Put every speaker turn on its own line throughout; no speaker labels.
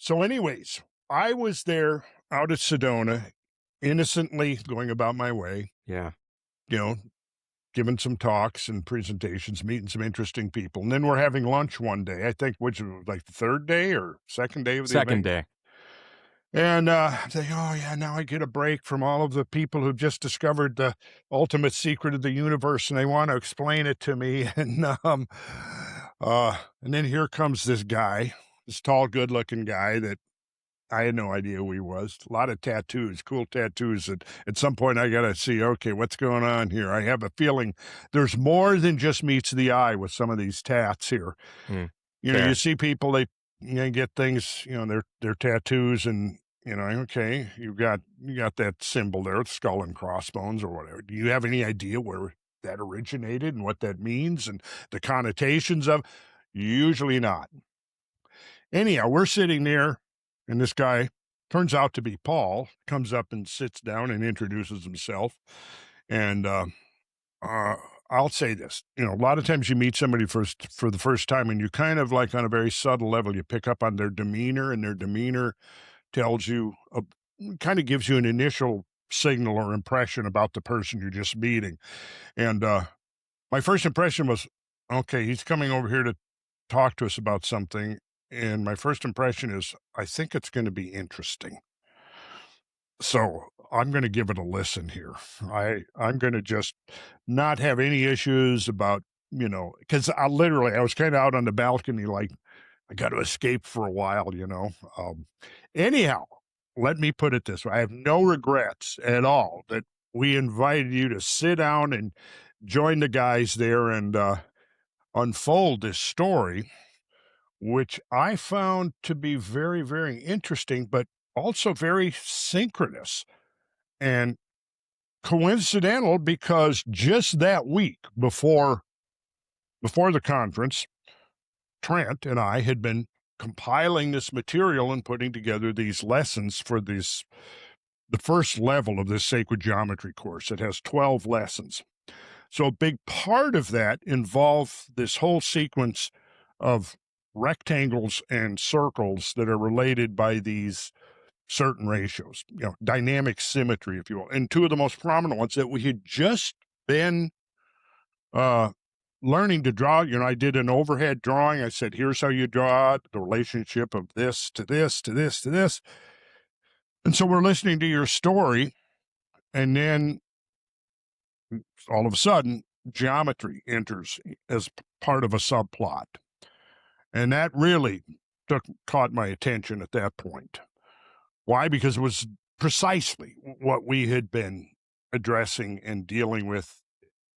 So anyways, I was there out at Sedona, innocently going about my way,
Yeah.
you know, giving some talks and presentations, meeting some interesting people. And then we're having lunch one day, I think, which was like the third day or second day of the
Second
event.
day.
And they, oh yeah, now I get a break from all of the people who've just discovered the ultimate secret of the universe, and they want to explain it to me. And then here comes this guy, this tall, good-looking guy that I had no idea who he was. A lot of tattoos, cool tattoos. At some point, I got to see, okay, what's going on here? I have a feeling there's more than just meets the eye with some of these tats here.
Mm,
You
fair.
see people, they get things, their tattoos, and okay, you got that symbol there, skull and crossbones or whatever. Do you have any idea where that originated and what that means and the connotations of? Usually not. Anyhow, we're sitting there, and this guy turns out to be Paul, comes up and sits down and introduces himself. And uh, I'll say this, a lot of times you meet somebody for the first time, and you kind of like on a very subtle level, you pick up on their demeanor, and their demeanor tells you, kind of gives you an initial signal or impression about the person you're just meeting. And my first impression was, okay, he's coming over here to talk to us about something. And my first impression is, I think it's going to be interesting. So I'm going to give it a listen here. I'm going to just not have any issues about, because I was kind of out on the balcony, like I got to escape for a while. Anyhow, let me put it this way. I have no regrets at all that we invited you to sit down and join the guys there and unfold this story, which I found to be very, very interesting, but also very synchronous and coincidental because just that week before the conference, Trent and I had been compiling this material and putting together these lessons for the first level of this sacred geometry course. It has 12 lessons. So a big part of that involved this whole sequence of rectangles and circles that are related by these certain ratios, dynamic symmetry, if you will. And two of the most prominent ones that we had just been uh, learning to draw, I did an overhead drawing. I said, here's how you draw it, the relationship of this to this to this to this. And so we're listening to your story, and then all of a sudden, geometry enters as part of a subplot. And that really caught my attention at that point. Why? Because it was precisely what we had been addressing and dealing with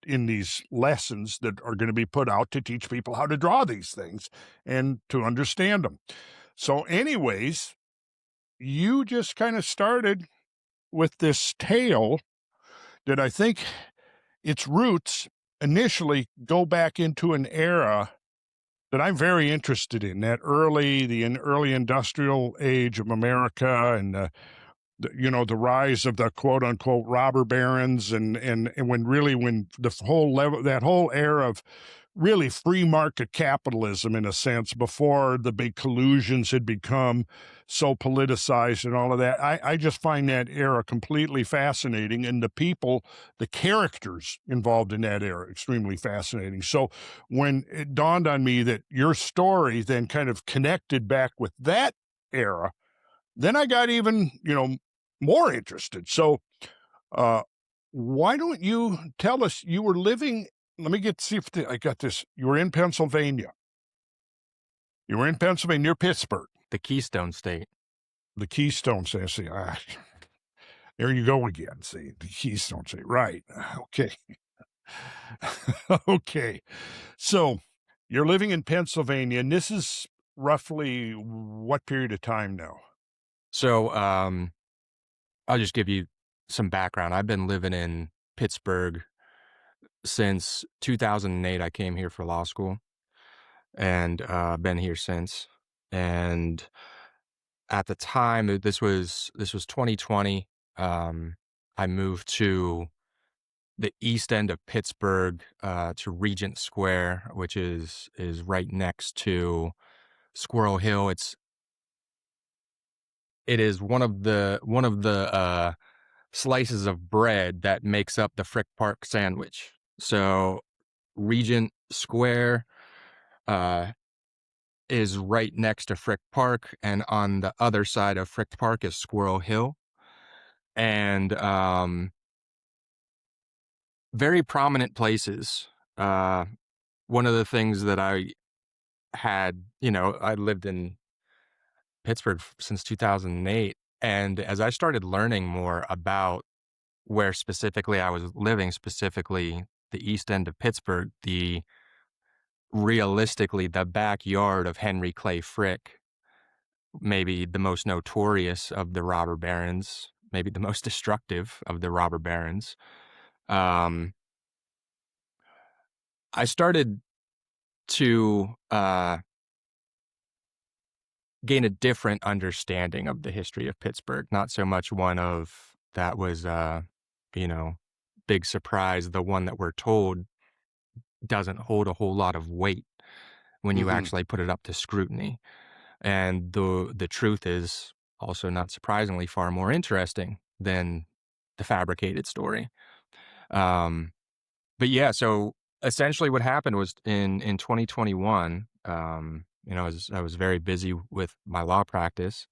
in these lessons that are going to be put out to teach people how to draw these things and to understand them. So, anyways, you just kind of started with this tale that I think its roots initially go back into an era that I'm very interested in, the early industrial age of America, and the rise of the quote unquote robber barons, and when the whole level, that whole era of really free market capitalism, in a sense, before the big collusions had become so politicized and all of that. I just find that era completely fascinating, and the characters involved in that era extremely fascinating. So when it dawned on me that your story then kind of connected back with that era, then I got even, more interested. So, uh, why don't you tell us, you were living, let me see if I got this. You were in Pennsylvania. You were in Pennsylvania near Pittsburgh,
The Keystone State.
the Keystone State. See, there you go again. See, the Keystone State. Right. Okay. Okay. So you're living in Pennsylvania, and this is roughly what period of time now?
So, I'll just give you some background. I've been living in Pittsburgh since 2008. I came here for law school and been here since. And at the time, this was 2020. Um, I moved to the east end of Pittsburgh, to Regent Square, which is right next to Squirrel Hill. it is one of the slices of bread that makes up the Frick Park sandwich. So Regent Square uh, is right next to Frick Park, and on the other side of Frick Park is Squirrel Hill, and very prominent places. Uh, One of the things that I had, I lived in Pittsburgh since 2008, and as I started learning more about where specifically I was living, specifically the east end of Pittsburgh, realistically the backyard of Henry Clay Frick, maybe the most notorious of the robber barons, maybe the most destructive of the robber barons. Um, I started to gain a different understanding of the history of Pittsburgh, not so much one of that was, you know, big surprise. The one that we're told doesn't hold a whole lot of weight when you
Hmm.
actually put it up to scrutiny. And the truth is also, not surprisingly, far more interesting than the fabricated story. Um, but yeah, so essentially what happened was in 2021, I was very busy with my law practice,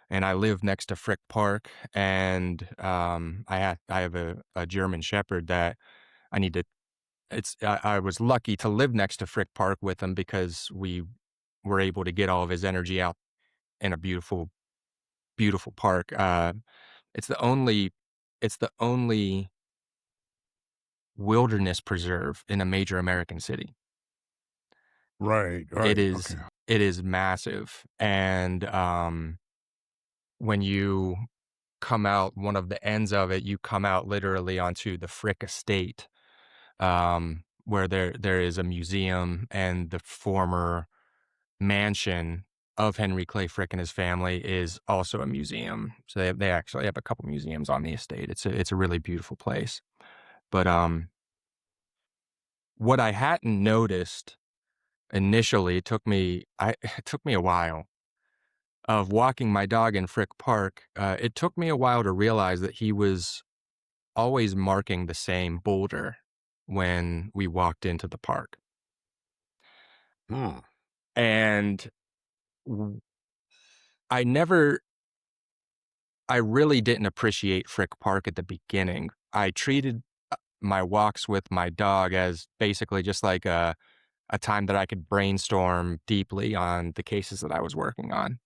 and I live next to Frick Park, and I have a German Shepherd that I need to. I was lucky to live next to Frick Park with him because we were able to get all of his energy out in a beautiful, beautiful park. It's the only it's the only wilderness preserve in a major American city.
Right,
It
right.
is
Okay.
it is massive, and when you come out one of the ends of it, you come out literally onto the Frick Estate, where there is a museum, and the former mansion of Henry Clay Frick and his family is also a museum. So they actually have a couple museums on the estate. It's a really beautiful place. But what I hadn't noticed initially, it took me a while of walking my dog in Frick Park. It took me a while to realize that he was always marking the same boulder when we walked into the park.
Hmm.
And w- I never I really didn't appreciate Frick Park at the beginning. I treated my walks with my dog as basically just like a time that I could brainstorm deeply on the cases that I was working on.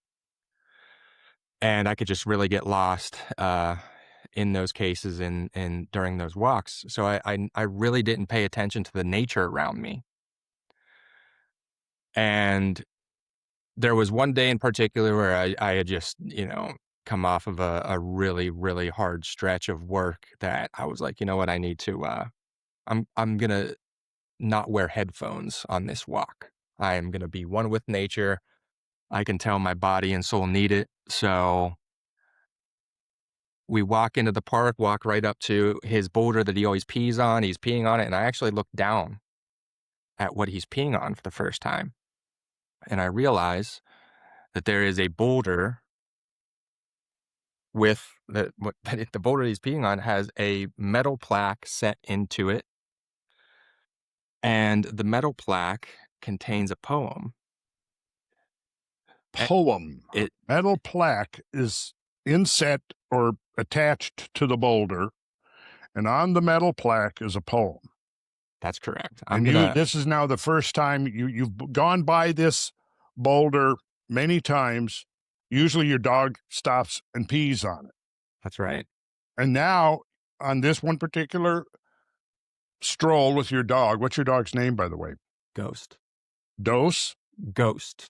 And I could just really get lost in those cases and during those walks. So I really didn't pay attention to the nature around me. And there was one day in particular where I had just, come off of a really, really hard stretch of work that I was like, you know what, I need to, I'm going to not wear headphones on this walk. I am going to be one with nature. I can tell my body and soul need it. So we walk into the park, walk right up to his boulder that he always pees on. He's peeing on it. And I actually looked down at what he's peeing on for the first time. And I realize that there is a boulder with the boulder he's peeing on has a metal plaque set into it. And the metal plaque contains a poem. A-
Poem.
It,
Metal plaque is inset or attached to the boulder, and on the metal plaque is a poem.
that's correct.
And this is now the first time you've gone by this boulder many times. Usually your dog stops and pees on it.
That's right.
And now on this one particular stroll with your dog, what's your dog's name, by the way?
Ghost.
Dose?
Ghost.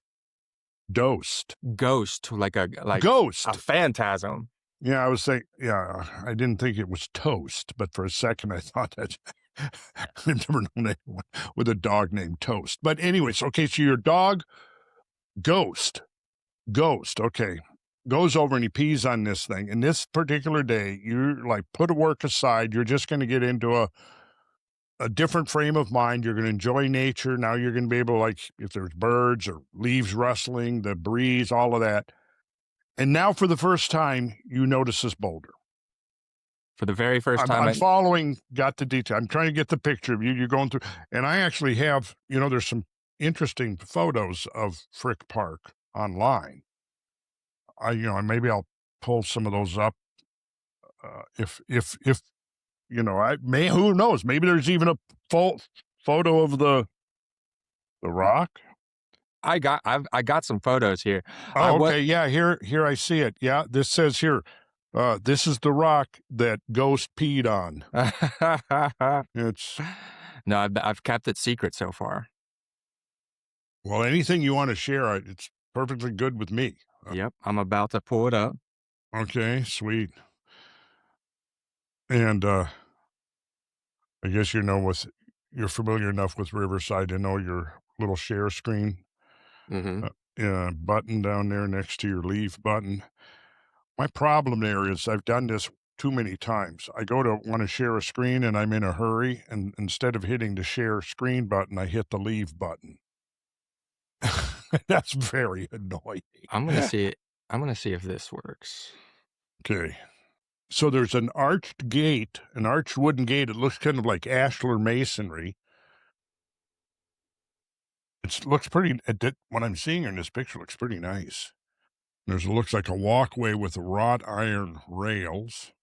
Dosed.
Ghost, like a
Ghost.
phantasm.
Yeah, I was saying, yeah, I didn't think it was toast, but for a second I thought that I've never known anyone with a dog named Toast. But anyways, okay, so your dog, Ghost, okay, goes over and he pees on this thing. And this particular day, you're like, put work aside, you're just going to get into a different frame of mind. You're going to enjoy nature. Now you're going to be able to, like, if there's birds or leaves rustling, the breeze, all of that. And now for the first time, you notice this boulder.
For the very first time.
I'm following, got the detail. I'm trying to get the picture of you. You're going through, and I actually have, there's some interesting photos of Frick Park online. Maybe I'll pull some of those up. If who knows? Maybe there's even a photo of the rock.
I got some photos here.
Oh, okay. Yeah, here I see it. Yeah, this says here, this is the rock that Ghost peed on. It's
no, I've kept it secret so far.
Well, anything you want to share, it's perfectly good with me.
Yep, I'm about to pull it up.
Okay, sweet. And I guess you're familiar enough with Riverside to know your little share screen button down there next to your leave button. My problem there is I've done this too many times. I go to want to share a screen and I'm in a hurry, and instead of hitting the share screen button, I hit the leave button. That's very annoying.
I'm gonna see it. I'm gonna see if this works.
Okay. So there's an arched gate, an arched wooden gate. It looks kind of like ashlar masonry. It looks pretty, what I'm seeing in this picture looks pretty nice. Looks like a walkway with wrought iron rails.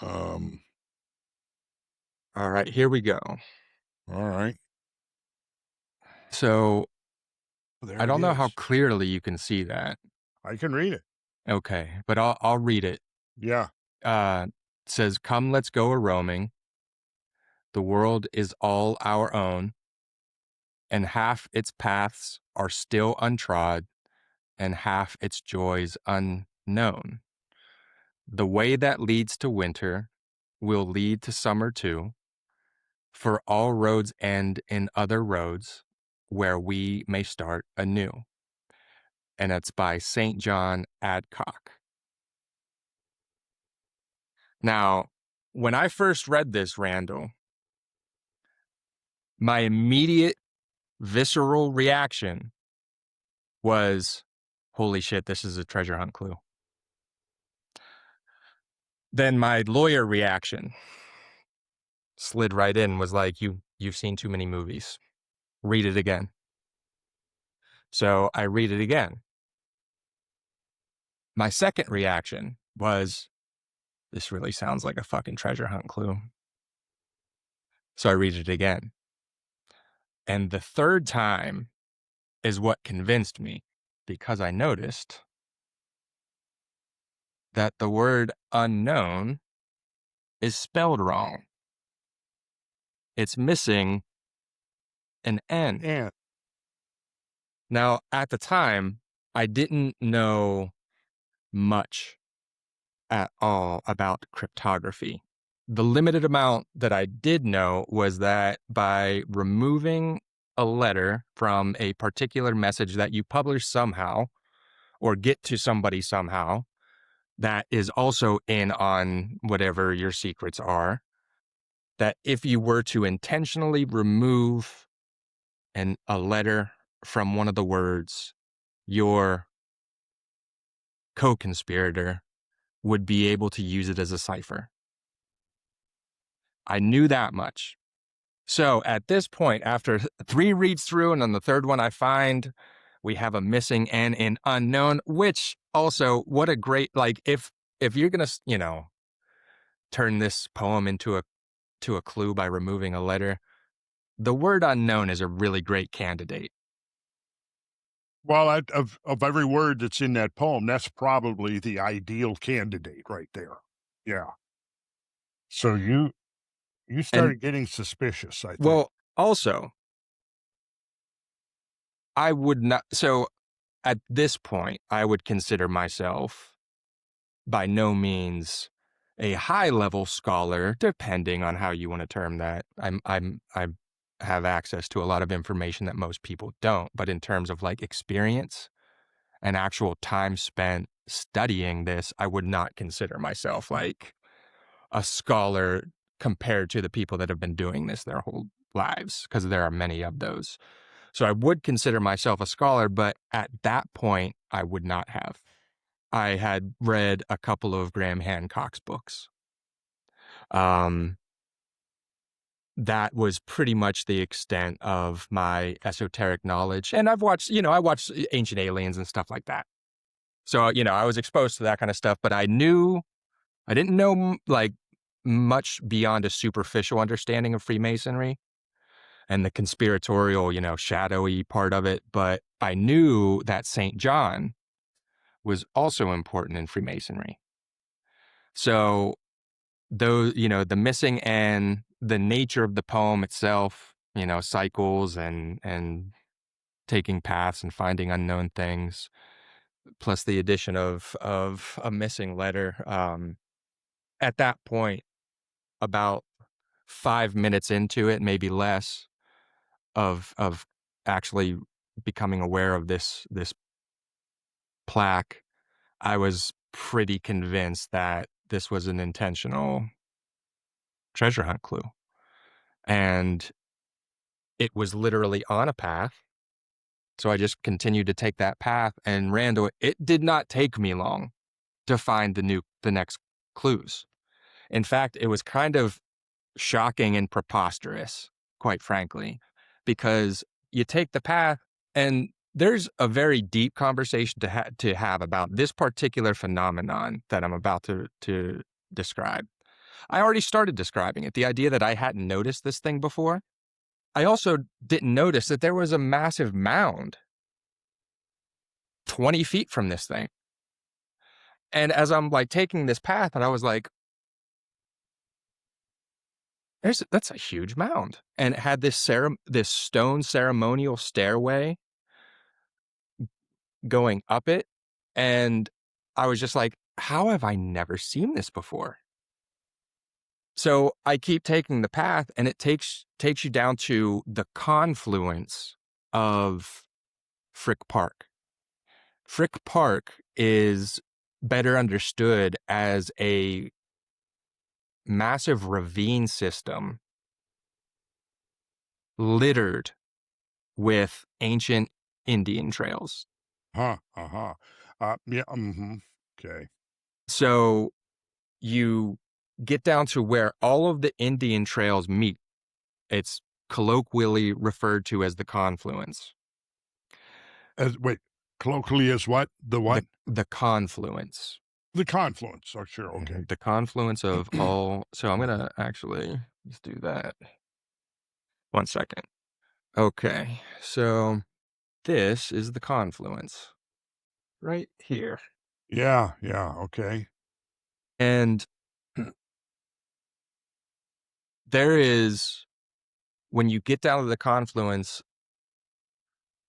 All right, here we go.
All right.
So
there
I don't know
is.
how clearly you can see that.
I can read it.
Okay, but I'll read it.
Yeah.
It says, "Come, let's go a roaming. The world is all our own, and half its paths are still untrod, and half its joys unknown. The way that leads to winter will lead to summer too, for all roads end in other roads where we may start anew." And it's by St. John Adcock. Now, when I first read this, Randall, my immediate visceral reaction was, holy shit, this is a treasure hunt clue. Then my lawyer reaction slid right in, was like, you've seen too many movies. Read it again. So I read it again. My second reaction was, this really sounds like a fucking treasure hunt clue. So I read it again. And the third time is what convinced me, because I noticed that the word unknown is spelled wrong. It's missing an N.
Yeah.
Now, at the time, I didn't know much at all about cryptography. The limited amount that I did know was that by removing a letter from a particular message that you publish somehow or get to somebody somehow that is also in on whatever your secrets are, that if you were to intentionally remove a letter from one of the words, your co-conspirator would be able to use it as a cipher. I knew that much. So at this point, after 3 reads through, and on the third one, I find we have a missing N in unknown, which also, what a great, like, if you're going to, turn this poem into a clue by removing a letter, the word unknown is a really great candidate.
Well, of every word that's in that poem, that's probably the ideal candidate right there. Yeah. So you started getting suspicious, I think.
Well, also, I would not, so at this point, I would consider myself by no means a high-level scholar, depending on how you want to term that. I have access to a lot of information that most people don't, but in terms of like experience and actual time spent studying this, I would not consider myself like a scholar compared to the people that have been doing this their whole lives, because there are many of those. So I would consider myself a scholar, but at that point, I would not have. I had read a couple of Graham Hancock's books. That was pretty much the extent of my esoteric knowledge. And I've watched, I watched Ancient Aliens and stuff like that. So, I was exposed to that kind of stuff, but I didn't know like much beyond a superficial understanding of Freemasonry and the conspiratorial, shadowy part of it. But I knew that St. John was also important in Freemasonry. So those, the missing and the nature of the poem itself, cycles and taking paths and finding unknown things, plus the addition of a missing letter. At that point, about 5 minutes into it, maybe less, of actually becoming aware of this plaque, I was pretty convinced that this was an intentional treasure hunt clue. And it was literally on a path. So I just continued to take that path. And Randall, it did not take me long to find the next clues. In fact, it was kind of shocking and preposterous, quite frankly, because you take the path and there's a very deep conversation to have about this particular phenomenon that I'm about to describe. I already started describing it, the idea that I hadn't noticed this thing before. I also didn't notice that there was a massive mound 20 feet from this thing. And as I'm like taking this path, and I was like, that's a huge mound. And it had this stone ceremonial stairway going up it. And I was just like, how have I never seen this before? So I keep taking the path, and it takes you down to the confluence of Frick Park. Frick Park is better understood as a massive ravine system littered with ancient Indian trails.
Yeah. Okay.
So you get down to where all of the Indian trails meet. It's colloquially referred to as the confluence.
Colloquially as what? The what?
The confluence.
The confluence. Oh, sure. Okay.
The confluence of all. So I'm going to actually just do that. 1 second. Okay. So this is the confluence right here.
Yeah. Okay.
And there is, when you get down to the confluence,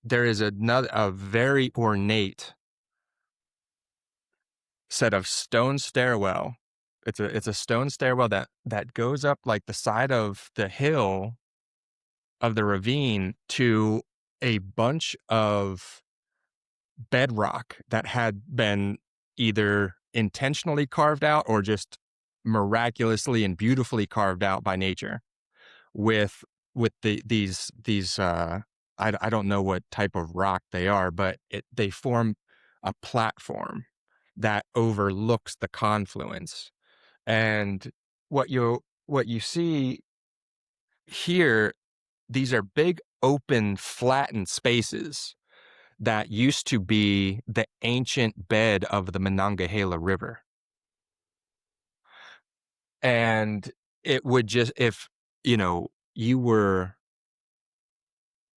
there is a very ornate set of stone stairwell. It's a stone stairwell that goes up like the side of the hill of the ravine to a bunch of bedrock that had been either intentionally carved out or just miraculously and beautifully carved out by nature with these I don't know what type of rock they are, but they form a platform that overlooks the confluence. And what you see here, these are big open flattened spaces that used to be the ancient bed of the Monongahela River. And it would just, if you were,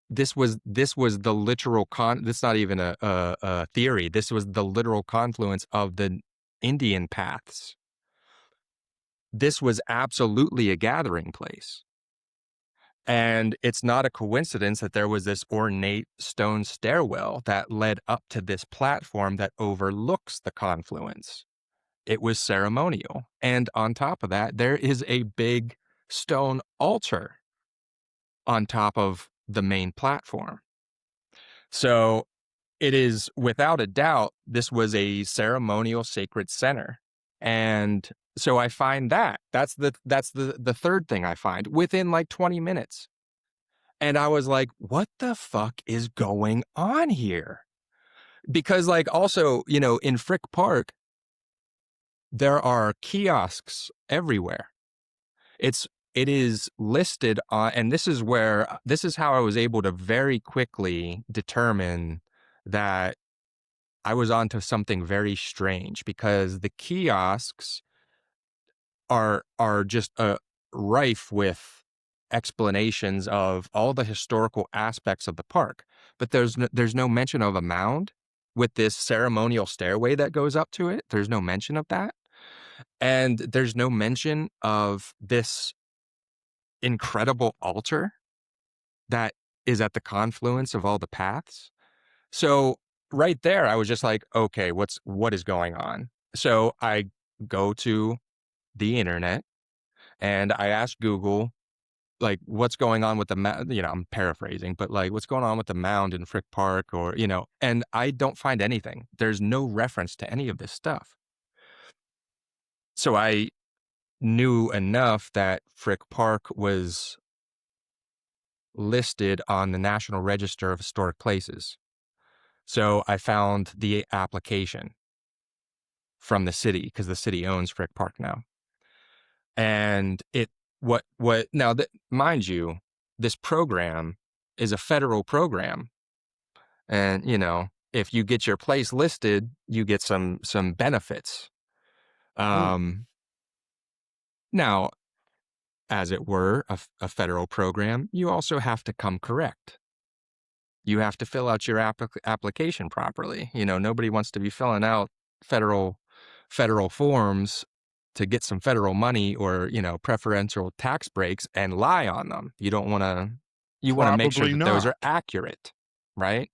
this was the literal this is not even a theory. This was the literal confluence of the Indian paths. This was absolutely a gathering place. And it's not a coincidence that there was this ornate stone stairwell that led up to this platform that overlooks the confluence. It was ceremonial. And on top of that, there is a big stone altar on top of the main platform. So it is, without a doubt, this was a ceremonial sacred center. And so I find that's the third thing I find within like 20 minutes. And I was like, what the fuck is going on here? Because, like, also, you know, in Frick Park, there are kiosks everywhere. It is listed on, and this is how I was able to very quickly determine that I was onto something very strange, because the kiosks are just rife with explanations of all the historical aspects of the park, but there's no mention of a mound with this ceremonial stairway that goes up to it. There's no mention of that, and there's no mention of this incredible altar that is at the confluence of all the paths. So right there, I was just like, okay, what is going on? So I go to the internet and I asked Google, like, what's going on with the mound? You know, I'm paraphrasing, but like, what's going on with the mound in Frick Park, or, you know, and I don't find anything. There's no reference to any of this stuff. So I knew enough that Frick Park was listed on the National Register of Historic Places. So I found the application from the city, because the city owns Frick Park now. And what now that, mind you, this program is a federal program. And, you know, if you get your place listed, you get some benefits.
Hmm.
Now, as it were, a federal program, you also have to come correct. You have to fill out your application properly. You know, nobody wants to be filling out federal forms to get some federal money or, you know, preferential tax breaks and lie on them. You don't want to. You want to make sure
Probably
that those are
not.
accurate, right?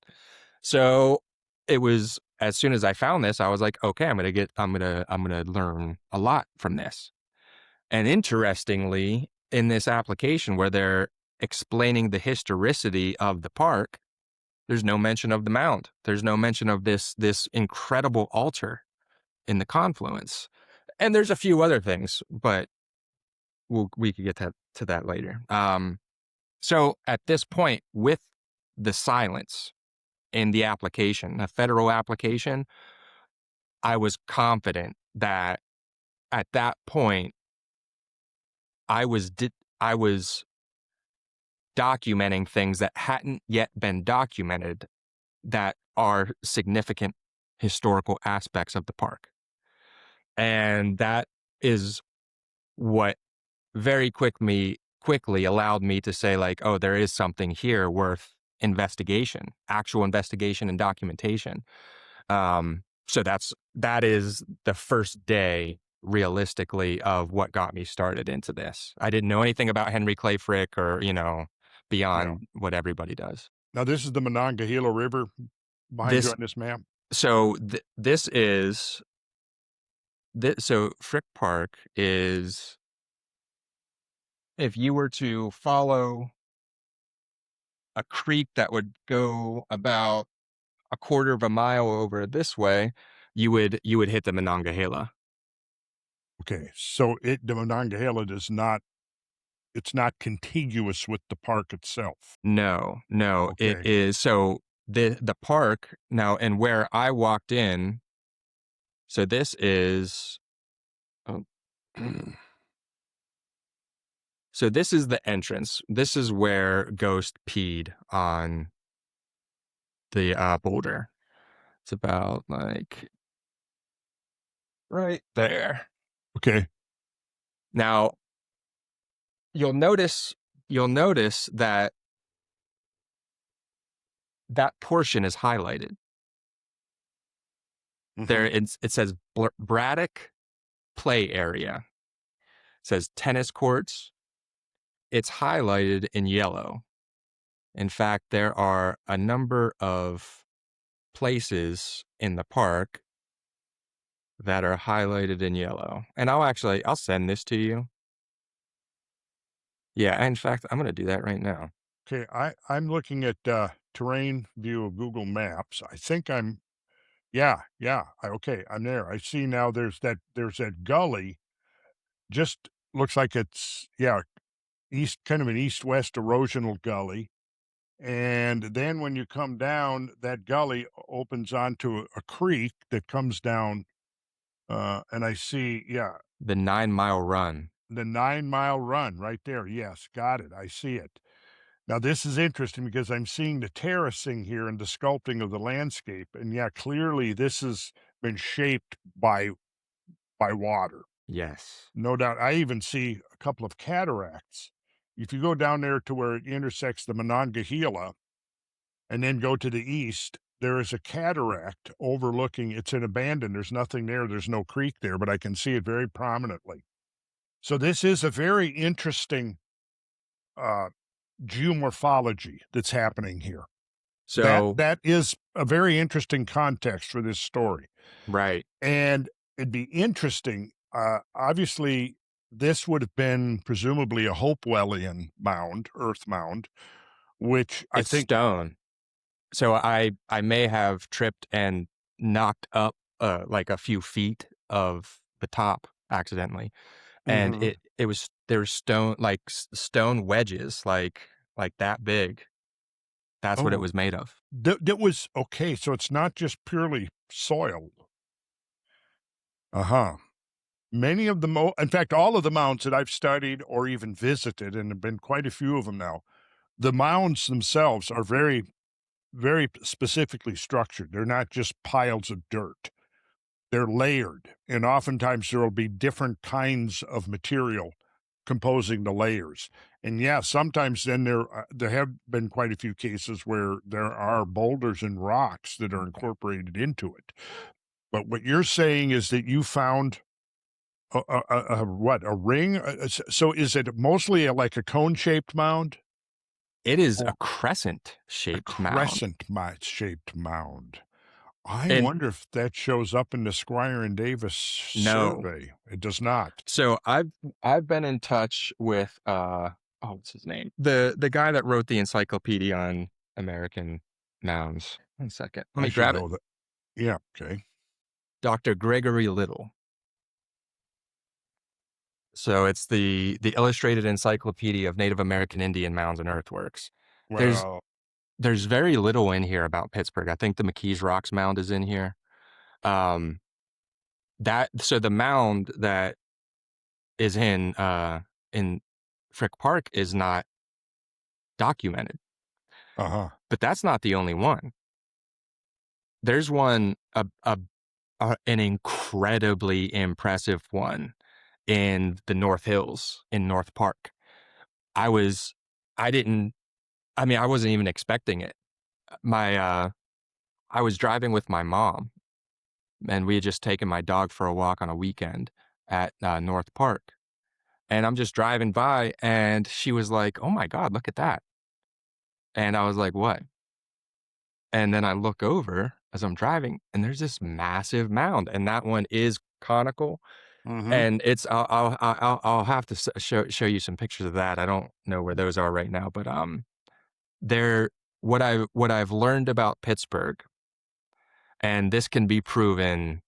So it was, as soon as I found this, I was like, okay, I'm gonna learn a lot from this. And interestingly, in this application where they're explaining the historicity of the park, there's no mention of the mound. There's no mention of this incredible altar in the confluence. And there's a few other things, but we could get to that later. So at this point, with the silence in the application, a federal application, I was confident that at that point I was documenting things that hadn't yet been documented that are significant historical aspects of the park. And that is what very quickly allowed me to say, like, oh, there is something here worth investigation, actual investigation and documentation. So that is the first day, realistically, of what got me started into this. I didn't know anything about Henry Clay Frick, or, you know,
Yeah.
beyond what everybody does.
Now this is the Monongahela River behind you
This
on this map.
so this is so Frick Park is, if you were to follow a creek that would go about a quarter of a mile over this way, you would hit the Monongahela.
Okay, so the Monongahela does not. It's not contiguous with the park itself.
No, it
Okay.
is. So the park now, and where I walked in, so this is, oh, so this is the entrance. This is where Ghost peed on the boulder. It's about like right there.
Okay.
Now, you'll notice that that portion is highlighted. There,
Hmm.
it says Braddock play area. It says tennis courts. It's highlighted in yellow. In fact, there are a number of places in the park that are highlighted in yellow. And I'll send this to you. Yeah, in fact, I'm going to do that right now.
Okay. I'm looking at terrain view of Google Maps. I think I'm. Yeah. Yeah. Okay. I'm there. I see now. There's that gully. Just looks like it's, yeah, kind of an east-west erosional gully. And then when you come down, that gully opens onto a creek that comes down, and I see, yeah,
The 9 mile run.
the 9 mile run right there. Yes, got it. I see it. Now, this is interesting because I'm seeing the terracing here and the sculpting of the landscape. And yeah, clearly this has been shaped by water.
Yes.
No doubt. I even see a couple of cataracts. If you go down there to where it intersects the Monongahela and then go to the east, there is a cataract overlooking. It's an abandoned. There's nothing there. There's no creek there, but I can see it very prominently. So this is a very interesting uh, geomorphology that's happening here. That
So,
that is a very interesting context for this story,
right.
and it'd be interesting, obviously, this would have been presumably a Hopewellian mound, earth mound, which I
It's
think.
stone. So I may have tripped and knocked up, like a few feet of the top accidentally, and
Mhm.
it was there was stone like stone wedges like that big. That's what it
Oh,
was made of.
that was okay, so it's not just purely soil. Uh-huh. Many of the in fact, all of the mounds that I've studied or even visited, and there've been quite a few of them now, the mounds themselves are very specifically structured. They're not just piles of dirt. They're layered, and oftentimes there will be different kinds of material composing the layers. And yeah, sometimes then there have been quite a few cases where there are boulders and rocks that are incorporated into it. But what you're saying is that you found what, a ring? So is it mostly like a cone-shaped mound?
It is a
Or
crescent
a
shaped mound.
crescent shaped mound? I
And
wonder if that shows up in the Squire and Davis
no.
survey. It does not.
So I've been in touch with oh, what's his name? The guy that wrote the encyclopedia on American mounds. 1 second. Let
I
me
should
grab it.
know that. Yeah, okay.
Dr. Gregory Little. So it's the Illustrated Encyclopedia of Native American Indian Mounds and Earthworks. There's
Well,
there's very little in here about Pittsburgh. I think the McKees Rocks mound is in here. Um, so the mound that is in Frick Park is not documented,
uh-huh,
but that's not the only one. There's one an incredibly impressive one in the North Hills in North Park. I was I didn't I mean, I wasn't even expecting it. My I was driving with my mom, and we had just taken my dog for a walk on a weekend at North Park. And I'm just driving by, and she was like, "Oh my God, look at that." And I was like, "What?" And then I look over as I'm driving, and there's this massive mound, and that one is conical.
mhm.
And it's I'll have to show you some pictures of that. I don't know where those are right now, but they're what I've learned about Pittsburgh, and this can be proven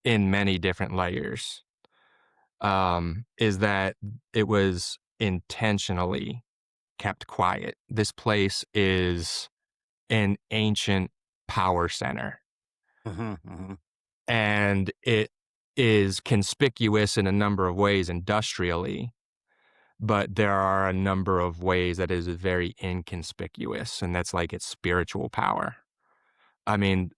in many different layers, is that it was intentionally kept quiet. This place is an ancient power center,
Mhm, mhm.
and it is conspicuous in a number of ways industrially, but there are a number of ways that is very inconspicuous, and that's like its spiritual power. I mean,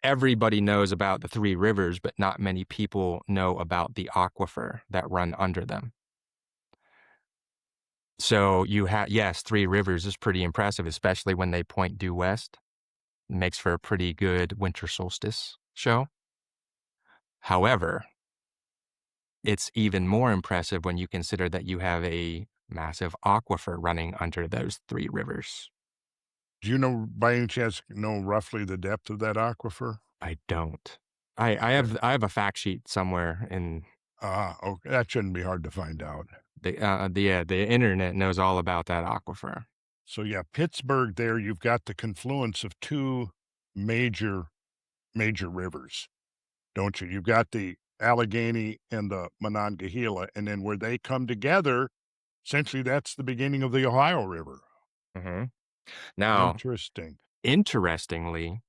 everybody knows about the three rivers, but not many people know about the aquifer that run under them. So you have, yes, three rivers is pretty impressive, especially when they point due west. It makes for a pretty good winter solstice show. However, it's even more impressive when you consider that you have a massive aquifer running under those three rivers.
Do you know, by any chance, know roughly the depth of that aquifer?
I don't. I have a fact sheet somewhere in
Ah, okay, that shouldn't be hard to find out.
the internet knows all about that aquifer.
So, yeah, Pittsburgh there, you've got the confluence of 2 major major rivers, don't you? You've got the Allegheny and the Monongahela, and then where they come together, essentially, that's the beginning of the Ohio River.
Mhm. Now,
Interesting.
interestingly,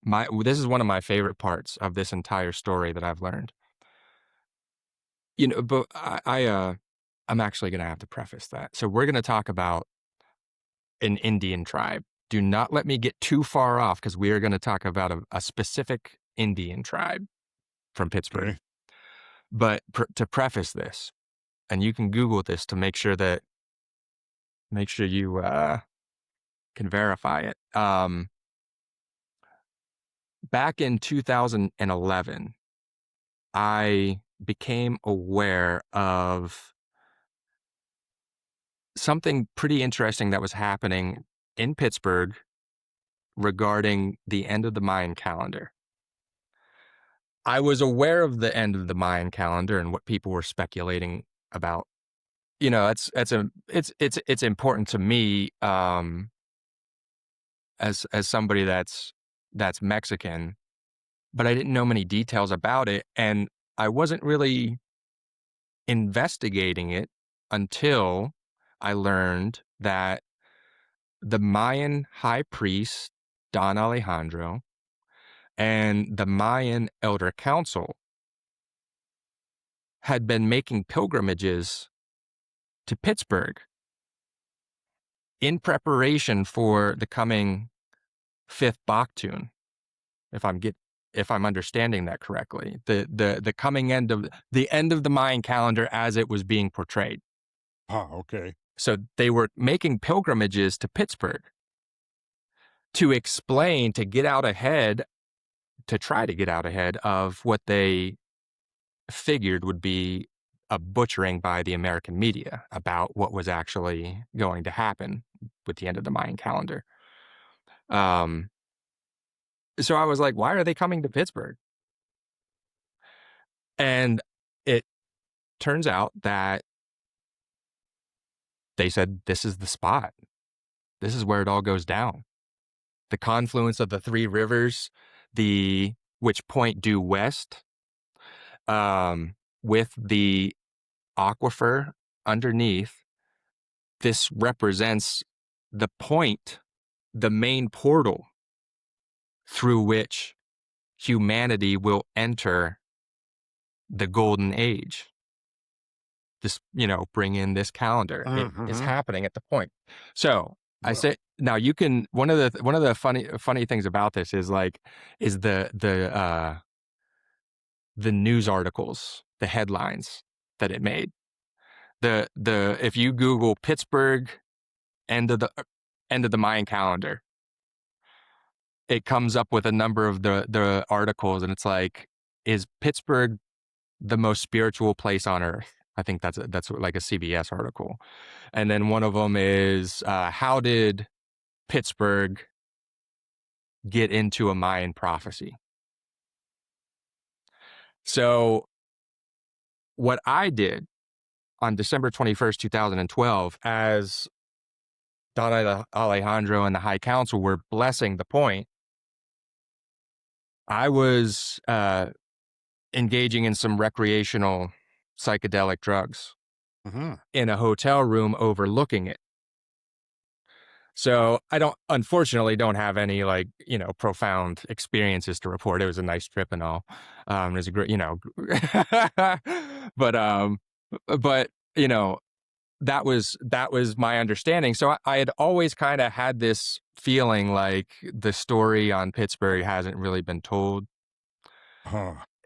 this is one of my favorite parts of this entire story that I've learned. But I'm actually going to have to preface that. So we're going to talk about an Indian tribe. Do not let me get too far off, because we are going to talk about a specific Indian tribe from Pittsburgh.
Okay.
But to preface this, and you can Google this to make sure you can verify it. Back in 2011, I became aware of something pretty interesting that was happening in Pittsburgh regarding the end of the Mayan calendar. I was aware of the end of the Mayan calendar and what people were speculating about. It's important to me, as somebody that's Mexican, but I didn't know many details about it, and I wasn't really investigating it until I learned that the Mayan high priest, Don Alejandro, and the Mayan Elder Council had been making pilgrimages to Pittsburgh in preparation for the coming fifth Baktun, if I'm understanding that correctly. The coming end of the Mayan calendar as it was being portrayed.
Okay.
So they were making pilgrimages to Pittsburgh to explain, to try to get out ahead of what they figured would be a butchering by the American media about what was actually going to happen with the end of the Mayan calendar. So I was like, why are they coming to Pittsburgh? And it turns out that they said, this is the spot. This is where it all goes down. The confluence of the three rivers, which point due west, with the aquifer underneath. This represents the point, the main portal through which humanity will enter the golden age. This, bring in this calendar. It is happening at the point. So I say, now you can, one of the funny things about this is the news articles, the headlines that it made. If you Google Pittsburgh end of the Mayan calendar, it comes up with a number of the articles, and it's like, is Pittsburgh the most spiritual place on earth? I think that's like a CBS article. And then one of them is, how did Pittsburgh get into a Mayan prophecy? So what I did on December 21st, 2012, as Don Alejandro and the High Council were blessing the point, I was engaging in some recreational psychedelic drugs in a hotel room overlooking it. So I unfortunately don't have any profound experiences to report. It was a nice trip and all. It was a great, but that was my understanding. So I had always kind of had this feeling like the story on Pittsburgh hasn't really been told.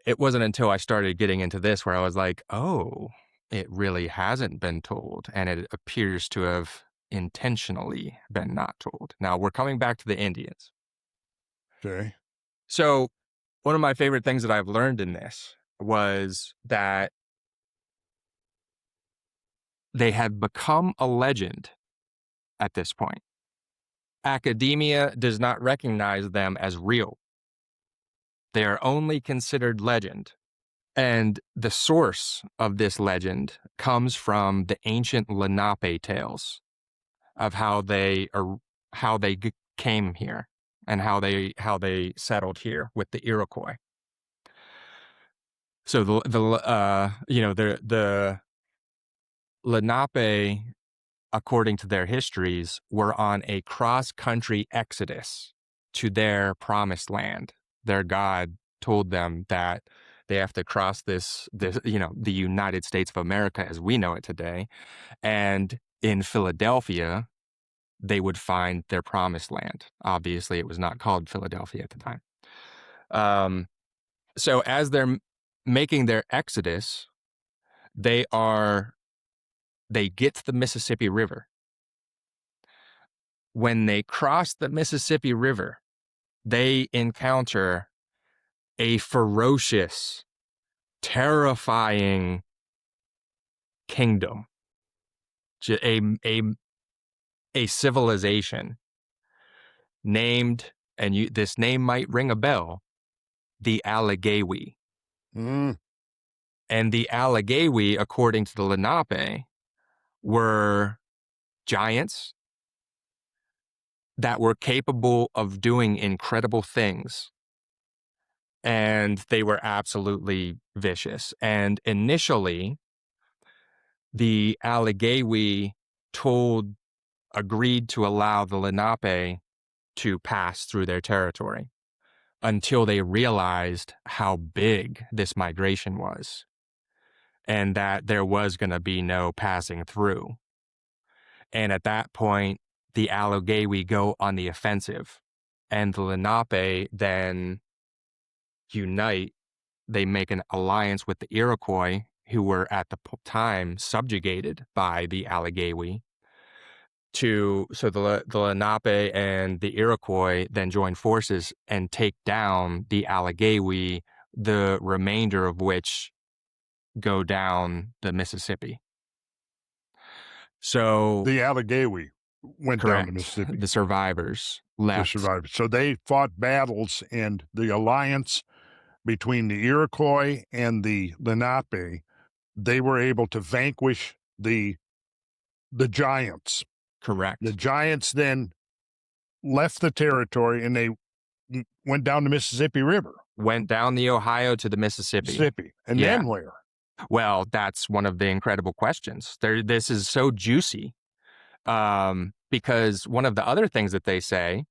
It wasn't until I started getting into this where I was like, oh, it really hasn't been told. And it appears to have intentionally been not told. Now we're coming back to the Indians.
Okay.
So one of my favorite things that I've learned in this was that they have become a legend at this point. Academia does not recognize them as real. They are only considered legend. And the source of this legend comes from the ancient Lenape tales of how they came here and how they settled here with the Iroquois. So the Lenape according to their histories, were on a cross-country exodus to their promised land. Their God told them that they have to cross this, the United States of America as we know it today. And in Philadelphia, they would find their promised land. Obviously, it was not called Philadelphia at the time. So as they're making their exodus, they get to the Mississippi River. When they cross the Mississippi River, they encounter a ferocious, terrifying kingdom, a civilization named, and this name might ring a bell, the Allegheny.
Mm.
And the Allegheny, according to the Lenape, were giants that were capable of doing incredible things. And they were absolutely vicious. And initially, the Allegheny agreed to allow the Lenape to pass through their territory until they realized how big this migration was and that there was going to be no passing through. And at that point, the Allegheny go on the offensive, and the Lenape then unite. They make an alliance with the Iroquois, who were at the time subjugated by the Allegheny. So the Lenape and the Iroquois then join forces and take down the Allegheny, the remainder of which go down the Mississippi. So
The Allegheny went down
correct.
to Mississippi.
The survivors left.
The survivors. So they fought battles, and the alliance between the Iroquois and the Lenape, they were able to vanquish the giants.
Correct.
The giants then left the territory, and they went down the Mississippi River.
Went down the Ohio to the Mississippi.
And
Yeah.
then where?
Well, that's one of the incredible questions. This is so juicy, because one of the other things that they say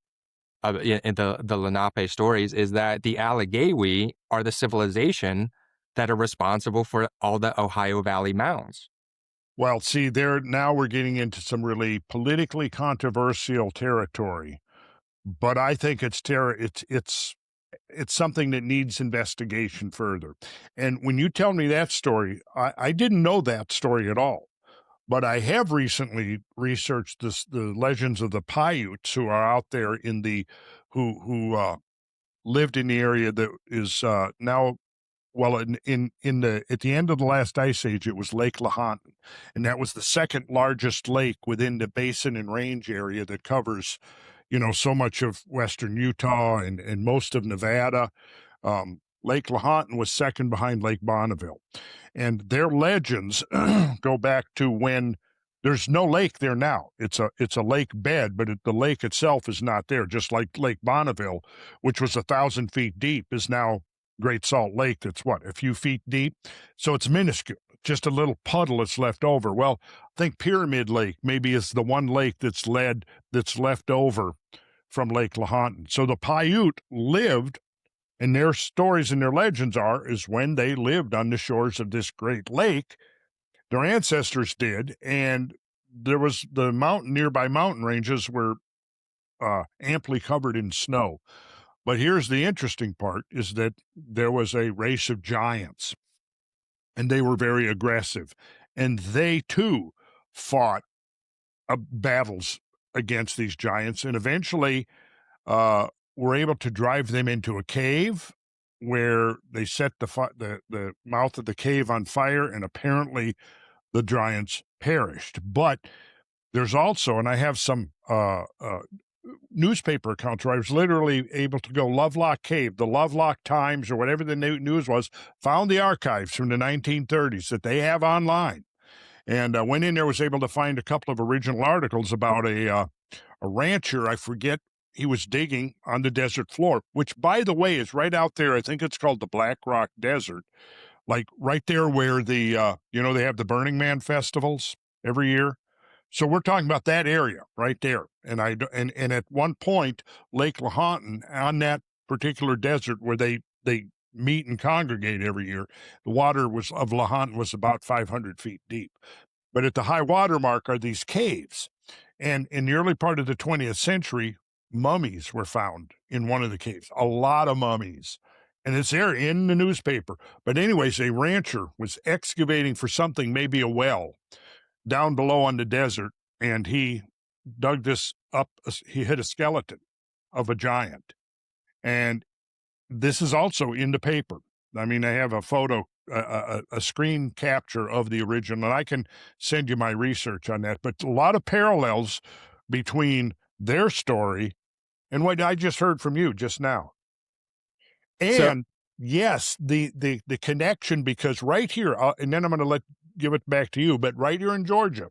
in the Lenape stories is that the Allegheny are the civilization that are responsible for all the Ohio Valley mounds.
Well, see, now we're getting into some really politically controversial territory, but I think it's something that needs investigation further. And when you tell me that story, I didn't know that story at all. But I have recently researched the legends of the Paiutes who are out there who lived in the area that is now, well, at the end of the last ice age, it was Lake Lahontan, and that was the second largest lake within the basin and range area that covers, so much of western Utah and most of Nevada. Lake Lahontan was second behind Lake Bonneville. And their legends go back to when there's no lake there now. It's a lake bed, but the lake itself is not there, just like Lake Bonneville, which was 1,000 feet deep, is now Great Salt Lake that's a few feet deep. So it's minuscule, just a little puddle that's left over. Well, I think Pyramid Lake maybe is the one lake that's left over from Lake Lahontan. So the Paiute lived, and their stories and their legends is when they lived on the shores of this great lake, their ancestors did, and there was the nearby mountain ranges were amply covered in snow. But here's the interesting part, is that there was a race of giants, and they were very aggressive, and they too fought battles against these giants, and eventually were able to drive them into a cave where they set the mouth of the cave on fire, and apparently the giants perished. But there's also, and I have some newspaper accounts where I was literally able to go Lovelock Cave, the Lovelock Times or whatever the news was, found the archives from the 1930s that they have online. And went in there, was able to find a couple of original articles about a rancher, I forget, he was digging on the desert floor, which, by the way, is right out there. I think it's called the Black Rock Desert, like right there where they have the Burning Man festivals every year. So we're talking about that area right there. And and at one point, Lake Lahontan, on that particular desert where they meet and congregate every year, the water was of Lahontan was about 500 feet deep. But at the high water mark are these caves. And in the early part of the 20th century, mummies were found in one of the caves, a lot of mummies. And it's there in the newspaper. But, anyways, a rancher was excavating for something, maybe a well, down below on the desert. And he dug this up. He hit a skeleton of a giant. And this is also in the paper. I mean, I have a photo, a screen capture of the original, and I can send you my research on that. But a lot of parallels between their story and what I just heard from you just now.
So
And yes, the connection, because right here, and then I'm going to give it back to you, but right here in Georgia,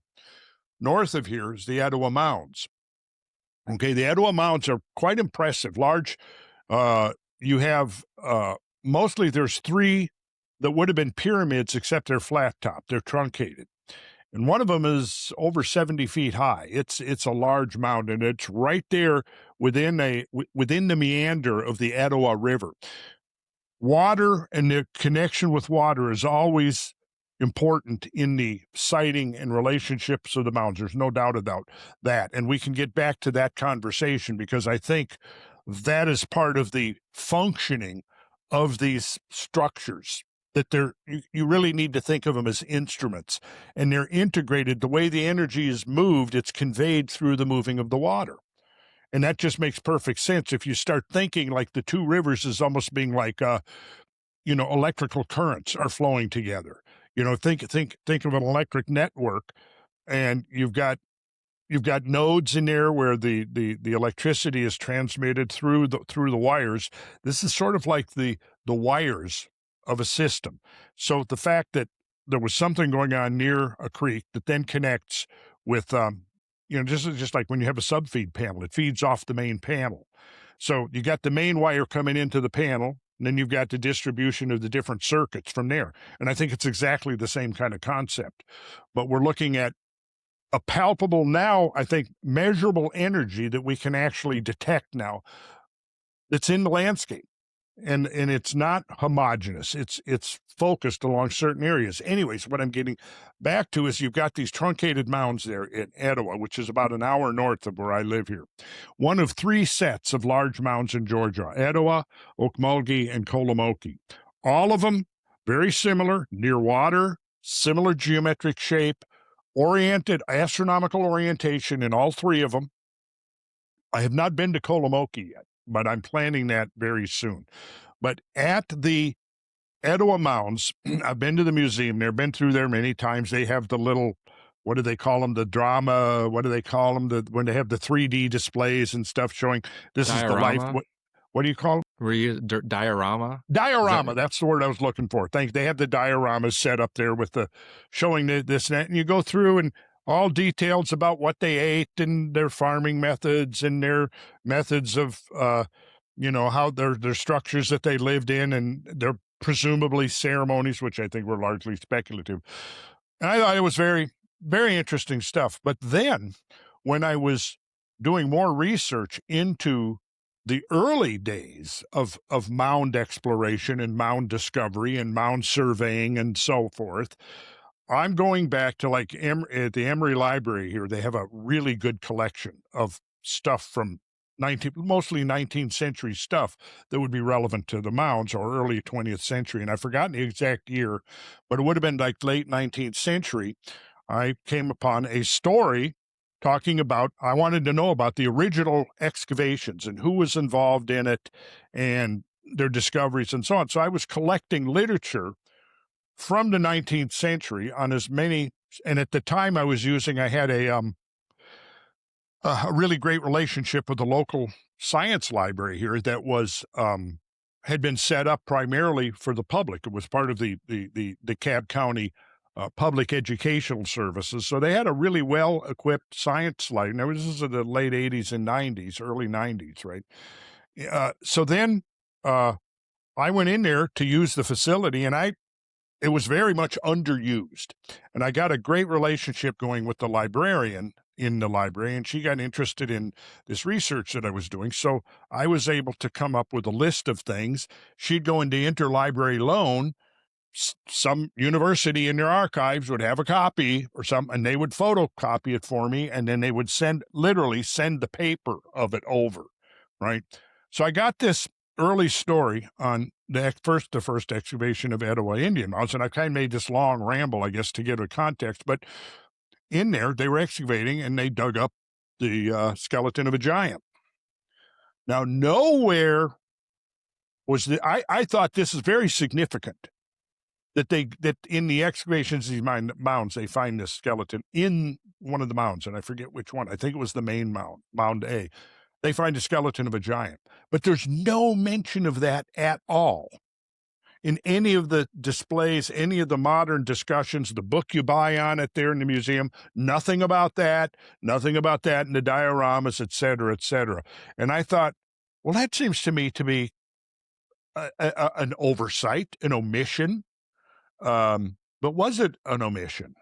north of here is the Etowah Mounds. Okay, the Etowah Mounds are quite impressive, large. You have mostly there's three that would have been pyramids, except they're flat top, they're truncated. And one of them is over 70 feet high. It's a large mound, and it's right there within the meander of the Etowah River. Water and the connection with water is always important in the siting and relationships of the mounds. There's no doubt about that. And we can get back to that conversation, because I think that is part of the functioning of these structures, that you really need to think of them as instruments, and they're integrated. The way the energy is moved, it's conveyed through the moving of the water. And that just makes perfect sense. If you start thinking like the two rivers is almost being like, electrical currents are flowing together. Think of an electric network, and you've got nodes in there where the electricity is transmitted through the wires. This is sort of like the wires of a system. So the fact that there was something going on near a creek that then connects with, just like when you have a subfeed panel, it feeds off the main panel. So you got the main wire coming into the panel, and then you've got the distribution of the different circuits from there. And I think it's exactly the same kind of concept. But we're looking at a palpable now, I think, measurable energy that we can actually detect now that's in the landscape. And it's not homogeneous. It's focused along certain areas. Anyways, what I'm getting back to is you've got these truncated mounds there in Etowah, which is about an hour north of where I live here. One of three sets of large mounds in Georgia: Etowah, Okmulgee, and Kolomoki. All of them very similar, near water, similar geometric shape, astronomical orientation in all three of them. I have not been to Kolomoki yet, but I'm planning that very soon. But at the Etowah Mounds, I've been to the museum there, been through there many times. They have the little, what do they call them? The drama, what do they call them? When they have the 3D displays and stuff showing this is the life. What do you call them?
Were you diorama?
Diorama, that's the word I was looking for. Thanks. They have the dioramas set up there with the showing this and that, and you go through and all details about what they ate and their farming methods and their methods of, how their structures that they lived in and their presumably ceremonies, which I think were largely speculative. And I thought it was very, very interesting stuff. But then when I was doing more research into the early days of mound exploration and mound discovery and mound surveying and so forth, I'm going back to at the Emory Library here. They have a really good collection of stuff from mostly 19th century stuff that would be relevant to the mounds, or early 20th century. And I've forgotten the exact year, but it would have been like late 19th century. I came upon a story talking about, I wanted to know about the original excavations and who was involved in it and their discoveries and so on. So I was collecting literature from the 19th century on as many, and at the time I had a really great relationship with the local science library here that was had been set up primarily for the public. It was part of the DeKalb County public educational services. So they had a really well-equipped science library. Now, this is in the late 80s and 90s, early 90s, right? So then I went in there to use the facility, and I it was very much underused. And I got a great relationship going with the librarian in the library, and she got interested in this research that I was doing. So I was able to come up with a list of things. She'd go into interlibrary loan. Some university in their archives would have a copy or some, and they would photocopy it for me, and then they would literally send the paper of it over, right? So I got this early story on the first excavation of Etowah Indian mounds, and I kind of made this long ramble, I guess, to give a context. But in there, they were excavating, and they dug up the skeleton of a giant. Now, nowhere was I thought this is very significant that in the excavations of these mounds, they find this skeleton in one of the mounds, and I forget which one. I think it was the main mound, Mound A. They find a skeleton of a giant, but there's no mention of that at all in any of the displays, any of the modern discussions, the book you buy on it there in the museum. Nothing about that in the dioramas, et cetera, et cetera. And I thought, well, that seems to me to be an oversight, an omission. But was it an omission?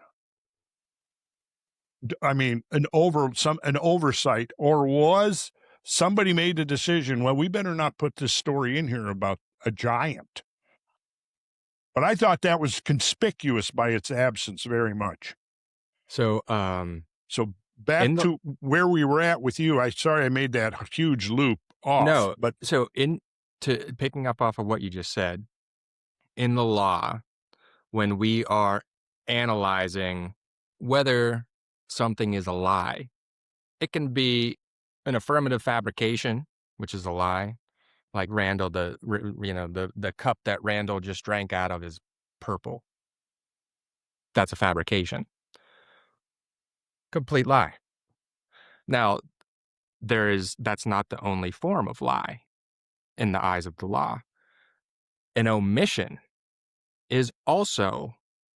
I mean, an oversight, or was somebody made a decision, well, we better not put this story in here about a giant? But I thought that was conspicuous by its absence very much.
So,
back to where we were at with you. Sorry I made that huge loop off.
No,
but
so picking up off of what you just said, in the law, when we are analyzing whether something is a lie, it can be an affirmative fabrication, which is a lie. Like Randall, the cup that Randall just drank out of is purple. That's a fabrication. Complete lie. Now, that's not the only form of lie in the eyes of the law. An omission is also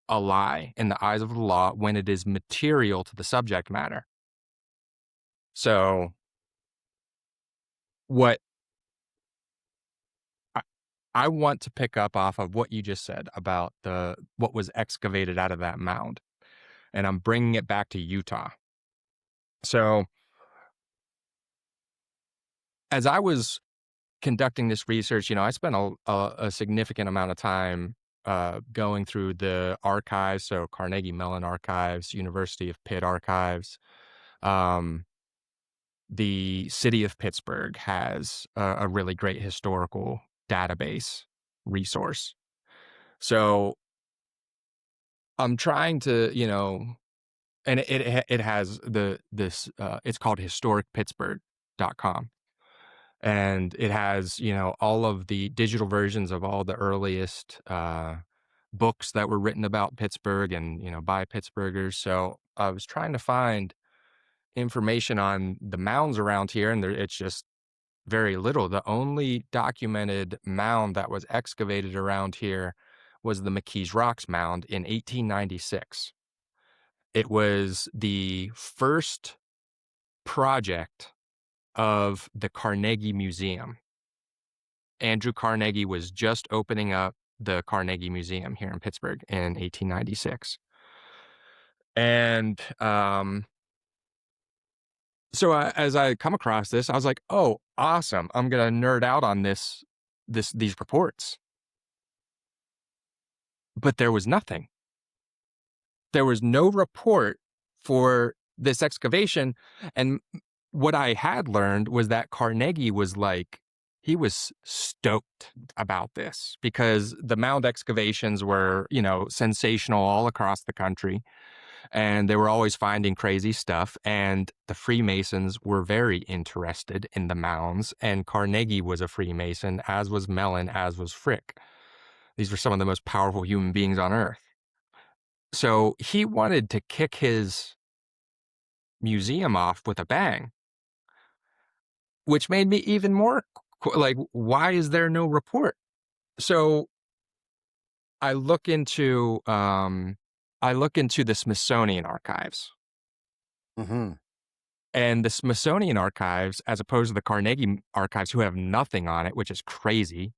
a lie in the eyes of the law when it is material to the subject matter. So, what I want to pick up off of what you just said about what was excavated out of that mound, and I'm bringing it back to Utah. So, as I was conducting this research, I spent a significant amount of time going through the archives, so Carnegie Mellon archives, University of Pitt archives. The city of Pittsburgh has a really great historical database resource. So I'm trying to, and it has it's called historicpittsburgh.com. And it has, all of the digital versions of all the earliest books that were written about Pittsburgh and, by Pittsburghers. So I was trying to find information on the mounds around here, and it's just very little. The only documented mound that was excavated around here was the McKees Rocks mound in 1896. It was the first project of the Carnegie Museum. Andrew Carnegie was just opening up the Carnegie Museum here in Pittsburgh in 1896. And so as I come across this, I was like, oh, awesome. I'm going to nerd out on these reports. But there was nothing. There was no report for this excavation. And what I had learned was that Carnegie was he was stoked about this because the mound excavations were, sensational all across the country. And they were always finding crazy stuff. And the Freemasons were very interested in the mounds. And Carnegie was a Freemason, as was Mellon, as was Frick. These were some of the most powerful human beings on earth. So he wanted to kick his museum off with a bang, which made me even more why is there no report? So I look into the Smithsonian archives.
Mm-hmm.
And the Smithsonian archives, as opposed to the Carnegie archives, who have nothing on it, which is crazy.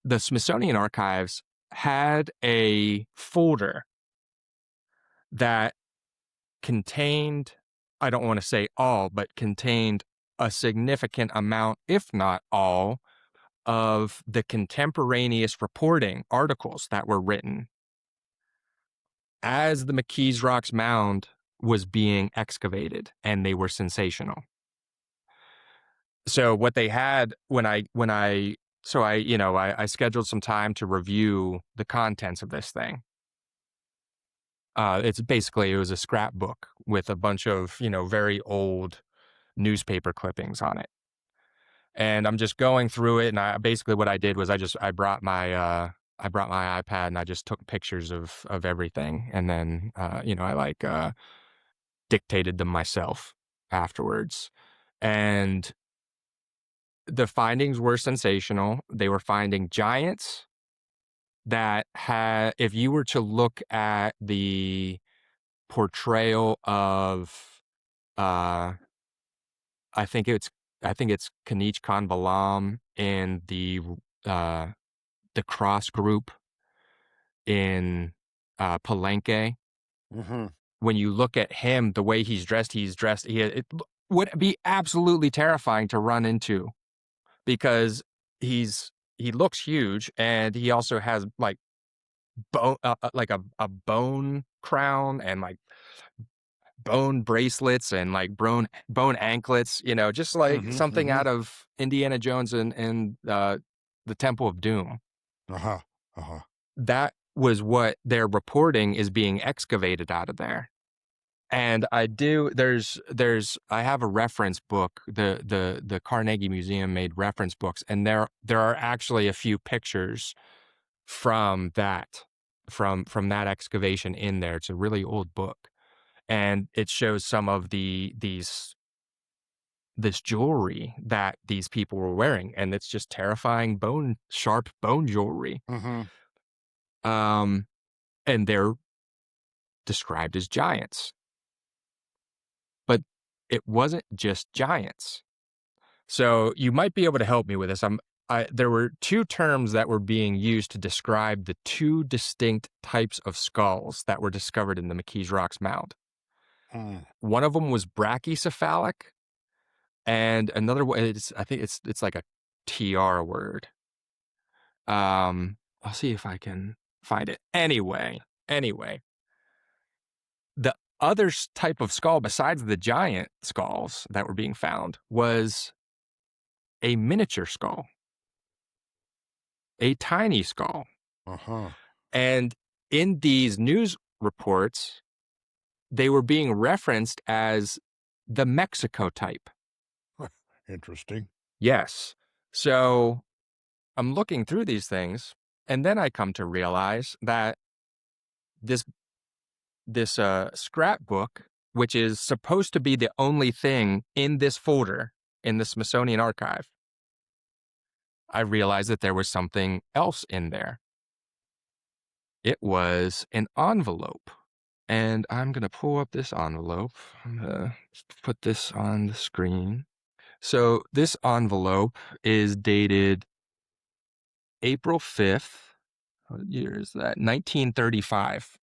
The Smithsonian archives had a folder that contained, I don't want to say all, but contained a significant amount, if not all, of the contemporaneous reporting articles that were written as the McKees Rocks mound was being excavated, and they were sensational. So what they had I scheduled some time to review the contents of this thing. It was a scrapbook with a bunch of, very old newspaper clippings on it. And I'm just going through it, and what I did was I brought my iPad, and I just took pictures of everything, and then I dictated them myself afterwards. And the findings were sensational. They were finding giants that had, if you were to look at the portrayal of, I think it's Kanich Khan Balam in the cross group in Palenque.
Mm-hmm.
When you look at him, the way he's dressed, it would be absolutely terrifying to run into, because he looks huge, and he also has like like a bone crown, and like bone bracelets, and like bone anklets, just like
Mm-hmm.
something
Mm-hmm.
out of Indiana Jones and the Temple of Doom.
Uh-huh. Uh-huh.
That was what they're reporting is being excavated out of there. And I have a reference book. The Carnegie Museum made reference books, and there are actually a few pictures from that excavation in there. It's a really old book, and it shows some of this jewelry that these people were wearing, and it's just terrifying sharp bone jewelry.
Mm-hmm.
And they're described as giants. But it wasn't just giants. So you might be able to help me with this. There were two terms that were being used to describe the two distinct types of skulls that were discovered in the McKees Rocks mound.
Mm.
One of them was brachycephalic, and another one, I think it's like a TR word. I'll see if I can find it. Anyway, the other type of skull besides the giant skulls that were being found was a miniature skull, a tiny skull.
Uh-huh.
And in these news reports, they were being referenced as the Mexico type.
Interesting.
Yes. So I'm looking through these things, and then I come to realize that this scrapbook, which is supposed to be the only thing in this folder in the Smithsonian archive, I realized that there was something else in there. It was an envelope. And I'm going to pull up this envelope. I'm going to put this on the screen. So this envelope is dated April 5th. What year is that? 1935.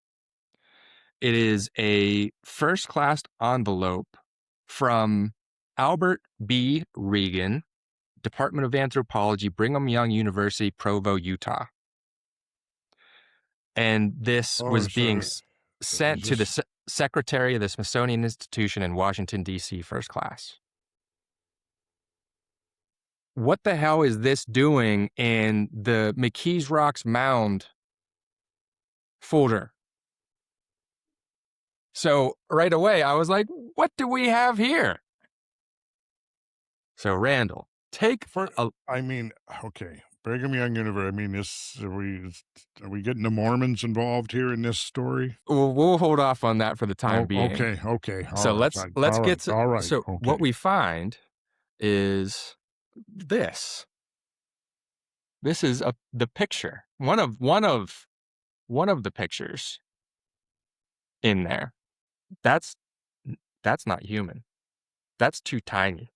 It is a first-class envelope from Albert B. Regan, Department of Anthropology, Brigham Young University, Provo, Utah. And this was being sent to the Secretary of the Smithsonian Institution in Washington, D.C., first class. What the hell is this doing in the McKees Rocks mound folder? So right away, I was like, what do we have here? So Randall,
okay. Brigham Young University. I mean, are we getting the Mormons involved here in this story?
We'll hold off on that for the time being.
Okay.
So let's get to,
all right.
So
okay.
What we find is this. This is the picture. One of the pictures in there. That's not human. That's too tiny.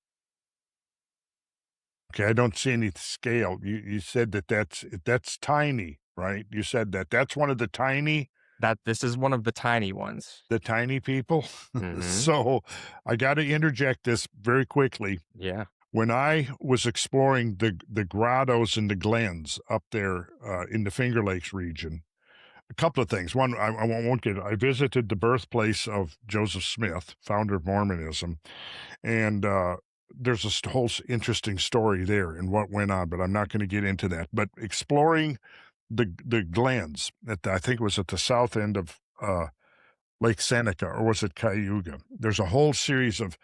Okay, I don't see any scale. You said that's tiny. right? You said that. That's one of
That this is one of the tiny ones.
the tiny people.
Mhm.
So I got to interject this very quickly.
Yeah.
When I was exploring the grottos and the glens up there in the Finger Lakes region, a couple of things. One, I won't get. I visited the birthplace of Joseph Smith, founder of Mormonism, and there's a whole interesting story there and what went on, but I'm not going to get into that. But exploring the glens I think it was at the south end of Lake Seneca, or was it Cayuga? There's a whole series of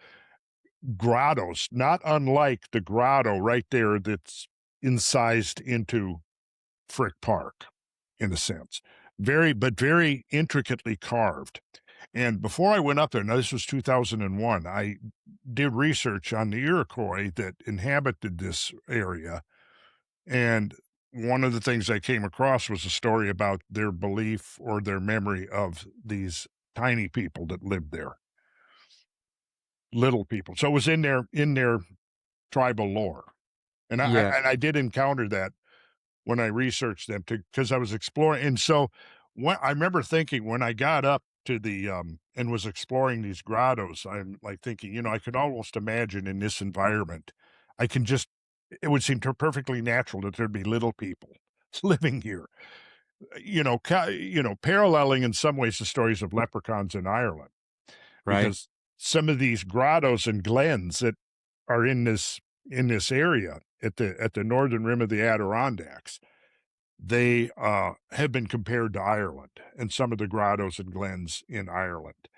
grottos, not unlike the grotto right there that's incised into Frick Park, in a sense. Very intricately carved. And before I went up there, now this was 2001, I did research on the Iroquois that inhabited this area. And one of the things I came across was a story about their belief or their memory of these tiny people that lived there, little people. So it was in their tribal lore.
Yeah.
And I did encounter that when I researched them because I was exploring. And so when I remember thinking when I got up to the and was exploring these grottos, I'm like thinking, I could almost imagine in this environment, I can just it would seem perfectly natural that there'd be little people living here. Paralleling in some ways the stories of leprechauns in Ireland,
Right.
because some of these grottos and glens that are in this area at the northern rim of the Adirondacks, they have been compared to Ireland and some of the grottos and glens in Ireland.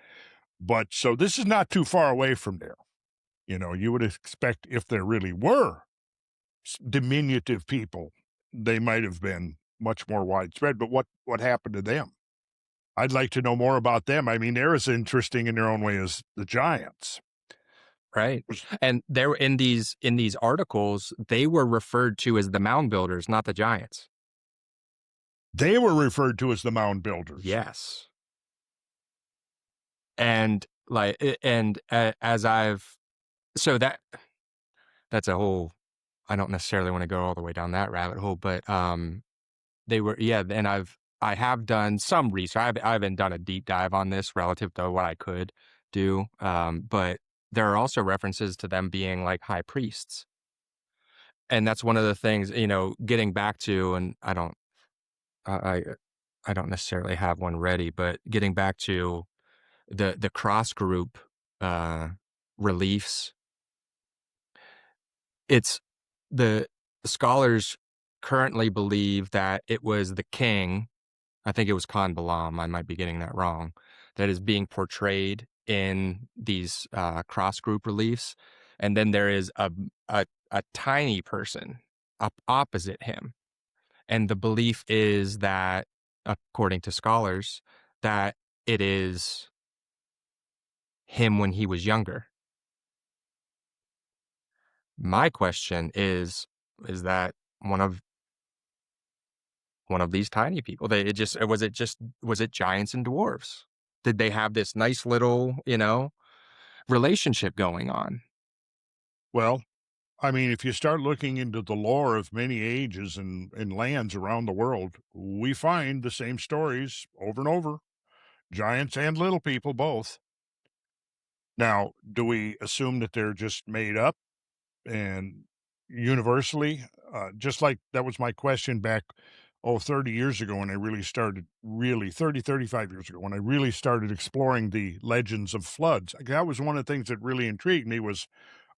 But so this is not too far away from there. You would expect if there really were diminutive people, they might have been much more widespread. But what happened to them? I'd like to know more about them. I mean, they're as interesting in their own way as the giants.
Right. And there in these articles, they were referred to as the mound builders, not the giants.
They were referred to as the mound builders.
Yes. And like as I've so that's a whole I don't necessarily want to go all the way down that rabbit hole, but they were yeah, and I have done some research. I haven't done a deep dive on this relative to what I could do. But there are also references to them being like high priests. And that's one of the things, getting back to, and I, I I don't necessarily have one ready, but getting back to the cross group uh, reliefs, it's the scholars currently believe that it was the king. I think it was Khan Balam. I might be getting that wrong. That is being portrayed in these cross group reliefs, and then there is a tiny person up opposite him. And the belief is that, according to scholars, that it is him when he was younger. My question is that one of one of these tiny people? Was it giants and dwarves? Did they have this nice little, relationship going on?
Well, I mean, if you start looking into the lore of many ages and lands around the world, we find the same stories over and over, giants and little people both. Now, do we assume that they're just made up and universally? Just like that was my question back, 30 years ago when I really started, 35 years ago, when I really started exploring the legends of floods. That was one of the things that really intrigued me was,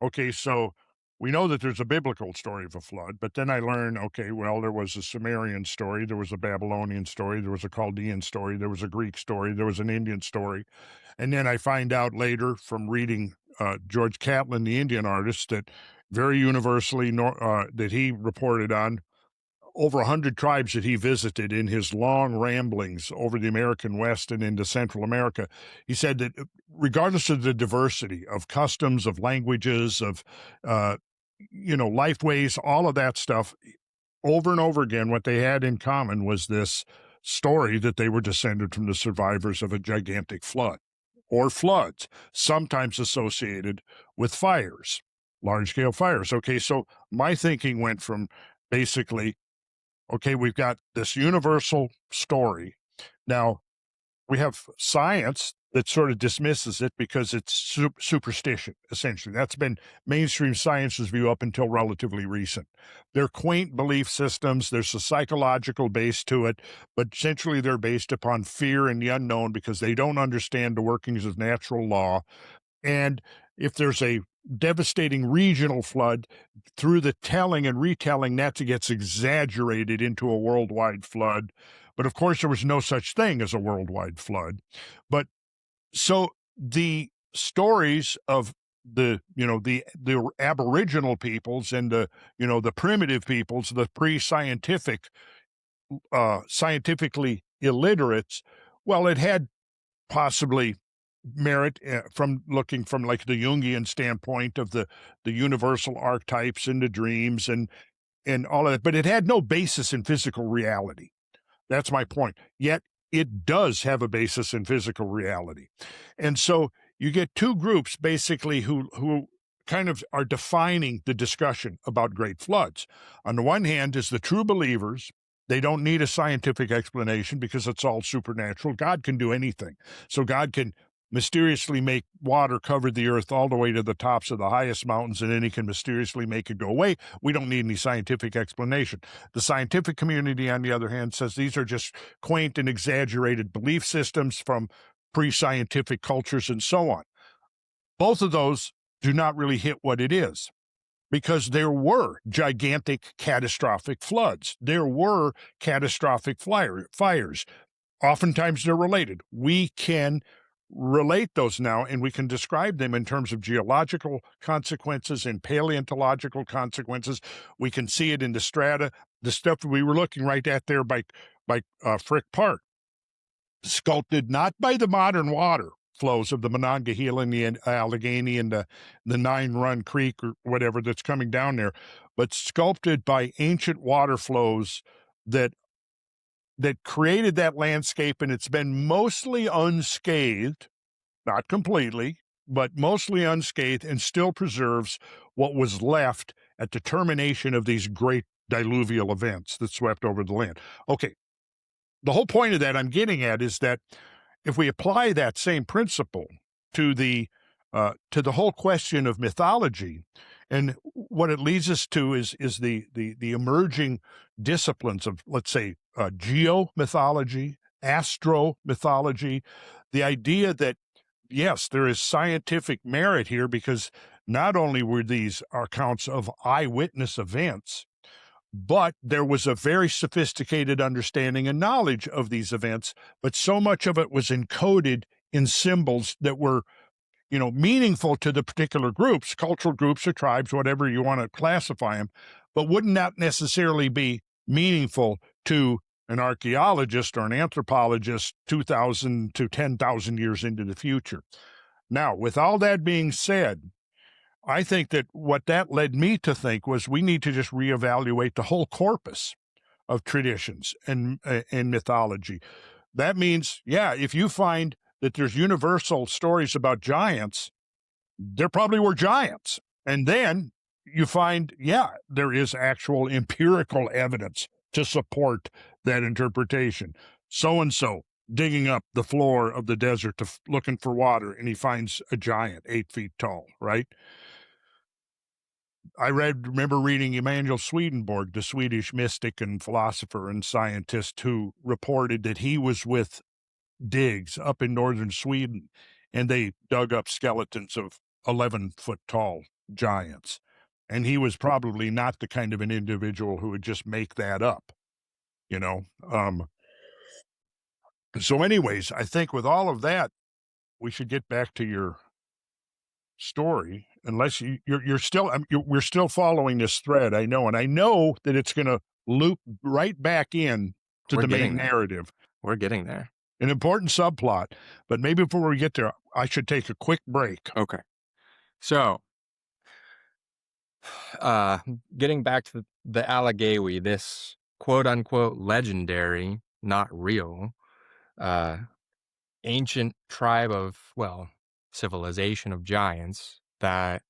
okay, so we know that there's a biblical story of a flood, but then I learned, okay, well, there was a Sumerian story, there was a Babylonian story, there was a Chaldean story, there was a Greek story, there was an Indian story. And then I find out later from reading George Catlin, the Indian artist, that very universally that he reported on over 100 tribes that he visited in his long ramblings over the American West and into Central America. He said that regardless of the diversity of customs, of languages, of, uh, life ways, all of that stuff, over and over again, what they had in common was this story that they were descended from the survivors of a gigantic flood or floods, sometimes associated with fires, large scale fires. Okay, so my thinking went from basically Okay, we've got this universal story. Now, we have science that sort of dismisses it because it's superstition, essentially. That's been mainstream science's view up until relatively recent. They're quaint belief systems. There's a psychological base to it, but essentially they're based upon fear and the unknown because they don't understand the workings of natural law. And if there's a devastating regional flood, through the telling and retelling, that gets exaggerated into a worldwide flood. But of course, there was no such thing as a worldwide flood. But so the stories of the Aboriginal peoples and the primitive peoples, the pre-scientific, scientifically illiterates, well, it had possibly merit from looking from like the Jungian standpoint of the universal archetypes and the dreams and all of that, but it had no basis in physical reality. That's my point. Yet it does have a basis in physical reality. And so you get two groups basically who kind of are defining the discussion about great floods. On the one hand is the true believers. They don't need a scientific explanation because it's all supernatural. God can do anything. So God can mysteriously make water cover the earth all the way to the tops of the highest mountains, and then he can mysteriously make it go away. We don't need any scientific explanation. The scientific community, on the other hand, says these are just quaint and exaggerated belief systems from pre-scientific cultures and so on. Both of those do not really hit what it is, because there were gigantic catastrophic floods. There were catastrophic fires. Oftentimes they're related. We can relate those now, and we can describe them in terms of geological consequences and paleontological consequences. We can see it in the strata, the stuff we were looking right at there by Frick Park, sculpted not by the modern water flows of the Monongahela and the Allegheny and the Nine Run Creek or whatever that's coming down there, but sculpted by ancient water flows that created that landscape, and it's been mostly unscathed, not completely, but mostly unscathed, and still preserves what was left at the termination of these great diluvial events that swept over the land. Okay, the whole point of that I'm getting at is that if we apply that same principle to the whole question of mythology, and what it leads us to is the emerging disciplines of, let's say, geomythology, astromythology, the idea that yes, there is scientific merit here because not only were these accounts of eyewitness events, but there was a very sophisticated understanding and knowledge of these events, but so much of it was encoded in symbols that were, meaningful to the particular groups, cultural groups or tribes, whatever you want to classify them, but would not necessarily be meaningful to an archaeologist or an anthropologist 2,000 to 10,000 years into the future. Now, with all that being said, I think that what that led me to think was we need to just reevaluate the whole corpus of traditions and mythology. That means, yeah, if you find that there's universal stories about giants, there probably were giants. And then you find, yeah, there is actual empirical evidence to support that interpretation. So-and-so digging up the floor of the desert looking for water, and he finds a giant 8 feet tall, right? I remember reading Emanuel Swedenborg, the Swedish mystic and philosopher and scientist, who reported that he was with digs up in northern Sweden, and they dug up skeletons of 11-foot tall giants. And he was probably not the kind of an individual who would just make that up, you know. So anyways, I think with all of that, we should get back to your story, unless you're still we're still following this thread, I know, and I know that it's going to loop right back in to the main narrative.
We're getting there.
An important subplot, but maybe before we get there, I should take a quick break.
Okay. So, getting back to the Allegheny, this quote-unquote legendary, not real, ancient tribe of, civilization of giants that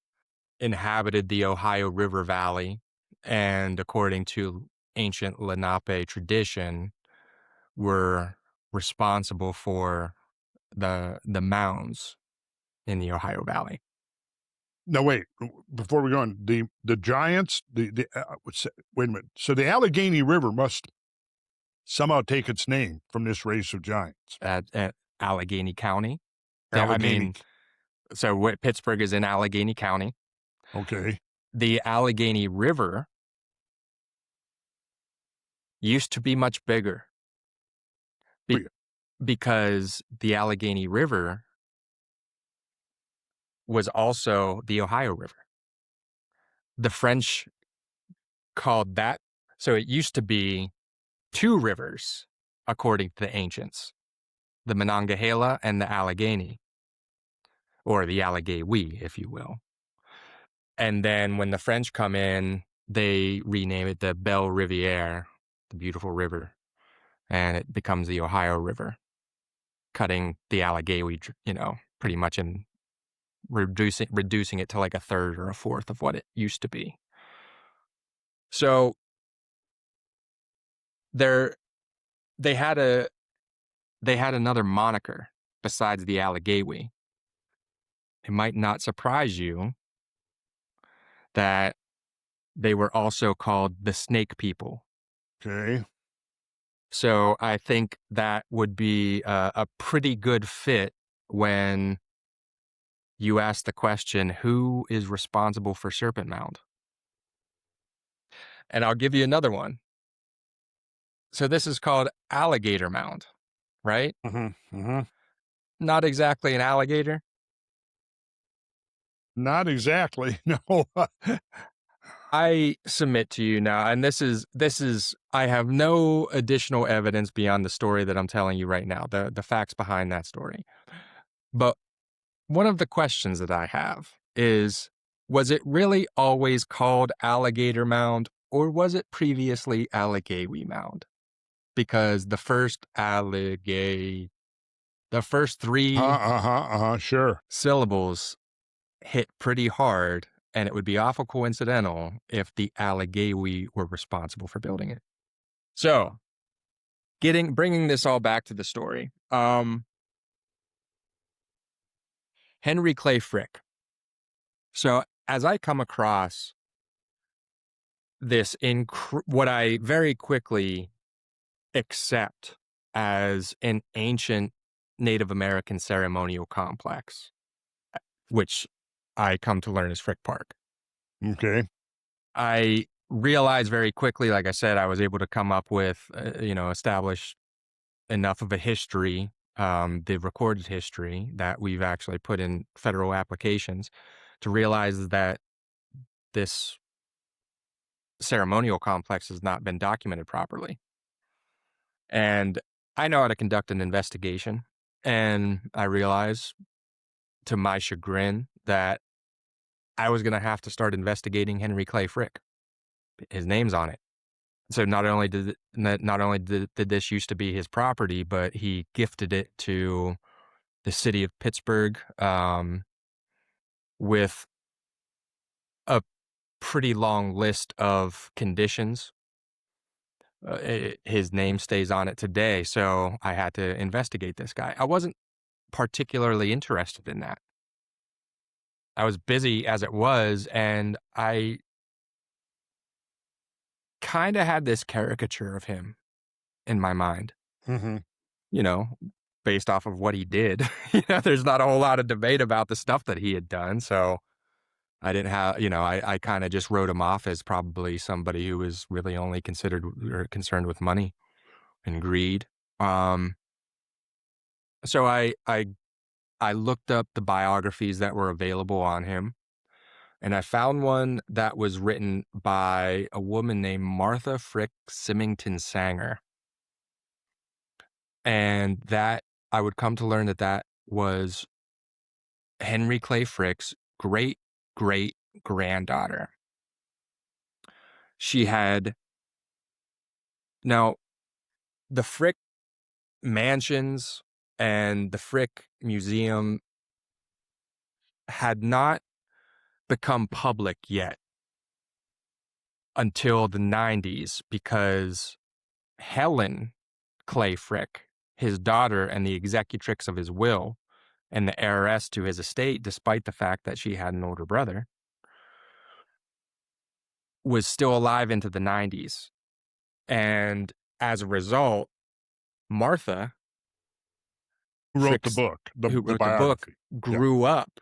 inhabited the Ohio River Valley, and according to ancient Lenape tradition were responsible for the mounds in the Ohio Valley.
No, wait. Before we go on, the giants. Wait a minute. So the Allegheny River must somehow take its name from this race of giants.
At Allegheny County.
Allegheny.
So Pittsburgh is in Allegheny County.
Okay.
The Allegheny River used to be much bigger because the Allegheny River was also the Ohio River. The French called that, so it used to be two rivers, according to the ancients, the Monongahela and the Allegheny, or the Allegheny, if you will. And then when the French come in, they rename it the Belle Riviere, the beautiful river, and it becomes the Ohio River, cutting the Allegheny, pretty much in reducing it to like a third or a fourth of what it used to be. So they had another moniker besides the Allegheny. It might not surprise you that they were also called the Snake People.
Okay.
So I think that would be a pretty good fit when you ask the question, who is responsible for Serpent Mound? And I'll give you another one. So this is called Alligator Mound, right?
Mm-hmm. Mm-hmm.
Not exactly an alligator.
Not exactly. No.
I submit to you now, and this is I have no additional evidence beyond the story that I'm telling you right now, the facts behind that story. But one of the questions that I have is, was it really always called Alligator Mound, or was it previously Allegheny Mound? Because the first three
Sure.
syllables hit pretty hard, and it would be awful coincidental if the Allegheny were responsible for building it. So, bringing this all back to the story, Henry Clay Frick. So, as I come across this what I very quickly accept as an ancient Native American ceremonial complex, which I come to learn is Frick Park.
Okay.
I realized very quickly, like I said, I was able to come up with, establish enough of a history, the recorded history that we've actually put in federal applications, to realize that this ceremonial complex has not been documented properly. And I know how to conduct an investigation, and I realized, to my chagrin, that I was going to have to start investigating Henry Clay Frick. His name's on it. So not only did this used to be his property, but he gifted it to the city of Pittsburgh, with a pretty long list of conditions. His name stays on it today, so I had to investigate this guy. I wasn't particularly interested in that. I was busy as it was, and I kind of had this caricature of him in my mind.
Mm-hmm.
Based off of what he did. There's not a whole lot of debate about the stuff that he had done. So I didn't have, I kind of just wrote him off as probably somebody who was really only considered or concerned with money and greed. So I looked up the biographies that were available on him, and I found one that was written by a woman named Martha Frick Symington Sanger. And that I would come to learn that was Henry Clay Frick's great-great-granddaughter. She had, now, the Frick mansions and the Frick Museum had not become public yet. until the 90s because Helen Clay Frick, his daughter and the executrix of his will and the heiress to his estate, despite the fact that she had an older brother, was still alive into the 90s. And as a result, Martha
Who wrote the
Frick's,
book,
who
the
wrote the book,
biography? Yeah.
grew up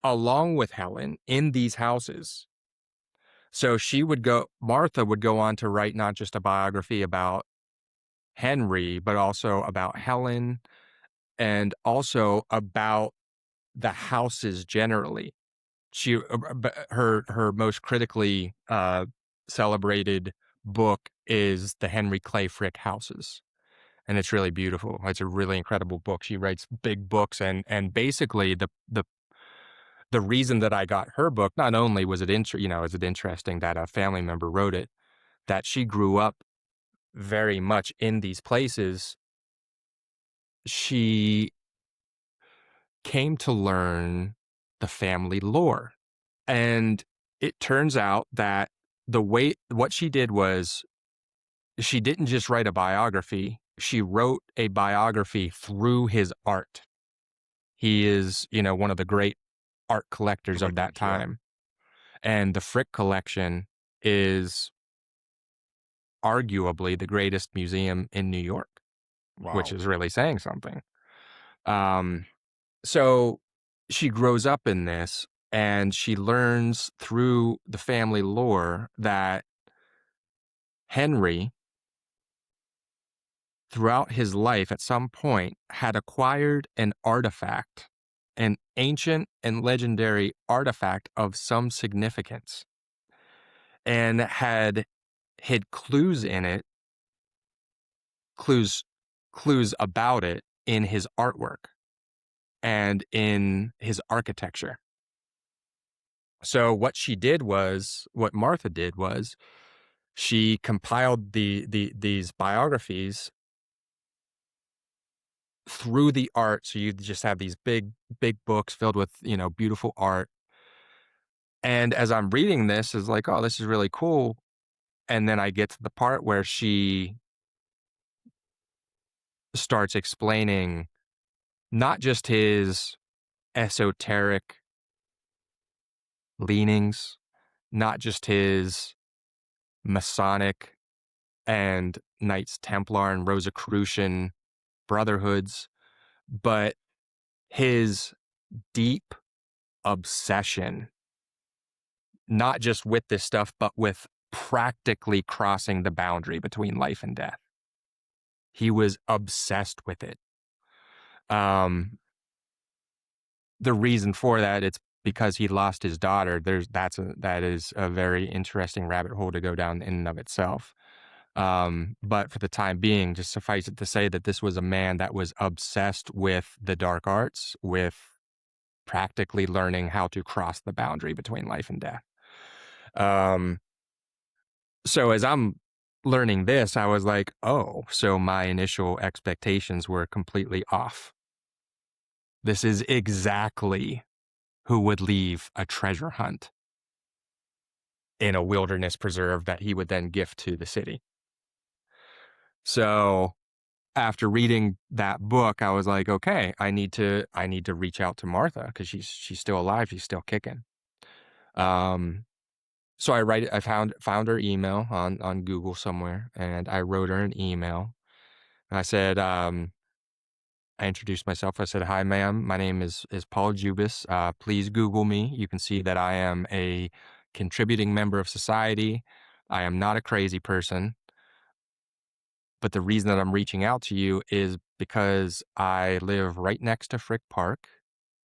along with Helen in these houses. So Martha would go on to write not just a biography about Henry, but also about Helen and also about the houses generally. Her most critically celebrated book is the Henry Clay Frick Houses, and it's really beautiful. It's a really incredible book. She writes big books, and basically the reason that I got her book, not only was it is it interesting that a family member wrote it, that she grew up very much in these places. She came to learn the family lore. And it turns out that what she did was she didn't just write a biography, she wrote a biography through his art. He is, one of the great art collectors of that
Yeah.
time. And the Frick collection is arguably the greatest museum in New York,
Wow.
which is really saying something. So she grows up in this and she learns through the family lore that Henry, throughout his life at some point, had acquired an artifact, an ancient and legendary artifact of some significance, and had hid clues in it, clues about it in his artwork and in his architecture. So what Martha did was she compiled these biographies through the art. So you just have these big books filled with, beautiful art. And as I'm reading this, is like, oh, this is really cool. And then I get to the part where she starts explaining not just his esoteric leanings, not just his Masonic and Knights Templar and Rosicrucian brotherhoods, but his deep obsession, not just with this stuff, but with practically crossing the boundary between life and death. He was obsessed with it. The reason for that, it's because he lost his daughter. That is a very interesting rabbit hole to go down in and of itself. But for the time being, just suffice it to say that this was a man that was obsessed with the dark arts, with practically learning how to cross the boundary between life and death. So as I'm learning this, I was like, oh, so my initial expectations were completely off. This is exactly who would leave a treasure hunt in a wilderness preserve that he would then gift to the city. So after reading that book, I was like, okay, I need to reach out to Martha because she's still alive, she's still kicking. So I found her email on Google somewhere, and I wrote her an email. And I said, I introduced myself. I said, hi, ma'am. My name is Paul Jubis. Please Google me. You can see that I am a contributing member of society. I am not a crazy person. But the reason that I'm reaching out to you is because I live right next to Frick Park,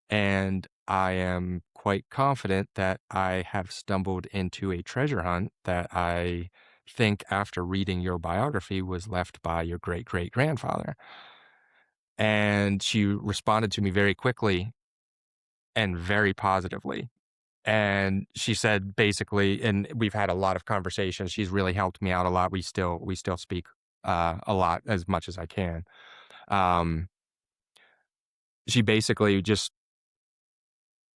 and I am quite confident that I have stumbled into a treasure hunt that I think, after reading your biography, was left by your great-great-grandfather. And she responded to me very quickly and very positively. And she said, basically, and we've had a lot of conversations. She's really helped me out a lot. We still speak a lot, as much as I can. She basically just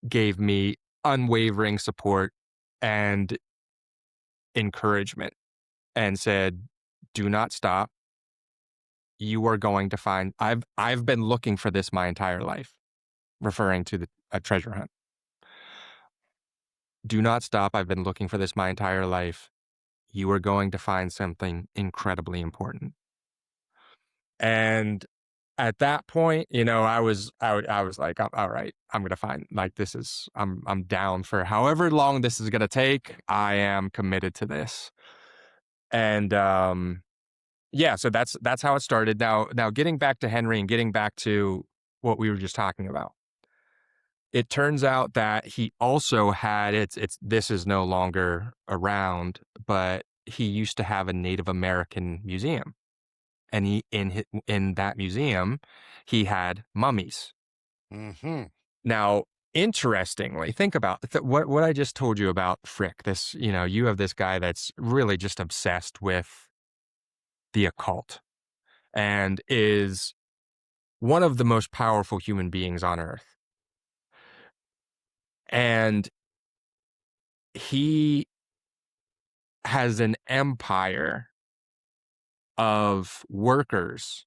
gave me unwavering support and encouragement and said, "Do not stop. You are going to find I've been looking for this my entire life," referring to a treasure hunt. "Do not stop. I've been looking for this my entire life. You are going to find something incredibly important." And at that point, I was like, All right, I'm gonna find like this is I'm down for however long this is gonna take. I am committed to this." And yeah, so that's how it started. Now getting back to Henry and getting back to what we were just talking about. It turns out that he also had it's this is no longer around, but he used to have a Native American museum. And in that museum, he had mummies.
Mm-hmm.
Now, interestingly, think about what I just told you about Frick. You have this guy that's really just obsessed with the occult and is one of the most powerful human beings on earth. And he has an empire of workers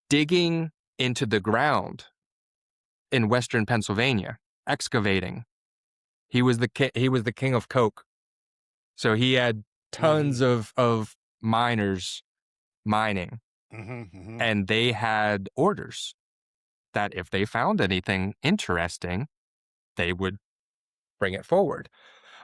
digging into the ground in Western Pennsylvania, excavating. He was the king of coke. So he had tons
Mm-hmm.
of miners mining,
Mm-hmm. Mm-hmm.
and they had orders that if they found anything interesting, they would bring it forward.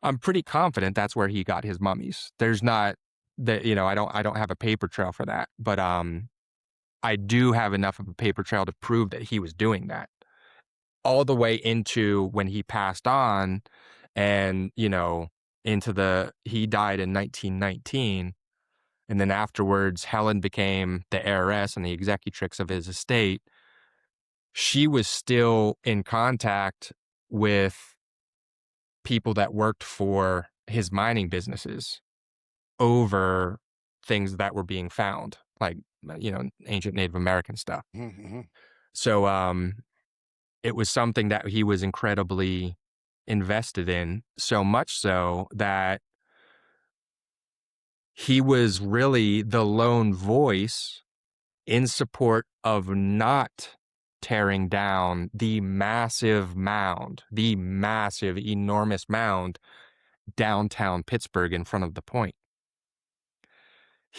I'm pretty confident that's where he got his mummies. There's not that, I don't have a paper trail for that, but I do have enough of a paper trail to prove that he was doing that all the way into when he passed on and, he died in 1919. And then afterwards, Helen became the heiress and the executrix of his estate. She was still in contact with people that worked for his mining businesses over things that were being found, like, ancient Native American stuff.
Mm-hmm.
So, it was something that he was incredibly invested in, so much so that he was really the lone voice in support of not tearing down the massive, enormous mound downtown Pittsburgh in front of the point.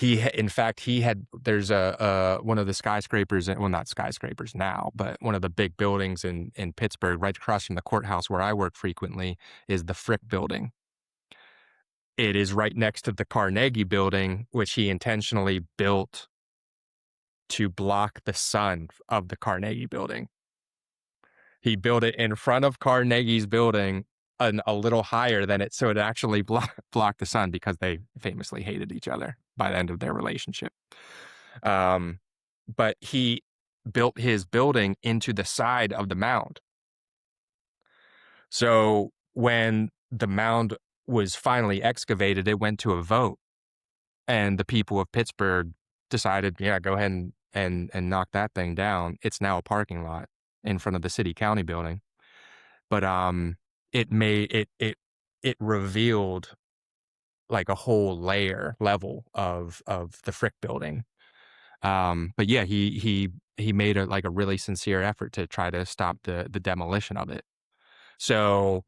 In fact, there's one of the skyscrapers, well, not skyscrapers now, but one of the big buildings in Pittsburgh, right across from the courthouse where I work frequently, is the Frick Building. It is right next to the Carnegie Building, which he intentionally built to block the sun of the Carnegie Building. He built it in front of Carnegie's building a little higher than it, so it actually blocked the sun because they famously hated each other by the end of their relationship. But he built his building into the side of the mound. So when the mound was finally excavated, it went to a vote, and the people of Pittsburgh decided, yeah, go ahead and knock that thing down. It's now a parking lot in front of the city county building. But it made it revealed like a whole level of the Frick Building. But yeah, he made a really sincere effort to try to stop the demolition of it. So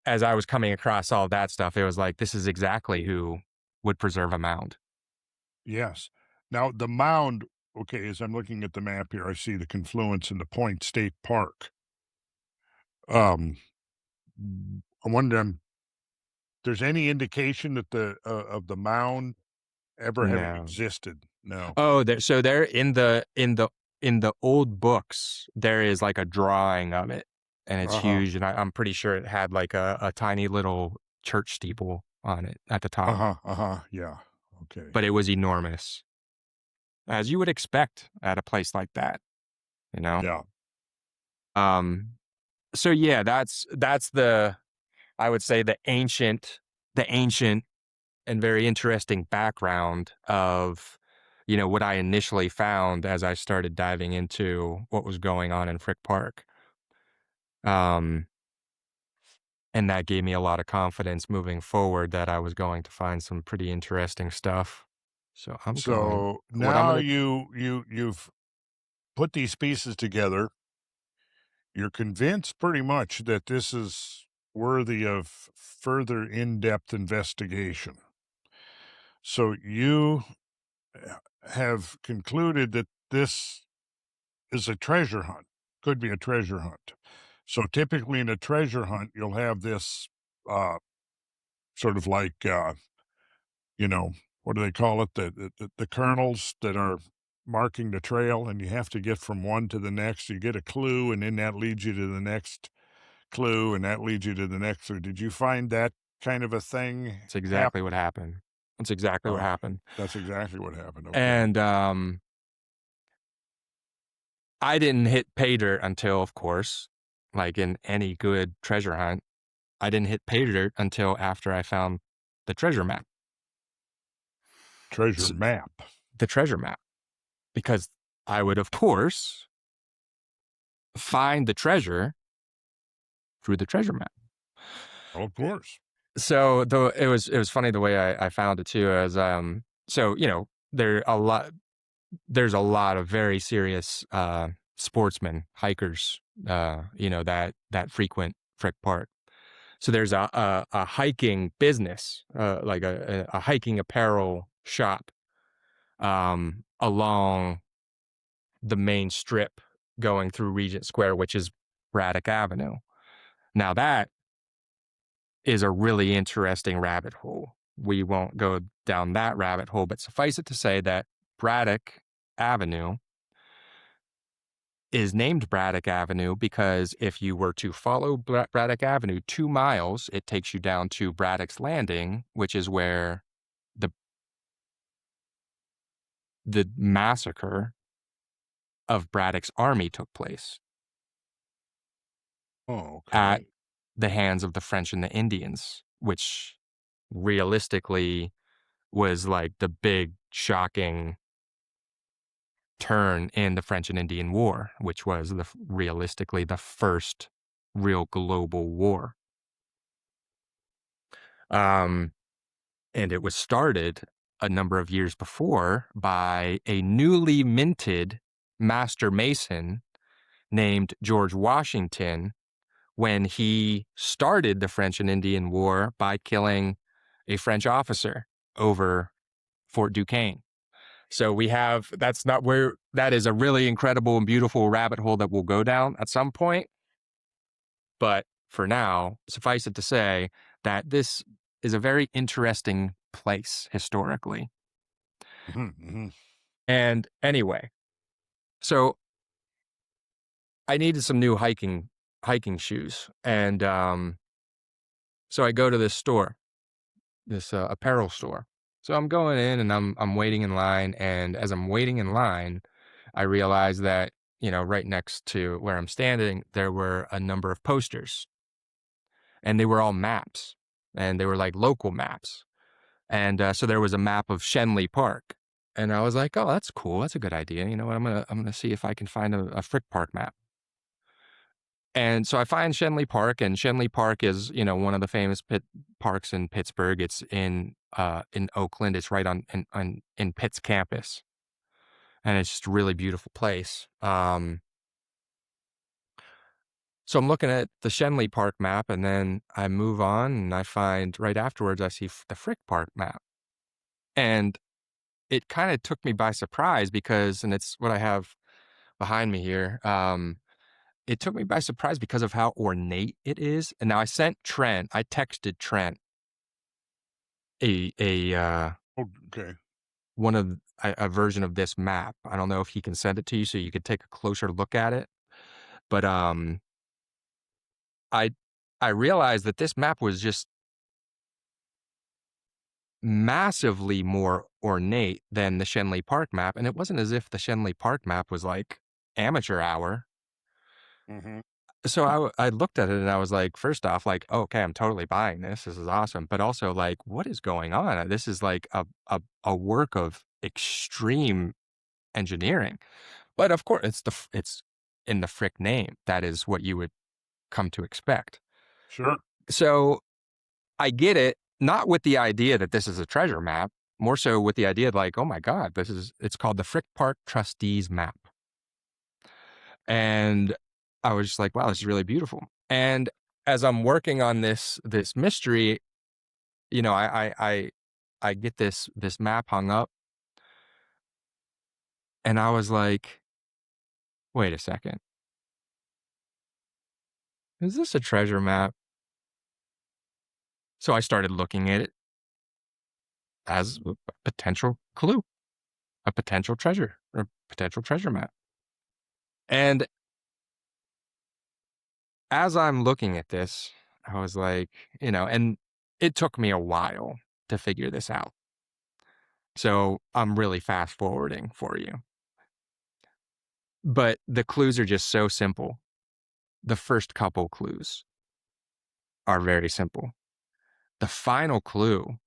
as I was coming across all that stuff, it was like, this is exactly who would preserve a mound.
Yes. Now the mound. Okay, as I'm looking at the map here, I see the confluence in the Point State Park. Um, I wonder if there's any indication that the of the mound ever having
No.
existed. No.
Oh, there in the old books, there is like a drawing of it, and it's
Uh-huh.
huge, and I'm pretty sure it had like a tiny little church steeple on it at the top,
Uh-huh. Uh-huh. Yeah. Okay.
but it was enormous, as you would expect at a place like that, you know?
Yeah.
Um, so yeah, that's I would say the ancient and very interesting background of, what I initially found as I started diving into what was going on in Frick Park. Um, And that gave me a lot of confidence moving forward that I was going to find some pretty interesting stuff. So I'm going
So
what I'm
now
gonna
you've put these pieces together. You're convinced pretty much that this is worthy of further in-depth investigation. So you have concluded that this is a treasure hunt, could be a treasure hunt. So typically in a treasure hunt, you'll have this uh, sort of like, you know, what do they call it? The kernels that are marking the trail, and you have to get from one to the next. You get a clue, and then that leads you to the next clue, and that leads you to the next clue. Did you find that kind of a thing
That's exactly what
happen?
happened. That's exactly what
Oh,
happened.
that's exactly what happened. Okay.
And, I didn't hit pay dirt until, of course, like in any good treasure hunt, I didn't hit pay dirt until after I found the treasure map.
Treasure
S
map.
the treasure map, because I would, of course, find the treasure through the treasure map.
Well, of course.
So, though it was funny the way I found it too as, so, there's a lot of very serious, sportsmen, hikers, that frequent Frick Park. So there's a hiking business, like a hiking apparel shop, along the main strip going through Regent Square, which is Braddock Avenue. Now that is a really interesting rabbit hole. We won't go down that rabbit hole, but suffice it to say that Braddock Avenue is named Braddock Avenue because if you were to follow Braddock Avenue 2 miles, it takes you down to Braddock's Landing, which is where the the massacre of Braddock's army took place
Oh,
at
okay.
the hands of the French and the Indians, which realistically was like the big shocking turn in the French and Indian War, which was realistically the first real global war. Um, and it was started a number of years before by a newly minted master mason named George Washington when he started the French and Indian War by killing a French officer over Fort Duquesne. So that's not where, that is a really incredible and beautiful rabbit hole that we'll go down at some point. But for now, suffice it to say that this is a very interesting place historically.
Mhm, mhm.
And anyway, so I needed some new hiking shoes. And so I go to this store, this apparel store. So I'm going in and I'm waiting in line. And as I'm waiting in line, I realize that, right next to where I'm standing, there were a number of posters and they were all maps and they were like local maps. And so there was a map of Shenley Park. And I was like, oh, that's cool. That's a good idea. You know what? I'm gonna see if I can find a Frick Park map. And so I find Shenley Park, and Shenley Park is, one of the famous parks in Pittsburgh. It's in Oakland. It's right in Pitt's campus, and it's just a really beautiful place. So I'm looking at the Shenley Park map, and then I move on, and I find right afterwards I see the Frick Park map, and it kind of took me by surprise because, and it's what I have behind me here. It took me by surprise because of how ornate it is. And now I texted Trent a
Okay.
one of a version of this map. I don't know if he can send it to you so you could take a closer look at it. But I I realized that this map was just massively more ornate than the Shenley Park map, and it wasn't as if the Shenley Park map was like amateur hour.
Mhm.
So I looked at it and I was like, first off, like, oh, okay, I'm totally buying this. This is awesome. But also, like, what is going on? This is like a work of extreme engineering. But of course, it's in the Frick name. That is what you would come to expect.
Sure.
So I get it, not with the idea that this is a treasure map, more so with the idea of like, oh my God, it's called the Frick Park Trustees Map. And I was just like, wow, this is really beautiful. And as I'm working on this mystery, I get this map hung up, and I was like, wait a second. Is this a treasure map? So I started looking at it as a potential clue, a potential treasure, or potential treasure map. And as I'm looking at this, I was like, and it took me a while to figure this out. So I'm really fast forwarding for you. But the clues are just so simple. The first couple clues are very simple. The final clue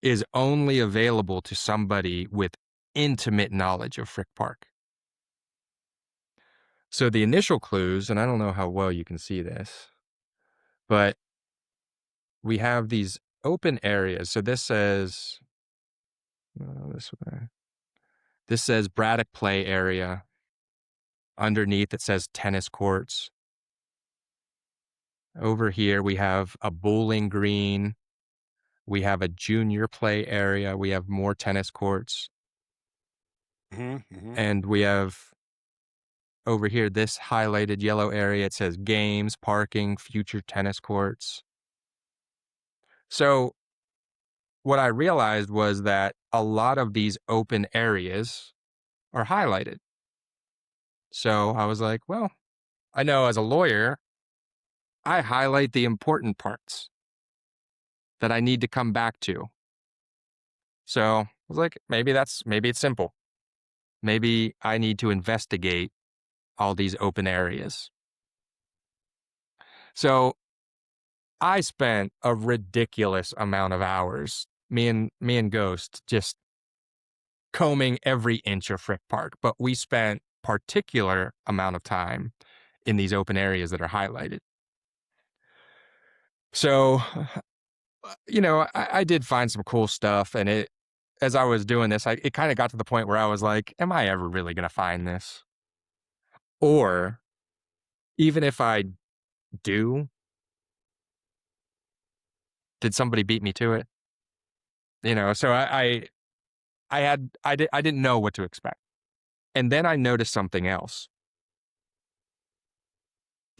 is only available to somebody with intimate knowledge of Frick Park. So the initial clues, and I don't know how well you can see this, but we have these open areas. So this says, this way. This says Braddock Play Area. Underneath it says tennis courts. Over here we have a bowling green. We have a junior play area. We have more tennis courts. And we have over here, this highlighted yellow area, it says games, parking, future tennis courts. So what I realized was that a lot of these open areas are highlighted. So I was like, well, I know as a lawyer, I highlight the important parts that I need to come back to. So I was like, maybe it's simple. Maybe I need to investigate all these open areas. So I spent a ridiculous amount of hours, me and Ghost, just combing every inch of Frick Park, but we spent particular amount of time in these open areas that are highlighted. So, I did find some cool stuff, and as I was doing this, it kind of got to the point where I was like, am I ever really going to find this? Or even if I do, did somebody beat me to it? So I didn't know what to expect. And then I noticed something else.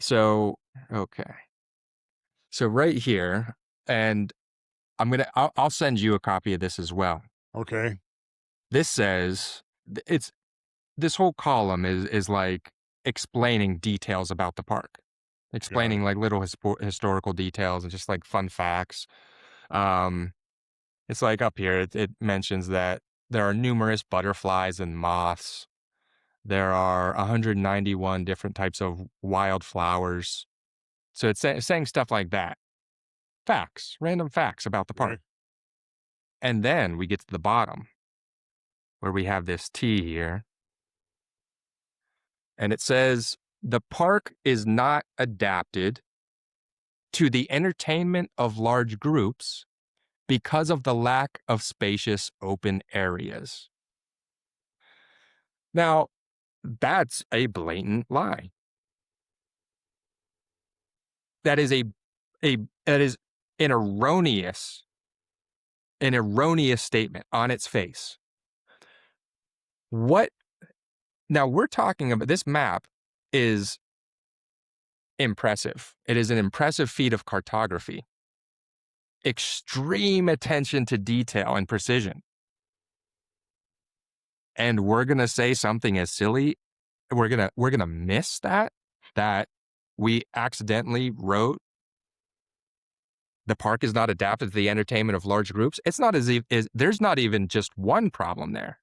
So, okay. So right here, and I'll send you a copy of this as well.
Okay.
This says, this whole column is like explaining details about the park, explaining like little historical details and just like fun facts. It's like up here, it mentions that there are numerous butterflies and moths. There are 191 different types of wildflowers. So it's saying stuff like that. Facts, random facts about the park.
Right.
And then we get to the bottom where we have this T here. And it says, the park is not adapted to the entertainment of large groups because of the lack of spacious open areas. Now, that's a blatant lie. That is that is an erroneous statement on its face. Now we're talking about, this map is impressive. It is an impressive feat of cartography. Extreme attention to detail and precision. And we're going to say something as silly, we're going to miss that we accidentally wrote the park is not adapted to the entertainment of large groups. It's not as if there's not even just one problem there.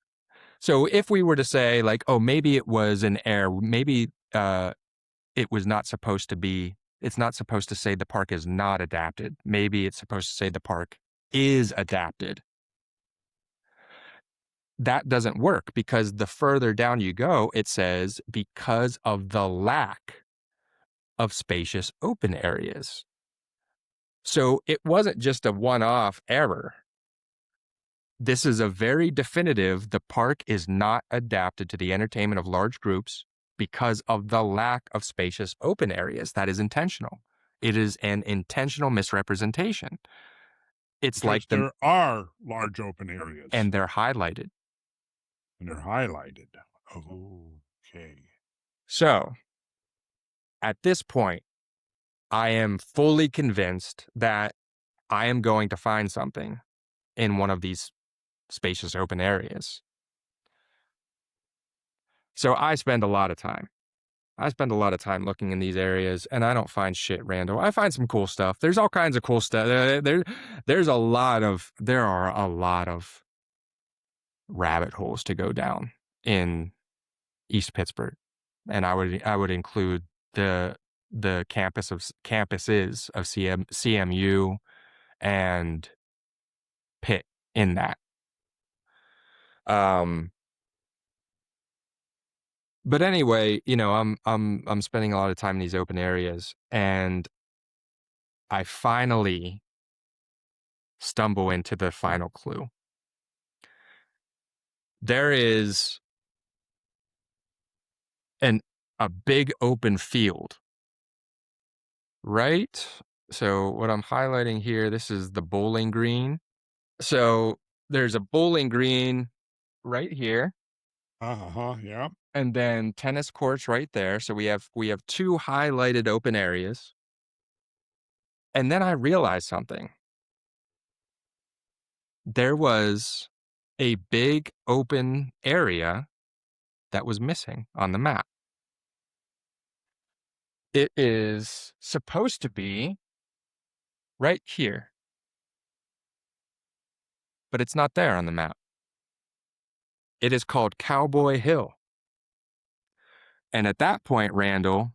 So if we were to say like, oh, maybe it was an error, maybe it was not supposed to be, it's not supposed to say the park is not adapted. Maybe it's supposed to say the park is adapted. That doesn't work because the further down you go, it says because of the lack of spacious open areas. So it wasn't just a one-off error. This is a very definitive, the park is not adapted to the entertainment of large groups because of the lack of spacious open areas. That is intentional. It is an intentional misrepresentation. It's
Because
like
there are large open areas
and they're highlighted.
and they're highlighted. Okay.
So at this point, I am fully convinced that I am going to find something in one of these spacious open areas. So I spend a lot of time. I spend a lot of time looking in these areas, and I don't find shit, Randall. I find some cool stuff. There's all kinds of cool stuff. There are a lot of rabbit holes to go down in East Pittsburgh, and I would include the campuses of CMU and Pitt in that. But anyway, I'm spending a lot of time in these open areas, and I finally stumble into the final clue. There is a big open field, right? So what I'm highlighting here, this is the bowling green. So there's a bowling green right here,
Yeah.
and then tennis courts right there. So we have two highlighted open areas. And then I realized something. There was a big open area that was missing on the map. It is supposed to be right here, but it's not there on the map. It is called Cowboy Hill. And at that point, Randall,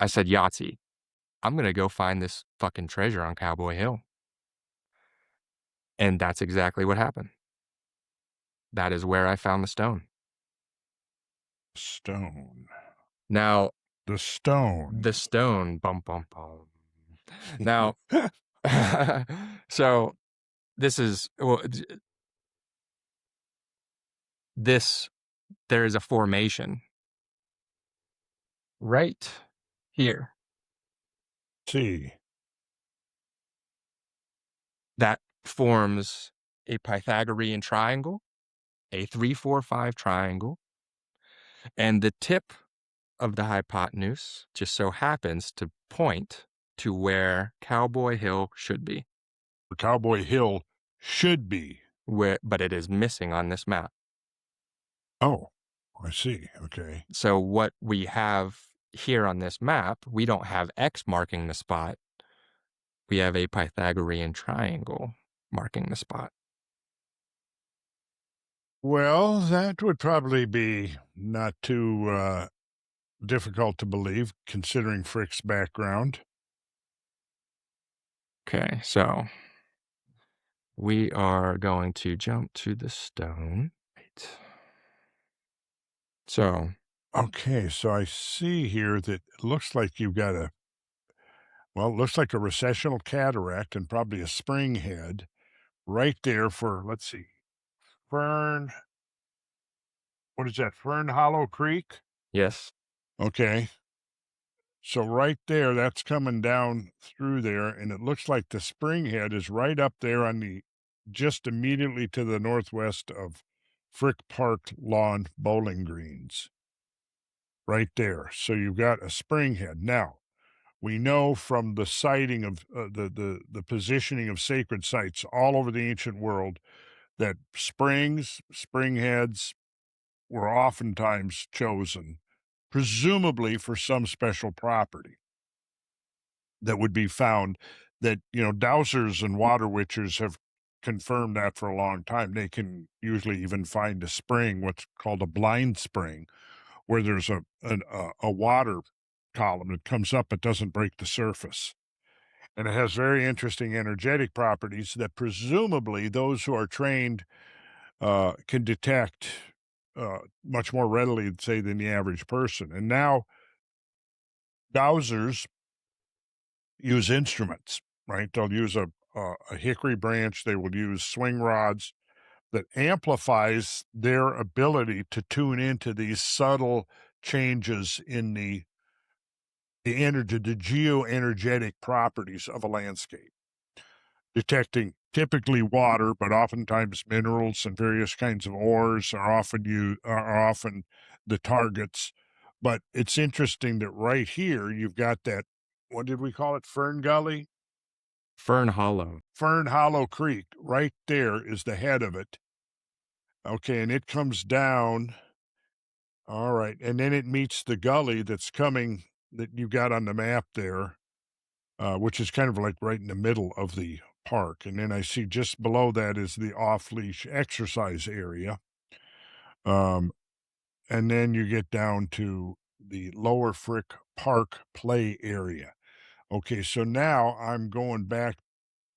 I said, Yahtzee, I'm going to go find this fucking treasure on Cowboy Hill. And that's exactly what happened. That is where I found the stone.
Stone.
Now,
The stone.
the stone, bum, bum, bum. Now, so this is, well, there is a formation right here
See.
that forms a Pythagorean triangle, a 3-4-5 triangle, and the tip of the hypotenuse just so happens to point to where Cowboy Hill should be.
Cowboy Hill should be.
But it is missing on this map.
Oh, I see. Okay.
So what we have here on this map, we don't have X marking the spot. We have a Pythagorean triangle marking the spot.
Well, that would probably be not too difficult to believe, considering Frick's background.
Okay, so we are going to jump to the stone. Right. So.
Okay, so I see here that it looks like you've got it looks like a recessional cataract and probably a spring head right there for, let's see, Fern. What is that? Fern Hollow Creek?
Yes.
Okay. So right there, that's coming down through there, and it looks like the spring head is right up there on just immediately to the northwest of Frick Park Lawn Bowling Greens. Right there. So you've got a spring head. Now, we know from the siting of the positioning of sacred sites all over the ancient world that spring heads were oftentimes chosen, presumably for some special property that would be found. That, dowsers and water witchers have confirmed that for a long time. They can usually even find a spring, what's called a blind spring, where there's a water column that comes up but doesn't break the surface. And it has very interesting energetic properties that presumably those who are trained can detect much more readily, say, than the average person. And now dowsers use instruments, right? They'll use a hickory branch. They will use swing rods that amplifies their ability to tune into these subtle changes in the energy, the geoenergetic properties of a landscape, detecting typically water, but oftentimes minerals and various kinds of ores are often the targets. But it's interesting that right here you've got that, what did we call it? Fern Gully?
Fern Hollow.
Fern Hollow Creek. Right there is the head of it. Okay, and it comes down. All right, and then it meets the gully that's coming that you got on the map there, which is kind of like right in the middle of the park. And then I see just below that is the off-leash exercise area. Um, and then you get down to the Lower Frick Park play area. Okay, so now I'm going back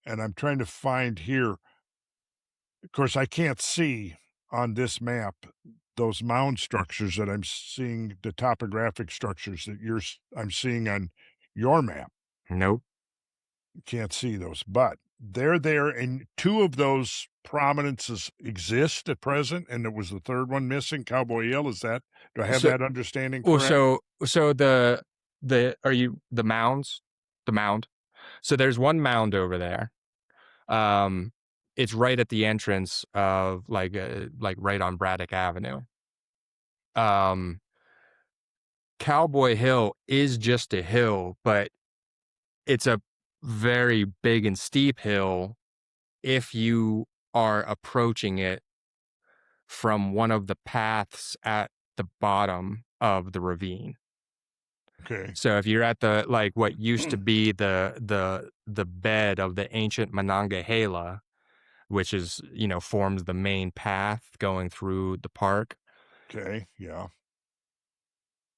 and I'm trying to find here. Of course, I can't see on this map those mound structures that I'm seeing, the topographic structures that I'm seeing on your map.
Nope.
Can't see those, but they're there, and two of those prominences exist at present, and there was the third one missing, Cowboy Hill. Do I have
So,
that understanding
well,
correct?
so the mounds, the mound. So there's one mound over there. It's right at the entrance of like right on Braddock Avenue. Cowboy Hill is just a hill, but it's a very big and steep hill if you are approaching it from one of the paths at the bottom of the ravine.
Okay.
So if you're at the like what used to be the bed of the ancient Monongahela, which is, forms the main path going through the park,
Okay, yeah.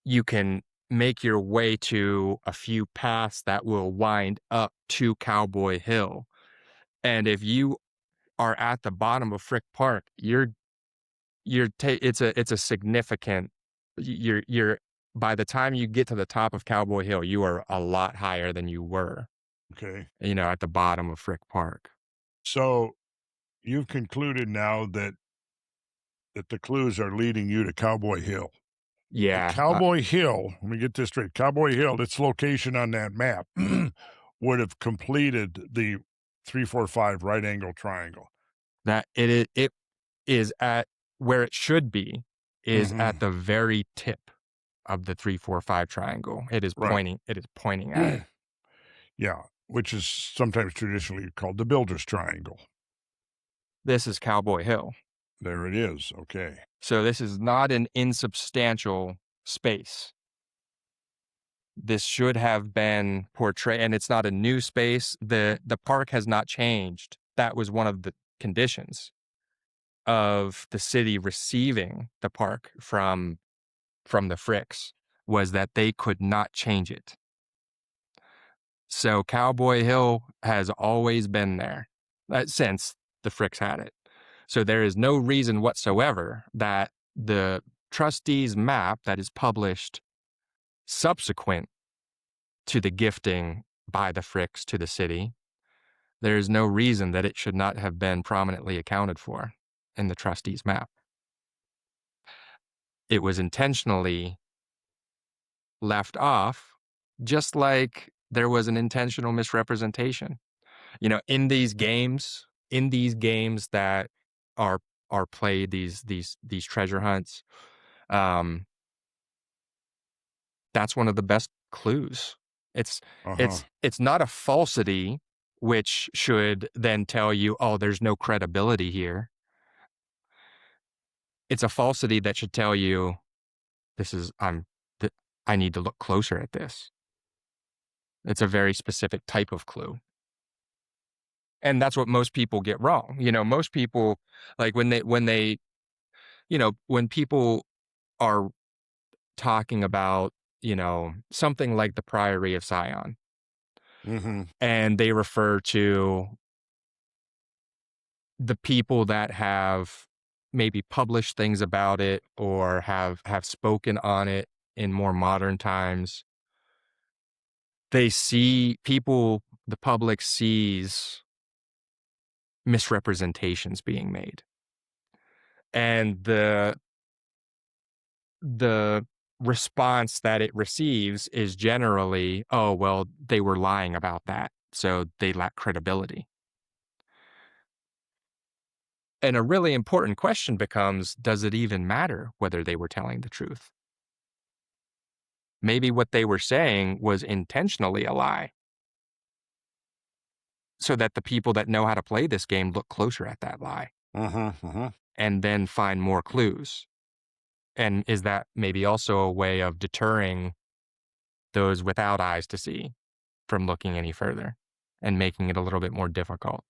you can make your way to a few paths that will wind up to Cowboy Hill. And if you are at the bottom of Frick Park, it's a significant, you're by the time you get to the top of Cowboy Hill, you are a lot higher than you were,
Okay.
at the bottom of Frick Park.
So you've concluded now that the clues are leading you to Cowboy Hill. And
Yeah.
Cowboy Hill, let me get this straight. Cowboy Hill, its location on that map would have completed the 345 right angle triangle.
That it is at where it should be, is
Mhm.
at the very tip of the 3-4-5 triangle. It is
Right.
pointing at it.
Yeah, which is sometimes traditionally called the Builder's Triangle.
This is Cowboy Hill.
There it is. Okay.
So this is not an insubstantial space. This should have been portrayed, and it's not a new space. The park has not changed. That was one of the conditions of the city receiving the park from the Fricks, was that they could not change it. So Cowboy Hill has always been there since the Fricks had it. So there is no reason whatsoever that the trustees' map that is published subsequent to the gifting by the Fricks to the city, there is no reason that it should not have been prominently accounted for in the trustees' map. It was intentionally left off, just like there was an intentional misrepresentation. In these games that are played, these treasure hunts, that's one of the best clues. It's
Uh-huh.
it's not a falsity which should then tell you, oh, there's no credibility here. It's a falsity that should tell you, this is I need to look closer at this. It's a very specific type of clue. And that's what most people get wrong. Most people, like when people are talking about, something like the Priory of Sion,
Mhm.
and they refer to the people that have maybe published things about it or have spoken on it in more modern times, the public sees misrepresentations being made. And the response that it receives is generally, oh, well, they were lying about that, so they lack credibility. And a really important question becomes, does it even matter whether they were telling the truth? Maybe what they were saying was intentionally a lie, so that the people that know how to play this game look closer at that lie and then find more clues. And is that maybe also a way of deterring those without eyes to see from looking any further and making it a little bit more difficult?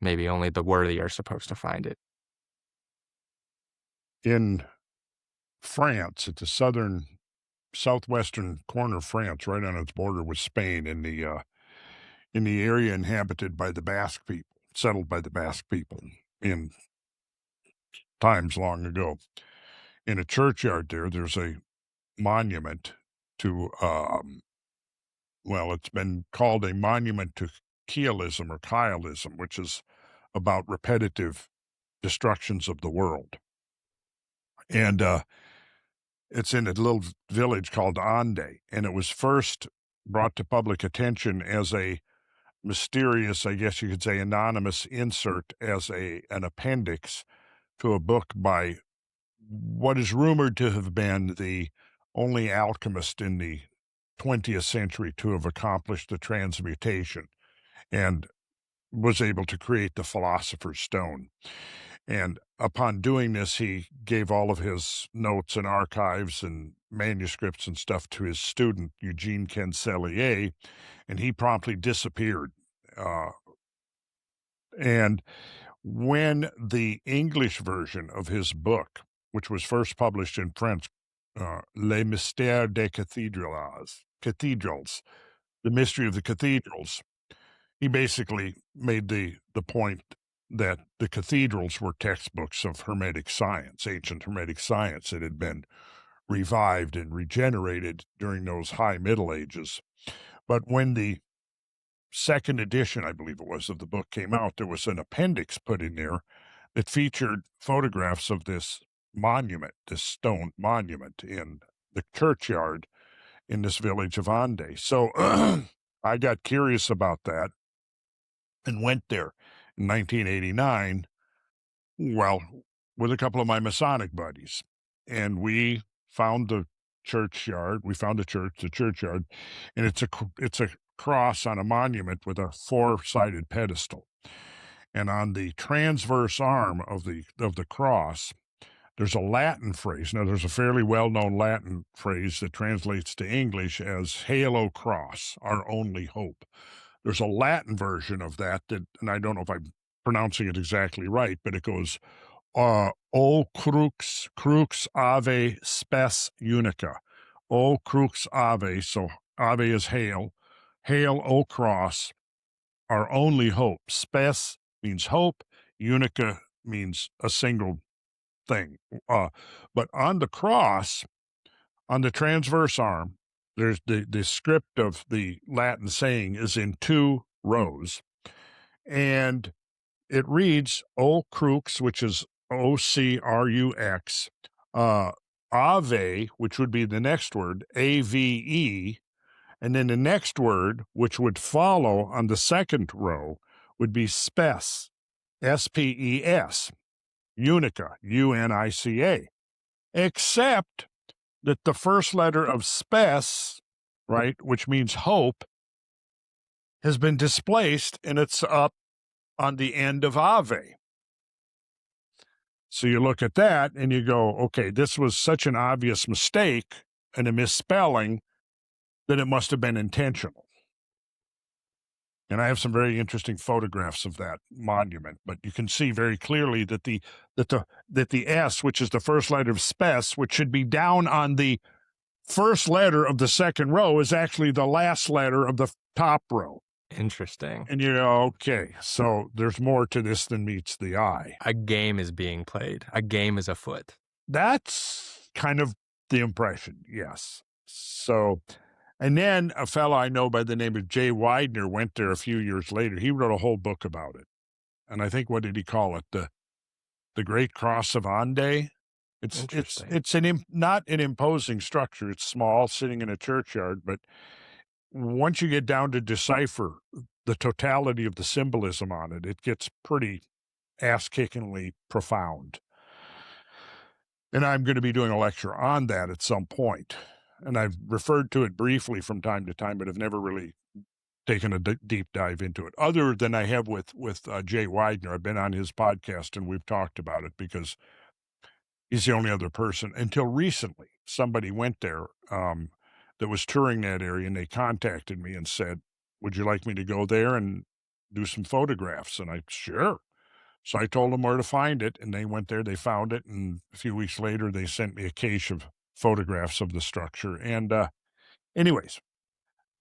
Maybe only the worthy are supposed to find it.
In France, at the southwestern corner of France, right on its border with Spain, in the area inhabited by the Basque people, settled by the Basque people in times long ago. In a churchyard there's a monument to, it's been called a monument to Kielism or Kielism, which is about repetitive destructions of the world. And it's in a little village called Ande, and it was first brought to public attention as a mysterious, I guess you could say, anonymous insert as an appendix to a book by what is rumored to have been the only alchemist in the 20th century to have accomplished the transmutation and was able to create the Philosopher's Stone. And upon doing this, he gave all of his notes and archives and manuscripts and stuff to his student, Eugene Cancelier, and he promptly disappeared. And when the English version of his book, which was first published in French, Les Mystères des Cathedrals, the mystery of the cathedrals, he basically made the point that the cathedrals were textbooks of Hermetic science, ancient Hermetic science that had been revived and regenerated during those high Middle Ages. But when the second edition, I believe it was, of the book came out, there was an appendix put in there that featured photographs of this monument, this stone monument in the churchyard in this village of Ande. So I got curious about that and went there in 1989, with a couple of my Masonic buddies. And we found the churchyard. We found the churchyard, and it's a cross on a monument with a four-sided pedestal. And on the transverse arm of the cross, there's a Latin phrase. Now, there's a fairly well-known Latin phrase that translates to English as "Hail, O Cross, our only hope." There's a Latin version of that, and I don't know if I'm pronouncing it exactly right, but it goes, O crux ave spes unica. O crux ave, so ave is hail. Hail, O cross, our only hope. Spes means hope. Unica means a single thing. But on the cross, on the transverse arm, there's the script of the Latin saying is in two rows, and it reads O crux, which is OCRUX, ave, which would be the next word, AVE, and then the next word, which would follow on the second row, would be spes, SPES, unica, UNICA, except that the first letter of spes, right, which means hope, has been displaced and it's up on the end of ave. So you look at that and you go, okay, this was such an obvious mistake and a misspelling that it must have been intentional. And I have some very interesting photographs of that monument, but you can see very clearly that the S, which is the first letter of spes, which should be down on the first letter of the second row, is actually the last letter of the top row.
Interesting.
And you go, okay, so there's more to this than meets the eye.
A game is being played. A game is afoot.
That's kind of the impression, yes. So And then a fellow I know by the name of Jay Widener went there a few years later. He wrote a whole book about it. And I think, what did he call it? The Great Cross of Ande.
Interesting.
It's not an imposing structure. It's small, sitting in a churchyard, but once you get down to decipher the totality of the symbolism on it, it gets pretty ass-kickingly profound. And I'm going to be doing a lecture on that at some point. And I've referred to it briefly from time to time, but have never really taken a deep dive into it, other than I have with Jay Widener. I've been on his podcast and we've talked about it because he's the only other person. Until recently, somebody went there that was touring that area, and they contacted me and said, "Would you like me to go there and do some photographs?" And I, sure. So I told them where to find it, and they went there, they found it, and a few weeks later, they sent me a cache of photographs of the structure. And anyways,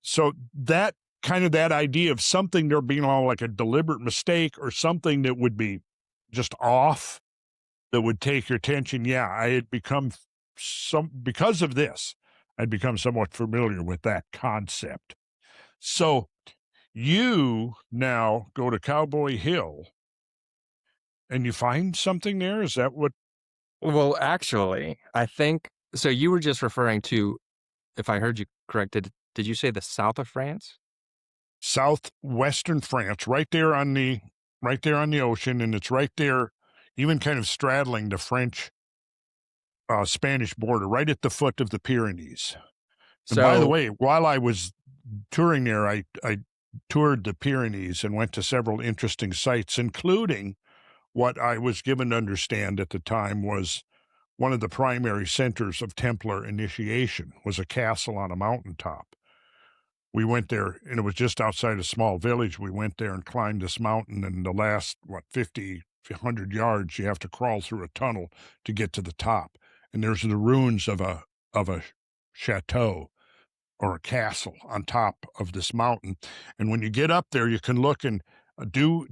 so that that idea of something there being all like a deliberate mistake or something that would be just off, that would take your attention. Yeah, I had become because of this, I'd become somewhat familiar with that concept. So you now go to Cowboy Hill and you find something there? Is that what?
Well, actually, I think so. You were just referring to, if I heard you correct, did you say the south of France?
Southwestern France, right there on the ocean, and it's right there, even kind of straddling the French Spanish border, right at the foot of the Pyrenees. And by the
So,
way, while I was touring there, I toured the Pyrenees and went to several interesting sites, including what I was given to understand at the time was one of the primary centers of Templar initiation, was a castle on a mountaintop. We went there, and it was just outside a small village. We went there and climbed this mountain, and the last, 50, 100 yards, you have to crawl through a tunnel to get to the top. And there's the ruins of a chateau or a castle on top of this mountain. And when you get up there, you can look and due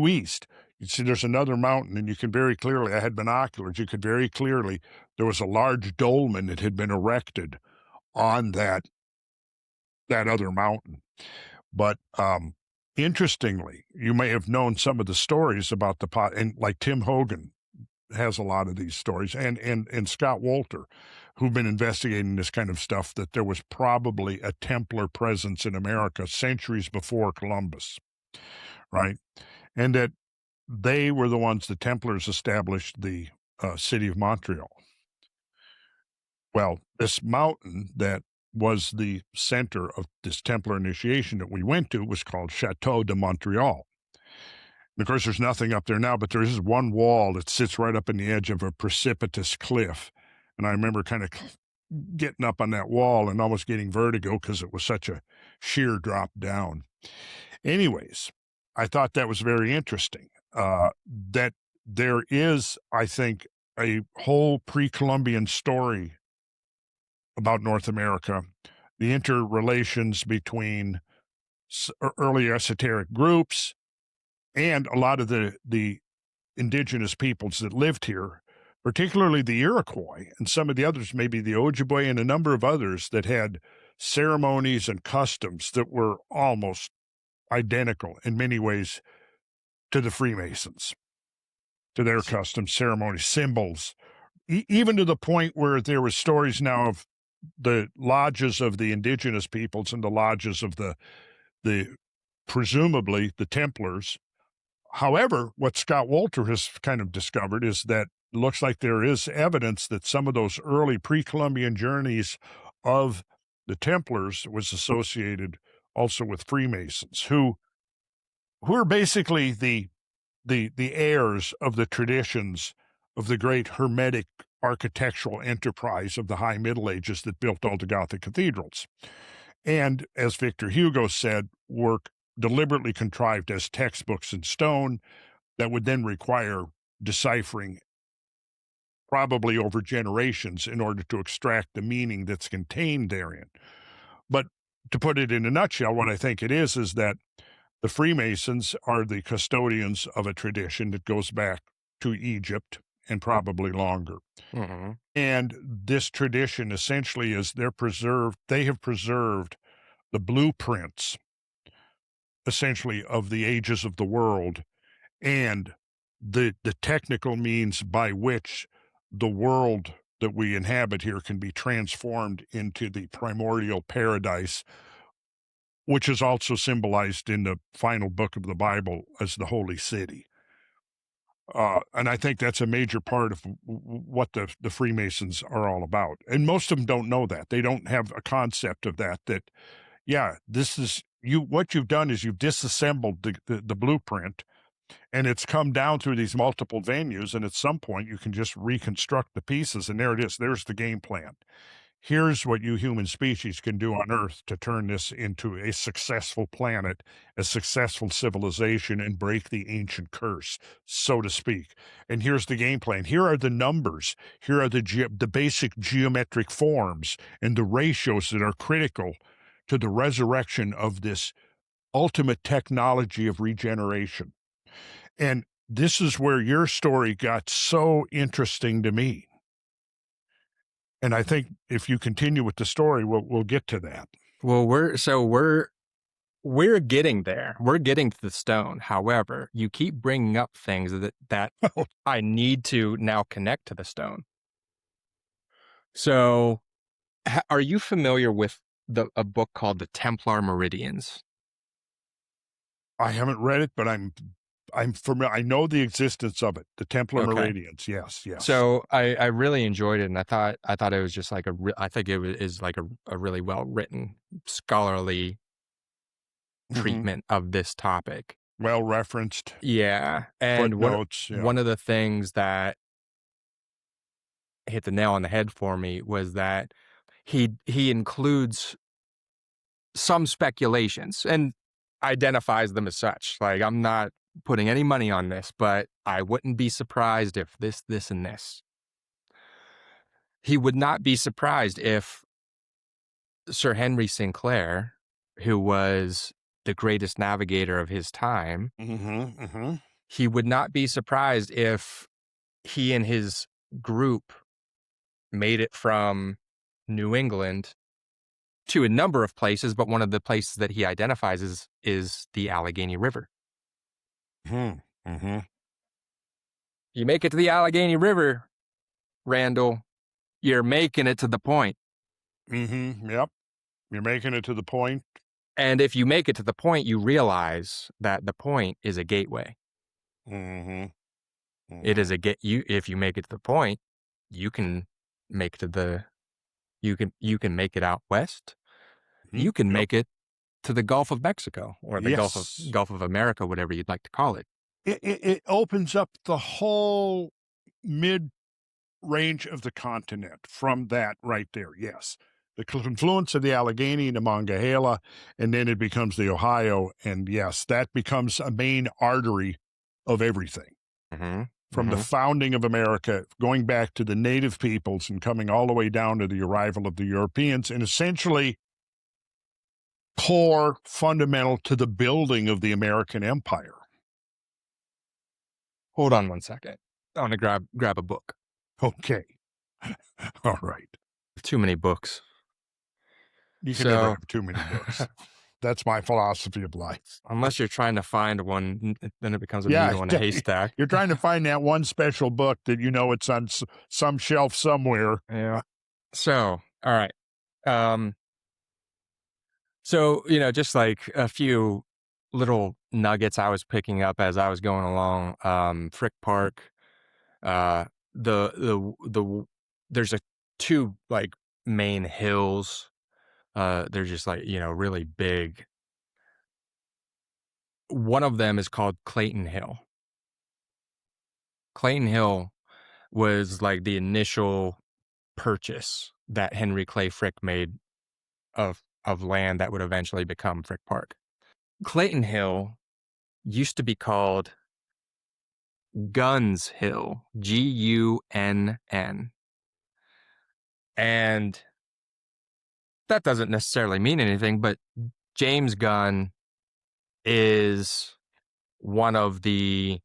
east. You see there's another mountain, and you can very clearly, I had binoculars, you could very clearly, there was a large dolmen that had been erected on that other mountain. But interestingly, you may have known some of the stories about the pot, and like Tim Hogan has a lot of these stories, and Scott Wolter, who've been investigating this kind of stuff, that there was probably a Templar presence in America centuries before Columbus, right? And that they were the ones, the Templars established the city of Montreal. Well, this mountain that was the center of this Templar initiation that we went to was called Chateau de Montreal. And of course, there's nothing up there now, but there is one wall that sits right up in the edge of a precipitous cliff. And I remember kind of getting up on that wall and almost getting vertigo because it was such a sheer drop down. Anyways, I thought that was very interesting. That there is, I think, a whole pre-Columbian story about North America, the interrelations between early esoteric groups and a lot of the indigenous peoples that lived here, particularly the Iroquois and some of the others, maybe the Ojibwe and a number of others, that had ceremonies and customs that were almost identical in many ways to the Freemasons, to their customs, ceremonies, symbols, even to the point where there were stories now of the lodges of the indigenous peoples and the lodges of the presumably the Templars. However, what Scott Wolter has kind of discovered is that it looks like there is evidence that some of those early pre-Columbian journeys of the Templars was associated also with Freemasons, who are basically the heirs of the traditions of the great Hermetic architectural enterprise of the High Middle Ages that built all the Gothic cathedrals. And as Victor Hugo said, work deliberately contrived as textbooks in stone that would then require deciphering probably over generations in order to extract the meaning that's contained therein. But to put it in a nutshell, what I think it is that the Freemasons are the custodians of a tradition that goes back to Egypt and probably longer.
Mm-hmm.
And this tradition essentially is they have preserved the blueprints essentially of the ages of the world and the technical means by which the world that we inhabit here can be transformed into the primordial paradise, which is also symbolized in the final book of the Bible as the holy city. And I think that's a major part of what the Freemasons are all about. And most of them don't know that. They don't have a concept of that, yeah, this is what you've done is you've disassembled the blueprint, and it's come down through these multiple venues. And at some point you can just reconstruct the pieces. And there it is. There's the game plan. Here's what you human species can do on Earth to turn this into a successful planet, a successful civilization, and break the ancient curse, so to speak. And here's the game plan. Here are the numbers. Here are the basic geometric forms and the ratios that are critical to the resurrection of this ultimate technology of regeneration. And this is where your story got so interesting to me. And I think if you continue with the story, we'll get to that.
Well, we're getting there. We're getting to the stone. However, you keep bringing up things that I need to now connect to the stone. So, are you familiar with a book called The Templar Meridians?
I haven't read it, but I'm familiar. I know the existence of it. The Templar Meridians. Yes.
So I really enjoyed it, and I thought it was just like I think it is like a really well written scholarly treatment of this topic.
Well referenced.
Yeah, and
footnotes.
One of the things that hit the nail on the head for me was that he includes some speculations and identifies them as such. Like, I'm not putting any money on this, but I wouldn't be surprised if this, and this. He would not be surprised if Sir Henry Sinclair, who was the greatest navigator of his time, he would not be surprised if he and his group made it from New England to a number of places, but one of the places that he identifies is the Allegheny River. You make it to the Allegheny River, Randall, you're making it to the point.
Yep. You're making it to the point.
And if you make it to the point, you realize that the point is a gateway. It is if you make it to the point, you can make you can make it out west. You can make it to the Gulf of Mexico or the Gulf of America, whatever you'd like to call it.
It opens up the whole mid-range of the continent from that right there. Yes. The confluence of the Allegheny and the Monongahela, and then it becomes the Ohio. And yes, that becomes a main artery of everything. From the founding of America, going back to the native peoples and coming all the way down to the arrival of the Europeans, and essentially core, fundamental to the building of the American empire.
Hold on one second. I want to grab a book.
Okay. All right.
Too many books.
You can never have too many books. That's my philosophy of life.
Unless you're trying to find one, then it becomes a needle in a haystack.
You're trying to find that one special book that you know it's on some shelf somewhere.
Yeah. So, all right. So, just like a few little nuggets I was picking up as I was going along. Frick Park, there's two like main hills. They're just like, really big. One of them is called Clayton Hill. Clayton Hill was like the initial purchase that Henry Clay Frick made of land that would eventually become Frick Park. Clayton Hill used to be called Guns Hill, Gunn. And that doesn't necessarily mean anything, but James Gunn is one of the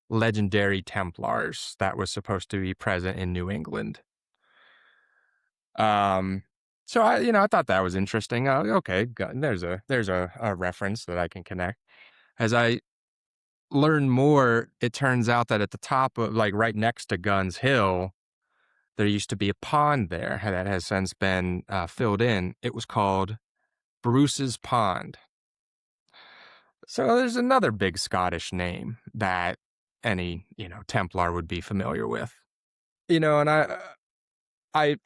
legendary Templars that was supposed to be present in New England. Um, so I thought that was interesting. Okay, there's a reference that I can connect. As I learn more, it turns out that at the top of, like, right next to Guns Hill, there used to be a pond there that has since been filled in. It was called Bruce's Pond. So there's another big Scottish name that any, Templar would be familiar with. And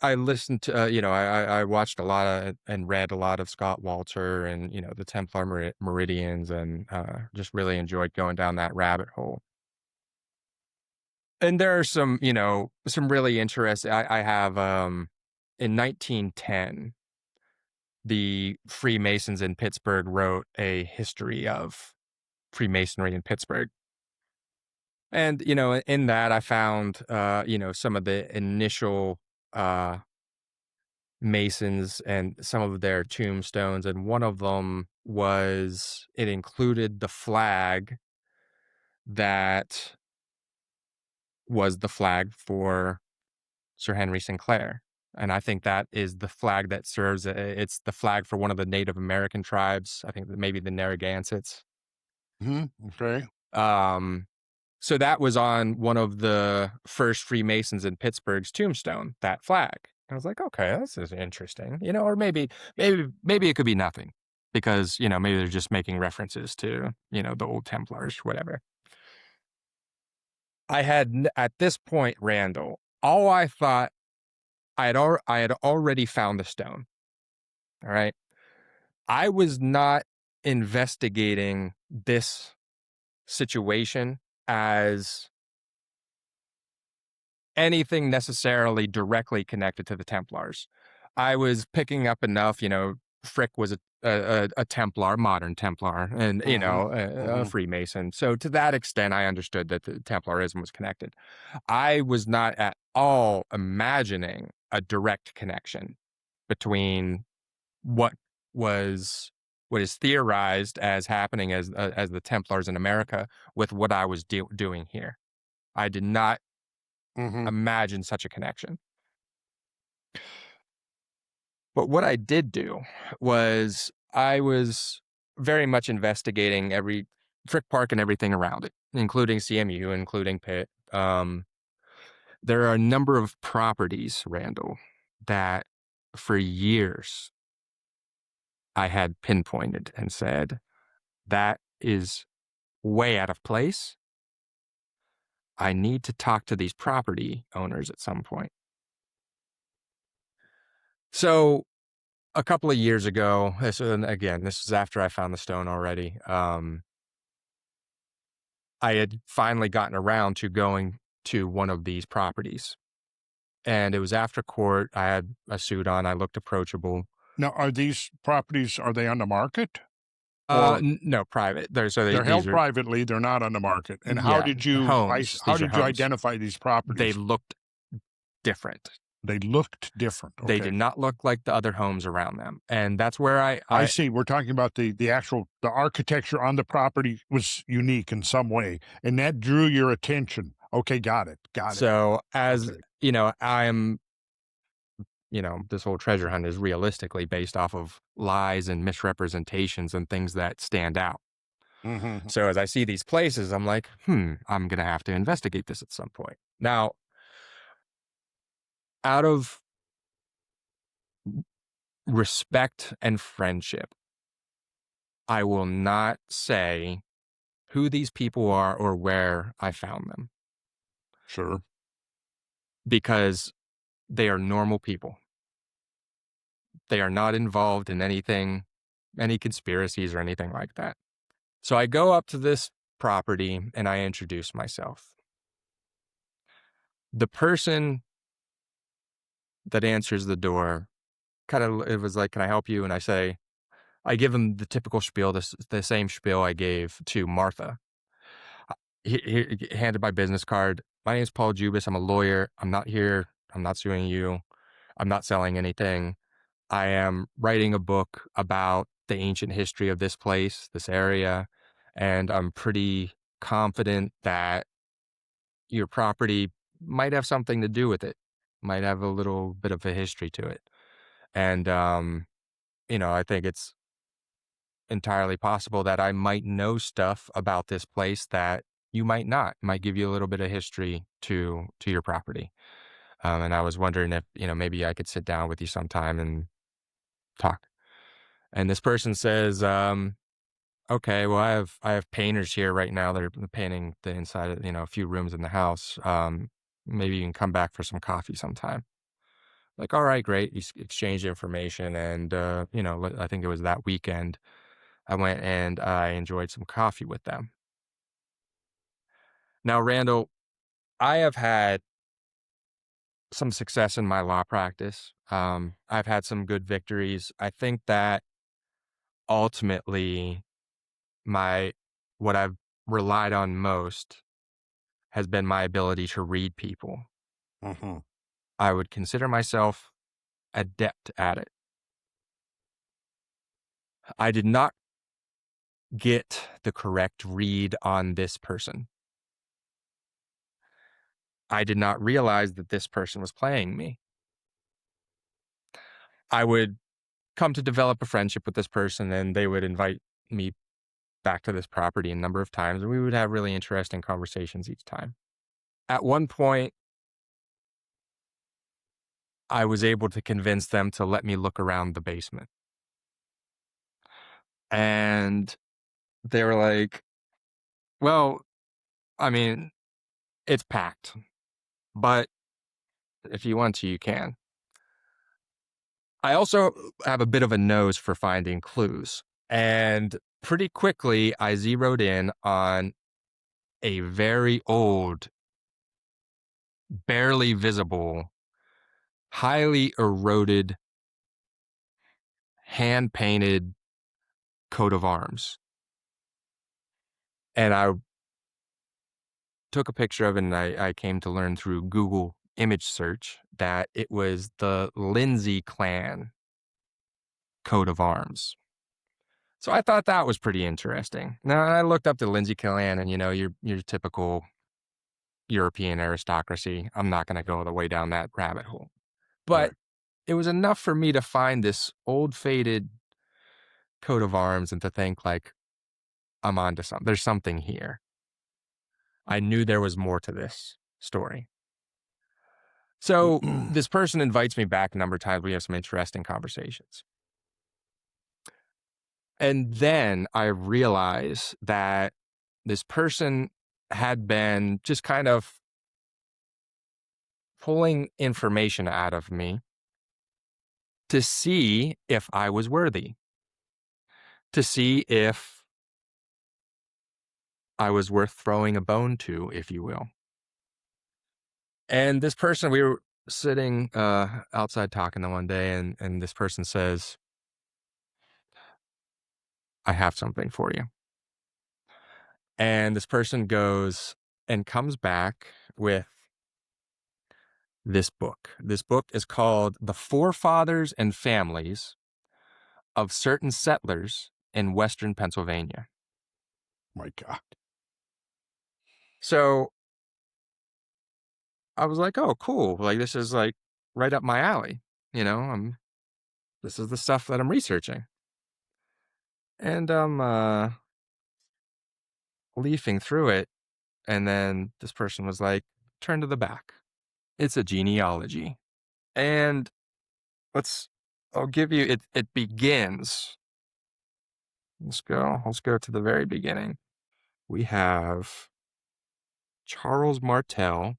I listened to, I watched a lot of and read a lot of Scott Walter and, the Templar Meridians, and just really enjoyed going down that rabbit hole. And there are some really interesting, I have, in 1910, the Freemasons in Pittsburgh wrote a history of Freemasonry in Pittsburgh. And, in that I found, some of the initial uh, Masons and some of their tombstones. And one of them it included the flag that was the flag for Sir Henry Sinclair. And I think that is the flag that it's the flag for one of the Native American tribes. I think that maybe the Narragansetts.
Okay.
So that was on one of the first Freemasons in Pittsburgh's tombstone, that flag. I was like, okay, this is interesting, or maybe it could be nothing, because, maybe they're just making references to, the old Templars, whatever. I had, at this point, Randall, all I thought, I had already found the stone. All right. I was not investigating this situation as anything necessarily directly connected to the Templars. I was picking up enough, Frick was a Templar, modern Templar, and, a Freemason. So to that extent, I understood that the Templarism was connected. I was not at all imagining a direct connection between what is theorized as happening as the Templars in America with what I was doing here. I did not imagine such a connection. But what I did do was I was very much investigating every Frick Park and everything around it, including CMU, including Pitt. There are a number of properties, Randall, that for years I had pinpointed and said, that is way out of place. I need to talk to these property owners at some point. So a couple of years ago, this is after I found the stone already. I had finally gotten around to going to one of these properties, and it was after court. I had a suit on. I looked approachable.
Now, are these properties, are they on the market? Or
No, private.
they're held privately, they're not on the market. And how did you
homes.
how
These are
did you
homes.
identify these
They
properties?
looked different.
They looked different.
They
Okay.
did not look like the other homes around them, and that's where
I see. We're talking about the architecture on the property was unique in some way, and that drew your attention. Okay, got it.
So as
Okay.
I'm, this whole treasure hunt is realistically based off of lies and misrepresentations and things that stand out. So as I see these places, I'm like, I'm going to have to investigate this at some point. Now, out of respect and friendship, I will not say who these people are or where I found them,
Sure.
because they are normal people. They are not involved in anything, any conspiracies or anything like that. So I go up to this property and I introduce myself. The person that answers the door it was like, "Can I help you?" And I give him the typical spiel, the same spiel I gave to Martha. He handed my business card. "My name is Paul Jubis. I'm a lawyer. I'm not here. I'm not suing you. I'm not selling anything. I am writing a book about the ancient history of this place, this area, and I'm pretty confident that your property might have something to do with it, might have a little bit of a history to it. And, I think it's entirely possible that I might know stuff about this place that you might not, might give you a little bit of history to your property. And I was wondering if, maybe I could sit down with you sometime and talk. And this person says, okay, well, I have painters here right now that are painting the inside of, a few rooms in the house. Maybe you can come back for some coffee sometime. Like, all right, great. You exchange information. And, I think it was that weekend I went and I enjoyed some coffee with them. Now, Randall, I have had some success in my law practice. I've had some good victories. I think that ultimately my what I've relied on most has been my ability to read people.
Mm-hmm.
I would consider myself adept at it. I did not get the correct read on this person. I did not realize that this person was playing me. I would come to develop a friendship with this person, and they would invite me back to this property a number of times, and we would have really interesting conversations each time. At one point, I was able to convince them to let me look around the basement. And they were like, well, I mean, it's packed, but if you want to, you can. I also have a bit of a nose for finding clues. And pretty quickly, I zeroed in on a very old, barely visible, highly eroded, hand painted coat of arms. And I took a picture of it, and I came to learn through Google image search that it was the Lindsay clan coat of arms. So I thought that was pretty interesting. Now I looked up the Lindsay clan, and your typical European aristocracy. I'm not going to go all the way down that rabbit hole, but
Right.
it was enough for me to find this old faded coat of arms and to think like, I'm onto something. There's something here. I knew there was more to this story. So this person invites me back a number of times. We have some interesting conversations. And then I realize that this person had been just kind of pulling information out of me to see if I was worthy, to see if I was worth throwing a bone to, if you will. And this person, we were sitting outside talking to one day, and this person says, I have something for you. And this person goes and comes back with this book. This book is called The Forefathers and Families of Certain Settlers in Western Pennsylvania.
My God.
So I was like, oh, cool. Like, this is like right up my alley. This is the stuff that I'm researching. And I'm leafing through it. And then this person was like, turn to the back. It's a genealogy. And I'll give you, it begins. Let's go to the very beginning. We have Charles Martel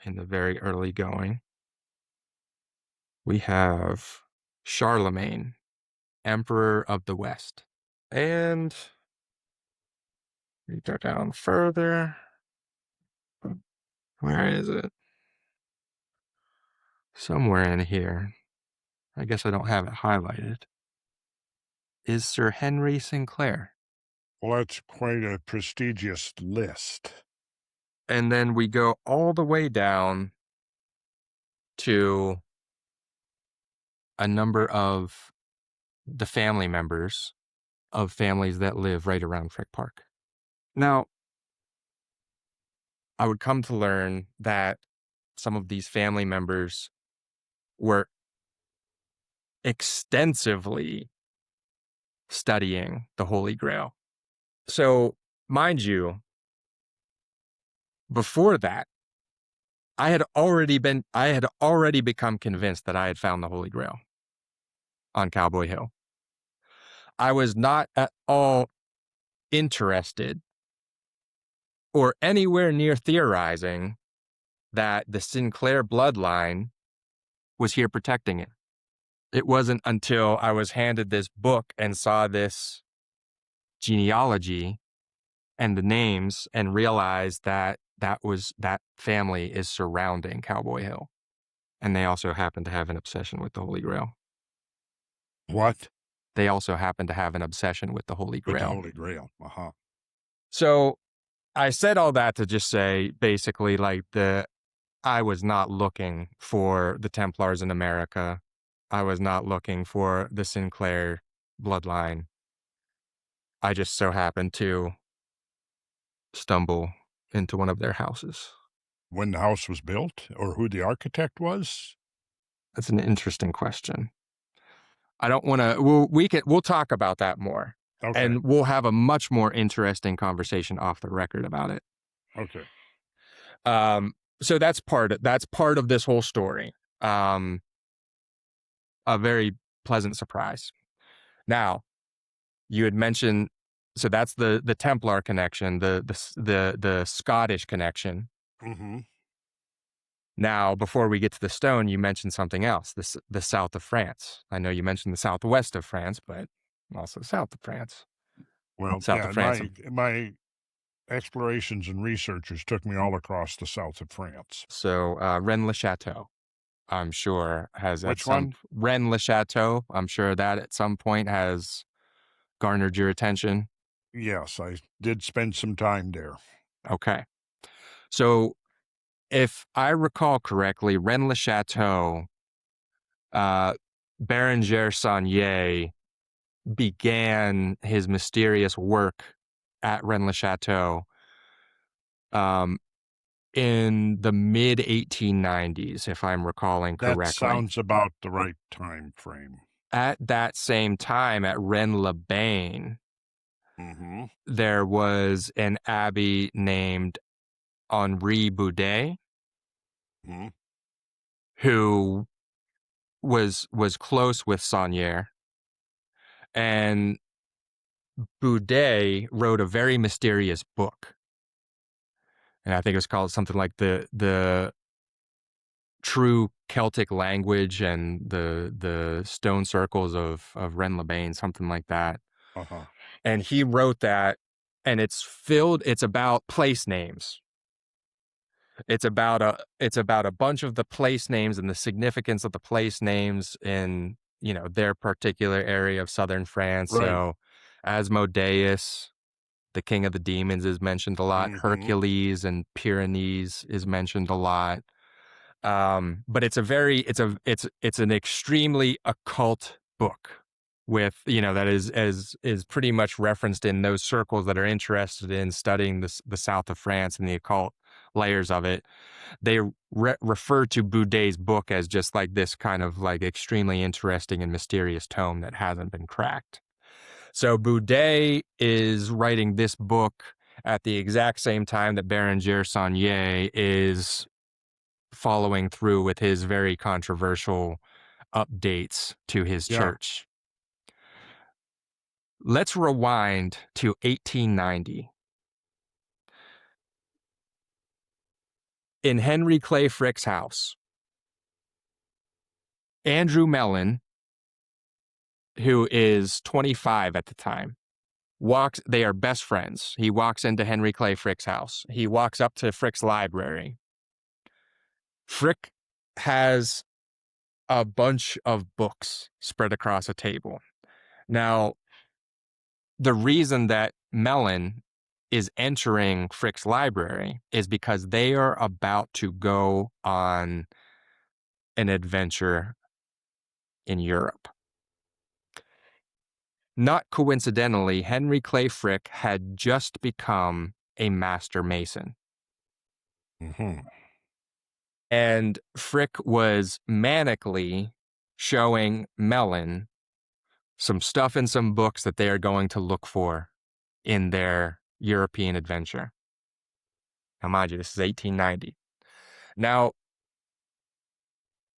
in the very early going. We have Charlemagne, Emperor of the West. And we go down further. Where is it? Somewhere in here. I guess I don't have it highlighted. Is Sir Henry Sinclair.
Well, that's quite a prestigious list.
And then we go all the way down to a number of the family members of families that live right around Frick Park. Now, I would come to learn that some of these family members were extensively studying the Holy Grail. So, mind you, before that, I had already become convinced that I had found the Holy Grail on Cowboy Hill. I was not at all interested or anywhere near theorizing that the Sinclair bloodline was here protecting it. It wasn't until I was handed this book and saw this genealogy and the names and realized that that family is surrounding Cowboy Hill. And they also happen to have an obsession with the Holy Grail.
What?
They also happen to have an obsession with the Holy
With the
Grail.
Holy Grail. Uh-huh.
So I said all that to just say, basically, like, I was not looking for the Templars in America. I was not looking for the Sinclair bloodline. I just so happened to stumble into one of their houses.
When the house was built, or who the architect was?
That's an interesting question. I don't want to. We'll talk about that more,
Okay.
and we'll have a much more interesting conversation off the record about it.
Okay.
So that's part of this whole story. A very pleasant surprise. Now, you had mentioned, so that's the Templar connection, the Scottish connection.
Mm-hmm.
Now, before we get to the stone, you mentioned something else, the south of France. I know you mentioned the southwest of France, but also south of France.
Well,
South
yeah,
of France.
my explorations and researches took me all across the south of France.
So Rennes-le-Château, I'm sure has
Which one?
Rennes-le-Château. I'm sure that at some point has garnered your attention.
Yes, I did spend some time there.
Okay. So if I recall correctly, Rennes-le-Château, Bérenger Saunier began his mysterious work at Rennes-le-Château in the mid 1890s, if I'm recalling correctly.
That sounds about the right time frame.
At that same time, at Rennes-le-Bain,
Mm-hmm.
there was an abbey named Henri Boudet,
Mm-hmm.
who was close with Saunier, and Boudet wrote a very mysterious book, and I think it was called something like the True Celtic Language and the Stone Circles of Rennes-le-Bain, something like that.
Uh-huh.
And he wrote that, and it's about place names. It's about a bunch of the place names and the significance of the place names in, their particular area of southern France.
Right.
So Asmodeus, the king of the demons, is mentioned a lot.
Mm-hmm.
Hercules and Pyrenees is mentioned a lot. But it's an extremely occult book with, that is pretty much referenced in those circles that are interested in studying the south of France and the occult layers of it. They refer to Boudet's book as just like this kind of like extremely interesting and mysterious tome that hasn't been cracked. So Boudet is writing this book at the exact same time that Bérenger Saunier is following through with his very controversial updates to his church. Let's rewind to 1890. In Henry Clay Frick's house, Andrew Mellon, who is 25 at the time, they are best friends. He walks into Henry Clay Frick's house. He walks up to Frick's library. Frick has a bunch of books spread across a table. Now, the reason that Mellon is entering Frick's library is because they are about to go on an adventure in Europe. Not coincidentally, Henry Clay Frick had just become a master mason.
Mm-hmm.
And Frick was manically showing Mellon some stuff in some books that they are going to look for in their European adventure. Now, mind you, this is 1890. Now,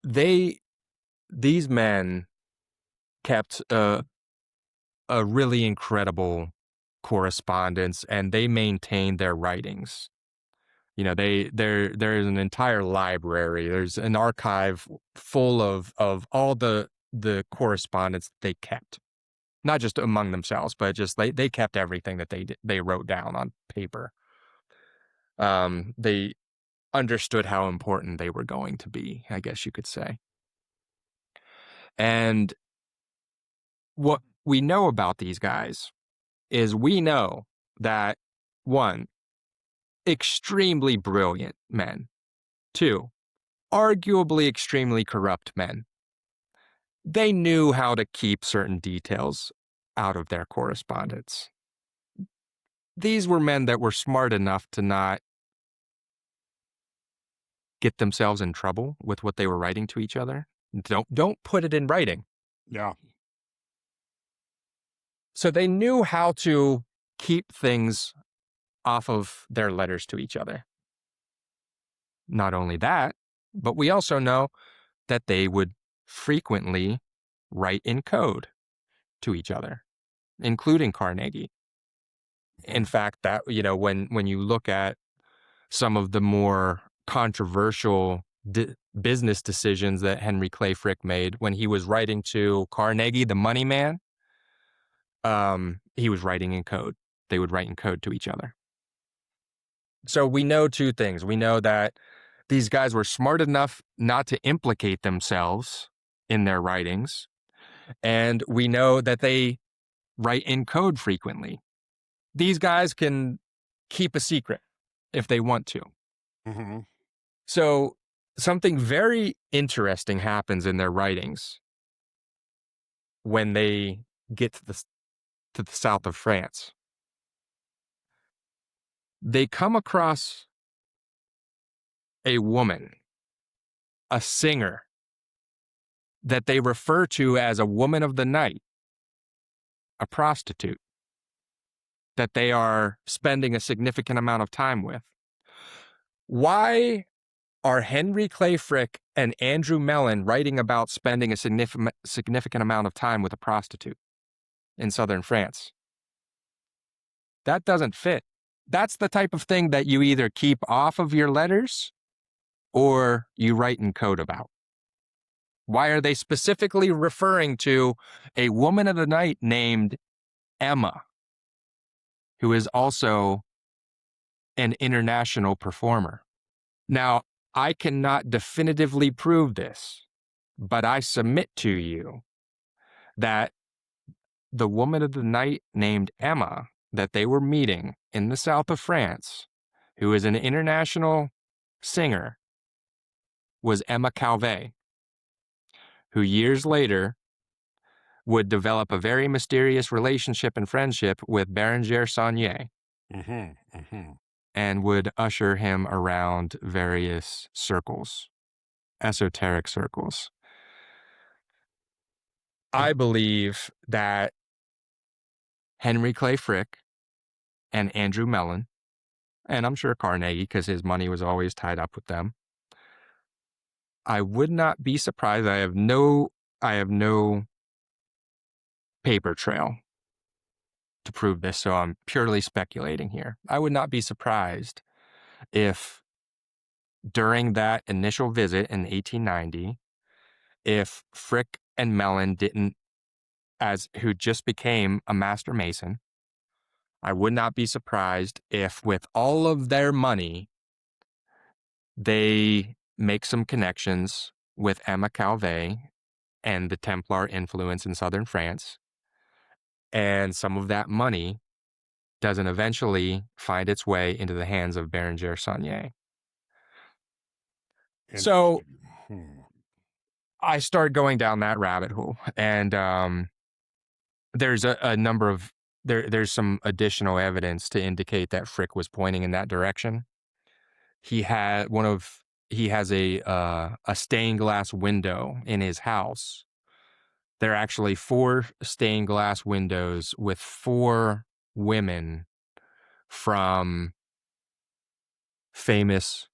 these men kept a really incredible correspondence, and they maintained their writings. You know, there's an entire library. There's an archive full of all the correspondence they kept, not just among themselves, but just they kept everything that they wrote down on paper. They understood how important they were going to be, I guess you could say. And what we know about these guys is we know that, one, extremely brilliant men. Two, arguably extremely corrupt men. They knew how to keep certain details out of their correspondence. These were men that were smart enough to not get themselves in trouble with what they were writing to each other. Don't put it in writing.
Yeah.
So they knew how to keep things off of their letters to each other. Not only that, but we also know that they would frequently write in code to each other, including Carnegie. In fact, that, you know, when you look at some of the more controversial business decisions that Henry Clay Frick made when he was writing to Carnegie, the money man, he was writing in code. They would write in code to each other. So we know two things. We know that these guys were smart enough not to implicate themselves in their writings, and we know that they write in code frequently. These guys can keep a secret if they want to.
Mm-hmm.
So something very interesting happens in their writings when they get to the south of France. They come across a woman, a singer, that they refer to as a woman of the night, a prostitute, that they are spending a significant amount of time with. Why are Henry Clay Frick and Andrew Mellon writing about spending a significant amount of time with a prostitute in southern France? That doesn't fit. That's the type of thing that you either keep off of your letters or you write in code about. Why are they specifically referring to a woman of the night named Emma, who is also an international performer? Now, I cannot definitively prove this, but I submit to you that the woman of the night named Emma that they were meeting in the south of France, who is an international singer, was Emma Calvé, who years later would develop a very mysterious relationship and friendship with Béranger Saunier.
Mm-hmm. Mm-hmm.
And would usher him around various circles, esoteric circles. I believe that Henry Clay Frick and Andrew Mellon, and I'm sure Carnegie, because his money was always tied up with them, I would not be surprised. I have no paper trail to prove this, so I'm purely speculating here. I would not be surprised if during that initial visit in 1890, if Frick and Mellon didn't, who just became a master mason, I would not be surprised if with all of their money, they make some connections with Emma Calvé and the Templar influence in southern France, and some of that money doesn't eventually find its way into the hands of Béranger Saunier. So I started going down that rabbit hole, and there's a number of there's some additional evidence to indicate that Frick was pointing in that direction. he has a stained glass window in his house. There are actually 4 stained glass windows with 4 women from famous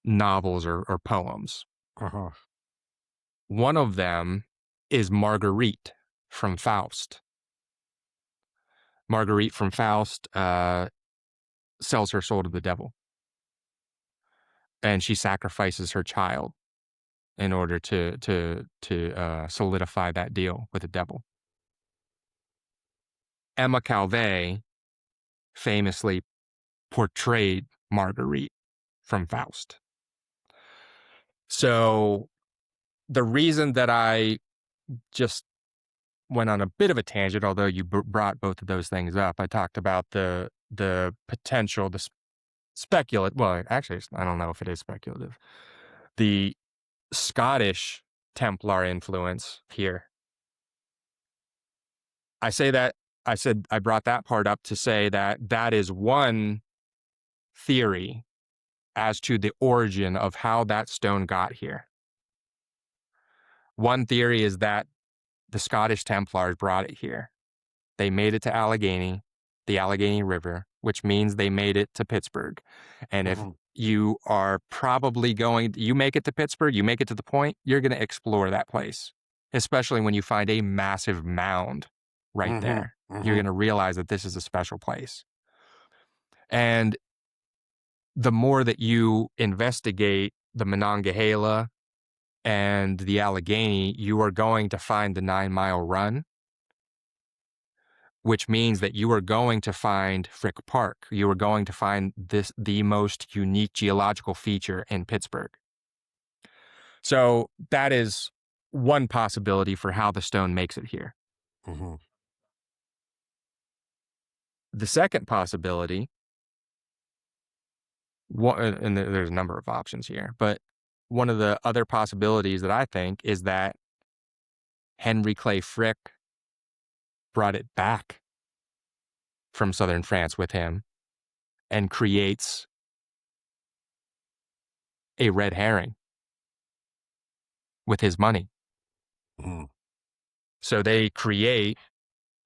novels or poems.
Uh-huh.
One of them is Marguerite from Faust. Marguerite from Faust sells her soul to the devil, and she sacrifices her child in order to solidify that deal with the devil. Emma Calvé famously portrayed Marguerite from Faust. So the reason that I just went on a bit of a tangent, although you brought both of those things up, I talked about the potential, the speculative. Well, actually, I don't know if it is speculative. The Scottish Templar influence here. I said I brought that part up to say that is one theory as to the origin of how that stone got here. One theory is that the Scottish Templars brought it here. They made it to Allegheny, the Allegheny River, which means they made it to Pittsburgh. And if you are probably you make it to Pittsburgh, you make it to the point, you're going to explore that place, especially when you find a massive mound right there. You're going to realize that this is a special place. And the more that you investigate the Monongahela and the Allegheny, you are going to find the 9 Mile Run, which means that you are going to find Frick Park. You are going to find the most unique geological feature in Pittsburgh. So that is one possibility for how the stone makes it here. The second possibility, and there's a number of options here, but one of the other possibilities that I think is that Henry Clay Frick brought it back from southern France with him and creates a red herring with his money. So they create,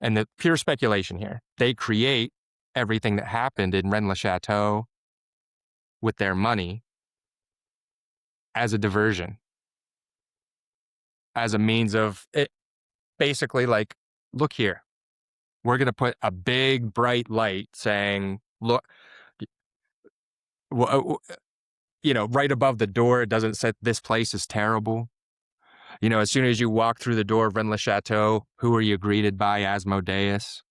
and the pure speculation here, they create everything that happened in Rennes-le-Château with their money as a diversion, as a means of it. Basically, like, look here, we're going to put a big bright light saying, look, right above the door, it doesn't say this place is terrible. As soon as you walk through the door of Rennes-le-Château, who are you greeted by? Asmodeus.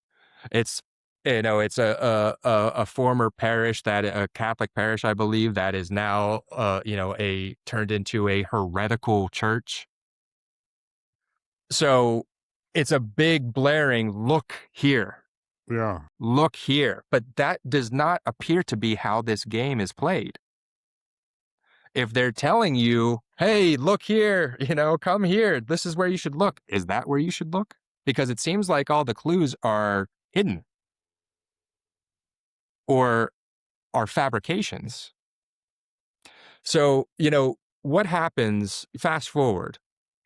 It's a former parish, a Catholic parish, I believe, that is now turned into a heretical church. So it's a big blaring, look here.
Yeah.
Look here. But that does not appear to be how this game is played. If they're telling you, hey, look here, come here, this is where you should look, is that where you should look? Because it seems like all the clues are hidden or are fabrications. So, what happens, fast forward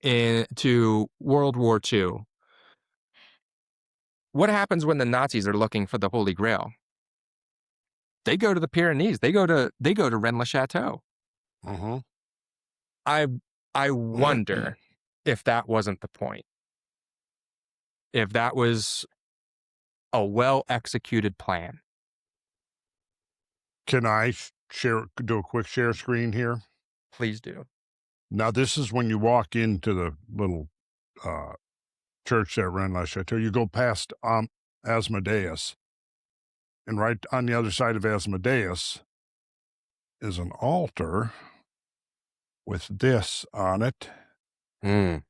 into World War II, what happens when the Nazis are looking for the Holy Grail? They go to the Pyrenees. They go to Rennes-le-Château. I wonder if that wasn't the point. If that was a well-executed plan.
Can I do a quick share screen here?
Please do.
Now, this is when you walk into the little church there, Rennes-le-Château. You go past Asmodeus, and right on the other side of Asmodeus is an altar with this on it. The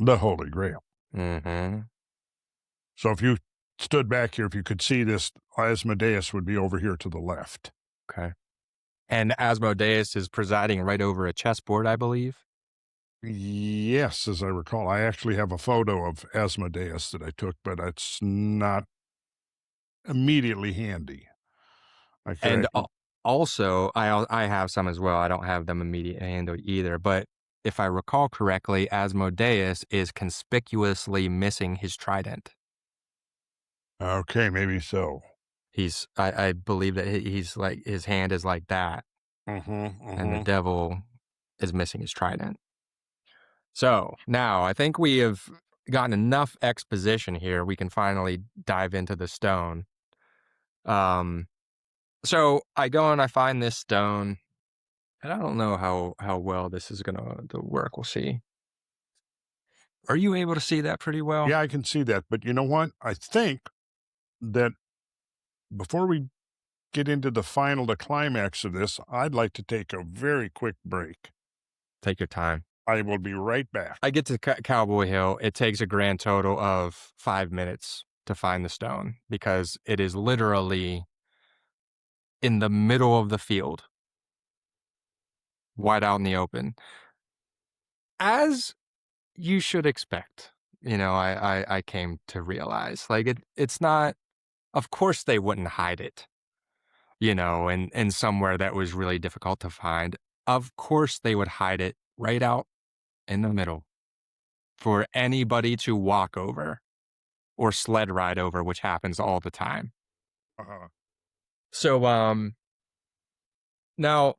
Holy Grail. So if you stood back here, if you could see this, Asmodeus would be over here to the left.
Okay. And Asmodeus is presiding right over a chessboard, I believe?
Yes, as I recall. I actually have a photo of Asmodeus that I took, but it's not immediately handy. I
And
can
also, I have some as well. I don't have them immediate handle either. But if I recall correctly, Asmodeus is conspicuously missing his trident.
okay, maybe so.
I believe that he's like, his hand is like that,
Mhm,
and the
mhm.
devil is missing his trident. So now I think we have gotten enough exposition here. We can finally dive into the stone. Um, so I go and I find this stone, and I don't know how well this is gonna to work. We'll see. Are you able to see that pretty well?
Yeah, I can see that, but you know what? I think that before we get into the climax of this, I'd like to take a very quick break.
Take your time.
I will be right back.
I get to Cowboy Hill. It takes a grand total of 5 minutes to find the stone because it is literally in the middle of the field, wide out in the open, as you should expect. I came to realize, like, it's not. Of course, they wouldn't hide it, in somewhere that was really difficult to find. Of course, they would hide it right out in the middle for anybody to walk over or sled ride over, which happens all the time.
Uh-huh.
So, now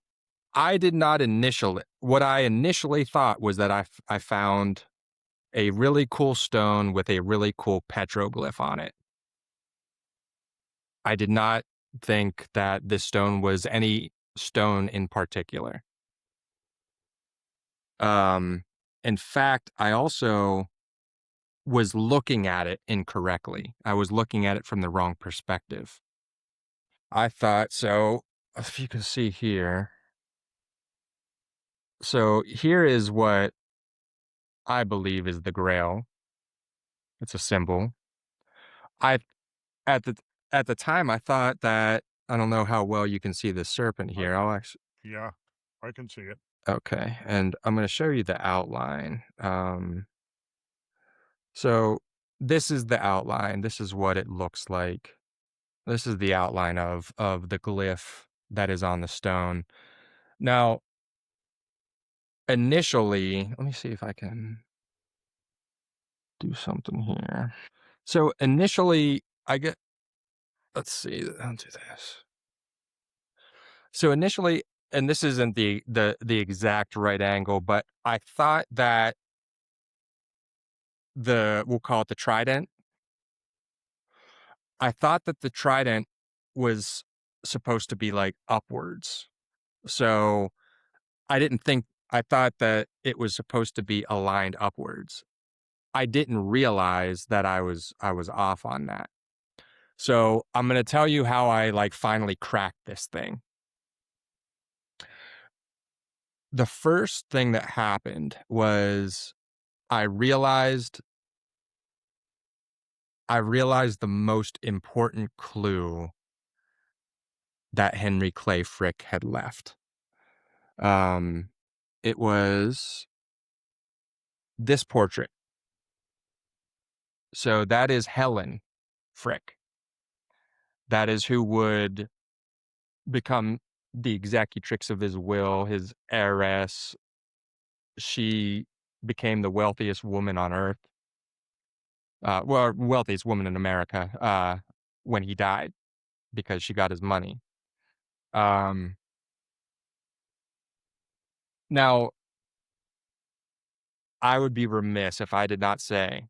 I did not initially, what I initially thought was that I found a really cool stone with a really cool petroglyph on it. I did not think that this stone was any stone in particular. Um, in fact, I also was looking at it incorrectly. I was looking at it from the wrong perspective. I thought so. If you can see here. So here is what I believe is the Grail. It's a symbol. I at the at the time I thought that I don't know how well you can see the serpent
I
here. I'll actually
Yeah, I can see it.
okay, and I'm going to show you the outline. So this is the outline. This is what it looks like. This is the outline of the glyph that is on the stone. Now, initially, let me see if I can do something here. So initially, let's see, I'll do this. So initially, and this isn't the exact right angle, but I thought that we'll call it the trident. I thought that the trident was supposed to be like upwards. So I thought that it was supposed to be aligned upwards. I didn't realize that I was off on that. So I'm going to tell you how I like finally cracked this thing. The first thing that happened was I realized the most important clue that Henry Clay Frick had left. It was this portrait. So that is Helen Frick. That is who would become the executrix of his will, his heiress. She became the wealthiest woman on earth. Well, wealthiest woman in America when he died because she got his money. Um, Now, I would be remiss if I did not say,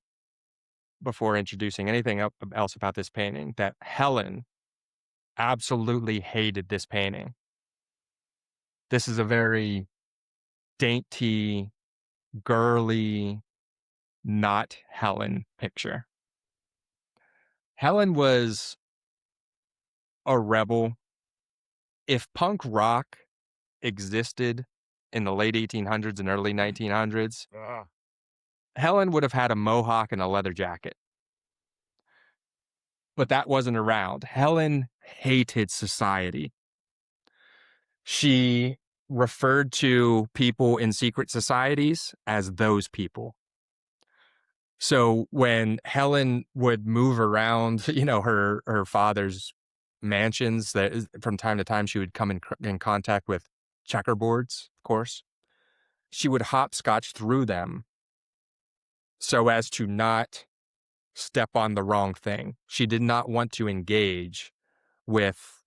before introducing anything else about this painting, that Helen absolutely hated this painting. This is a very dainty, girly, not Helen picture. Helen was a rebel. If punk rock existed in the late 1800s and early 1900s,
Ah,
Helen would have had a mohawk and a leather jacket. But that wasn't around. Helen hated society. She referred to people in secret societies as those people. So when Helen would move around, her father's mansions, from time to time she would come in contact with checkerboards, of course. She would hopscotch through them so as to not step on the wrong thing. She did not want to engage with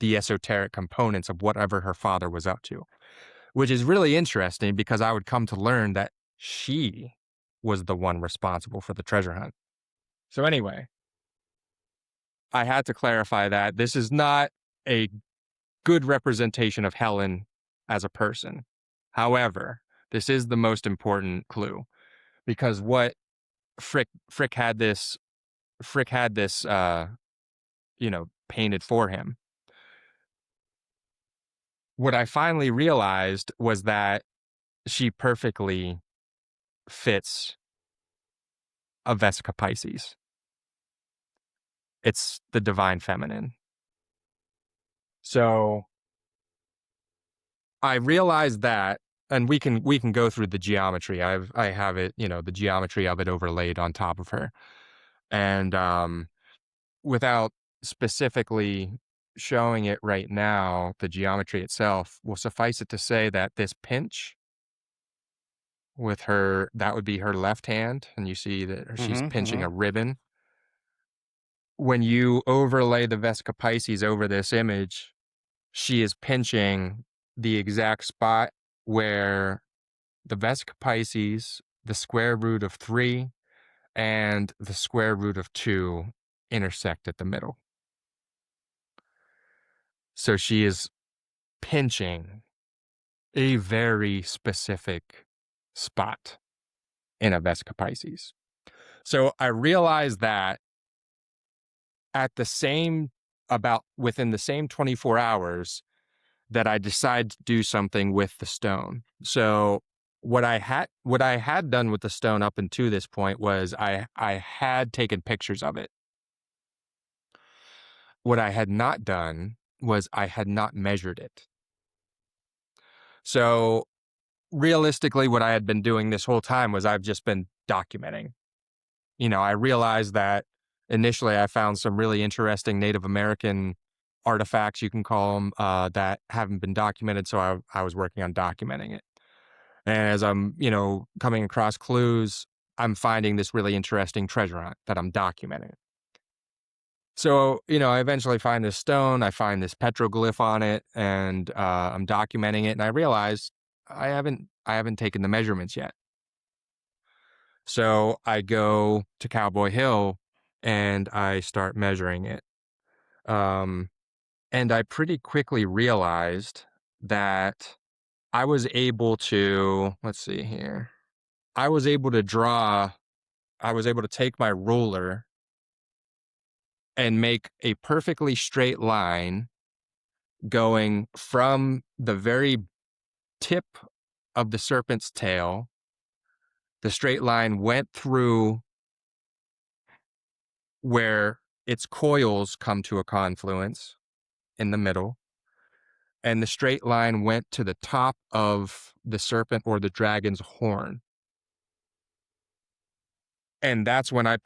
the esoteric components of whatever her father was up to, which is really interesting because I would come to learn that she was the one responsible for the treasure hunt. So anyway, I had to clarify that this is not a good representation of Helen as a person. However, this is the most important clue because what Frick had this painted for him. What I finally realized was that she perfectly fits a Vesica Pisces. It's the divine feminine. So I realized that, and we can go through the geometry. I have it, the geometry of it overlaid on top of her. And without specifically showing it right now, the geometry itself will suffice it to say that this pinch with her, that would be her left hand, and you see that she's pinching a ribbon. When you overlay the Vesica Pisces over this image, she is pinching the exact spot where the Vesica Pisces, the square root of 3, and the square root of 2 intersect at the middle. So she is pinching a very specific spot in a Vesica Pisces. So I realized that within the same 24 hours that I decided to do something with the stone. So what I had done with the stone up until this point was I had taken pictures of it. What I had not done was I had not measured it. So realistically, what I had been doing this whole time was I've just been documenting. I realized that initially I found some really interesting Native American artifacts, you can call them, that haven't been documented. So I was working on documenting it. And as I'm, coming across clues, I'm finding this really interesting treasure hunt that I'm documenting. So, I eventually find this stone, I find this petroglyph on it, and I'm documenting it, and I realize I haven't taken the measurements yet. So I go to Cowboy Hill and I start measuring it. And I pretty quickly realized that I was able to, let's see here. I was able to take my ruler and make a perfectly straight line going from the very tip of the serpent's tail. The straight line went through where its coils come to a confluence in the middle, and the straight line went to the top of the serpent or the dragon's horn. And that's when I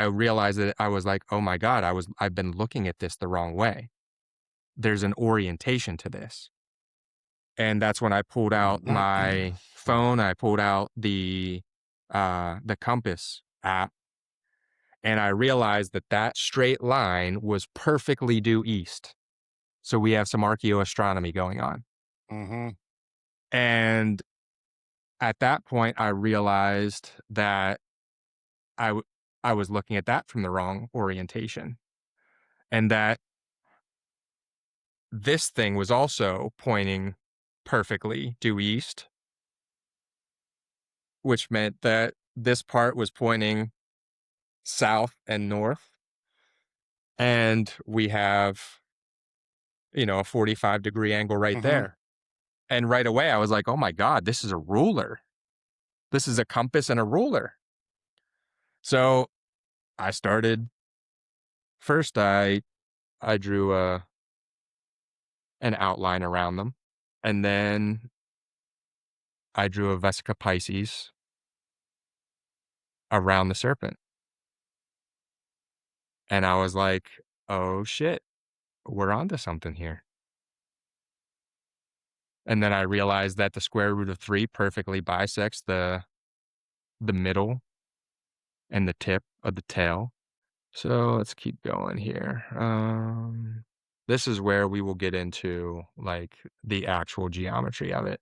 realized that I was like, oh my God, I've been looking at this the wrong way. There's an orientation to this. And that's when I pulled out my phone, I pulled out the compass app, and I realized that straight line was perfectly due east. So we have some archaeoastronomy going on. And at that point, I realized that I was looking at that from the wrong orientation, and that this thing was also pointing perfectly due east, which meant that this part was pointing south and north. And we have, a 45-degree angle right there. And right away, I was like, oh my God, this is a ruler. This is a compass and a ruler. So I started, first I drew an outline around them. And then I drew a Vesica Pisces. around the serpent. And I was like, oh shit, we're onto something here. And then I realized that the square root of 3 perfectly bisects the middle and the tip of the tail. So let's keep going here. This is where we will get into like the actual geometry of it.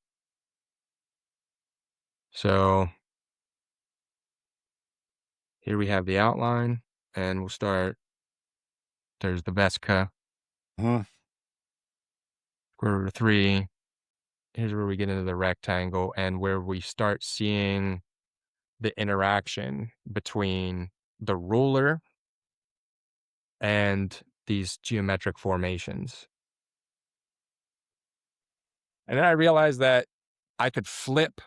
So here we have the outline, and we'll start. There's the Vesca,
Huh?
square root of 3. Here's where we get into the rectangle and where we start seeing the interaction between the ruler and these geometric formations. And then I realized that I could flip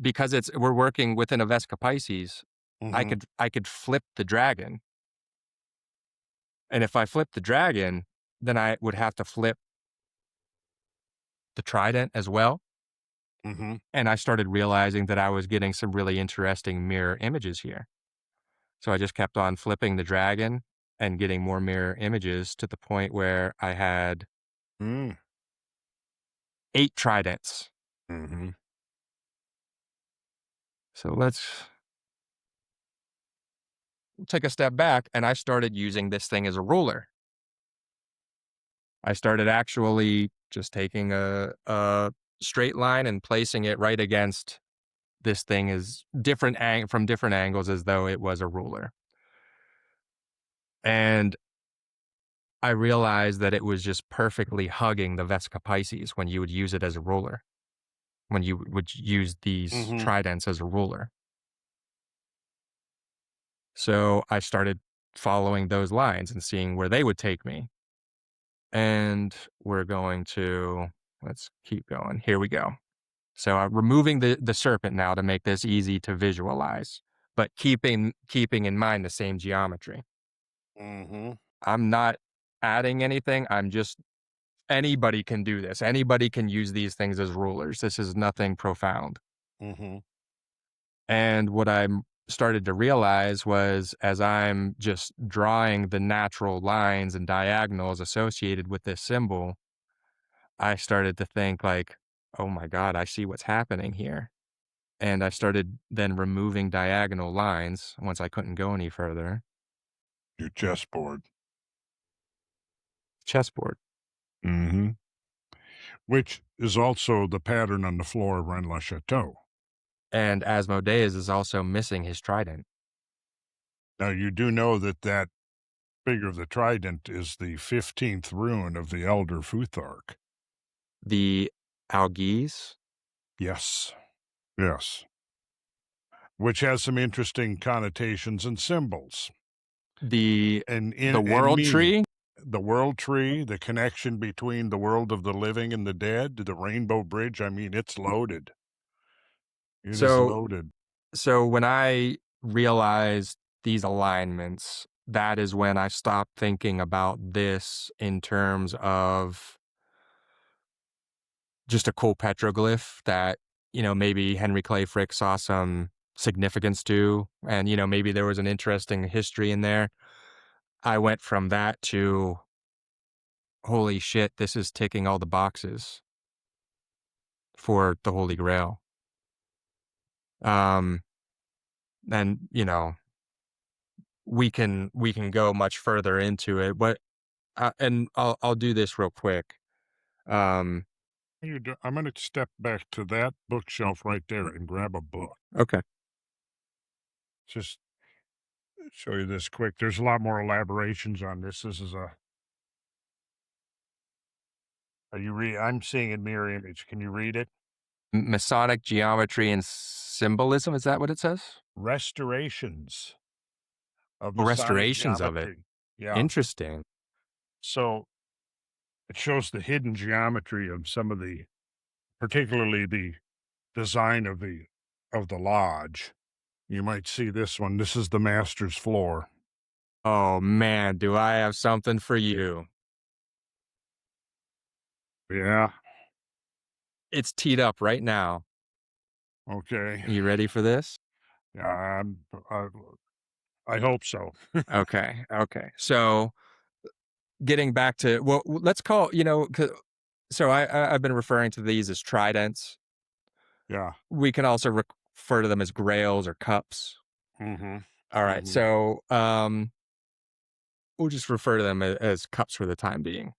because we're working within a Vesca Pisces.
Mm-hmm.
I could flip the dragon. And if I flip the dragon, then I would have to flip the trident as well.
Mm-hmm.
And I started realizing that I was getting some really interesting mirror images here. So I just kept on flipping the dragon and getting more mirror images to the point where I had
Mm.
8 tridents.
Mm-hmm.
So let's take a step back, and I started using this thing as a ruler. I started actually just taking a straight line and placing it right against this thing as from different angles as though it was a ruler. And I realized that it was just perfectly hugging the Vesca Pisces when you would use it as a ruler, when you would use these
Mm-hmm.
tridents as a ruler. So I started following those lines and seeing where they would take me. And we're going to, let's keep going. Here we go. So I'm removing the serpent now to make this easy to visualize, but keeping in mind the same geometry.
Mm-hmm.
I'm not adding anything. Anybody can do this. Anybody can use these things as rulers. This is nothing profound.
Mm-hmm.
And what I started to realize was as I'm just drawing the natural lines and diagonals associated with this symbol, I started to think like, oh my God, I see what's happening here. And I started then removing diagonal lines once I couldn't go any further.
Your chessboard.
Chessboard.
Mm-hmm. Which is also the pattern on the floor of Rennes le Chateau.
And Asmodeus is also missing his trident.
Now, you do know that that figure of the trident is the 15th rune of the Elder Futhark.
The Algies.
Yes. Yes. Which has some interesting connotations and symbols
The
and
world
meaning.
tree.
The world tree, the connection between the world of the living and the dead, the rainbow bridge. I mean, it's loaded. It is
So
loaded.
so when I realized these alignments, that is when I stopped thinking about this in terms of just a cool petroglyph that, maybe Henry Clay Frick saw some significance to, and, maybe there was an interesting history in there. I went from that to, holy shit, this is ticking all the boxes for the Holy Grail. And, we can go much further into it, but, and I'll do this real quick. Um,
I'm going to step back to that bookshelf right there and grab a book.
okay.
Just show you this quick. There's a lot more elaborations on this. This is I'm seeing a mirror image. Can you read it?
Masonic geometry and symbolism, is that what it says?
Restorations of
Oh,
Masonic
restorations of it.
geometry. Yeah.
Interesting.
So it shows the hidden geometry of some of particularly the design of the lodge. You might see this one. This is the master's floor.
Oh man, do I have something for you.
Yeah.
It's teed up right now.
Okay.
You ready for this?
I, I hope so.
Okay, okay. So getting back to, well, let's call, so I've been referring to these as tridents.
Yeah.
We can also refer to them as grails or cups.
Mm-hmm.
All right.
Mm-hmm.
So we'll just refer to them as cups for the time being.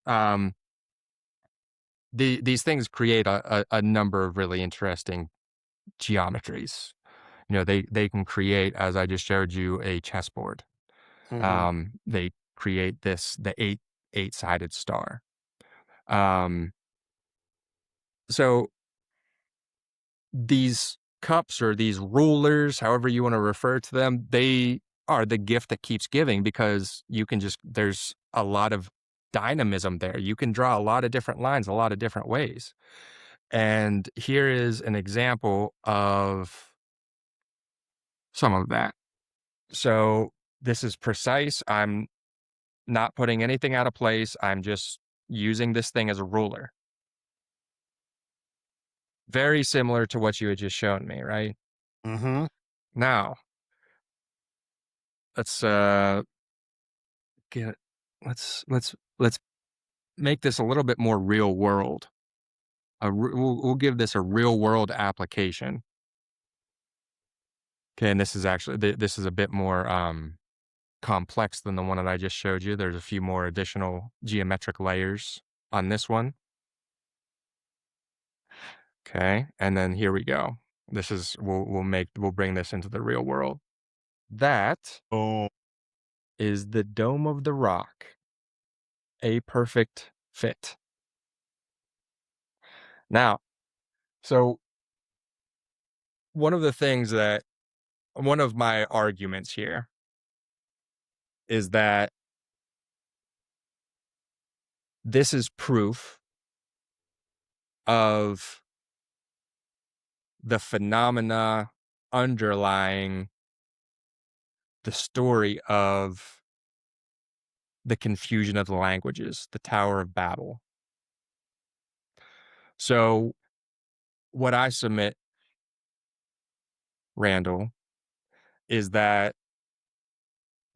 These things create a number of really interesting geometries. They can create, as I just showed you, a chessboard.
Mm-hmm.
They create the eight-sided star. Um, so these cups or these rulers, however you want to refer to them, they are the gift that keeps giving, because there's a lot of dynamism there. You can draw a lot of different lines, a lot of different ways. And here is an example of some of that. So this is precise. I'm not putting anything out of place. I'm just using this thing as a ruler. Very similar to what you had just shown me, right?
Mm-hmm.
Now, let's get let's make this a little bit more real world. We'll give this a real world application. Okay, and this is actually this is a bit more complex than the one that I just showed you. There's a few more additional geometric layers on this one. Okay, and then here we go. This is we'll bring this into the real world. That
Oh.
is the Dome of the Rock, a perfect fit. Now, so one of my arguments here is that this is proof of the phenomena underlying the story of the confusion of the languages, the Tower of Babel. So, what I submit, Randall, is that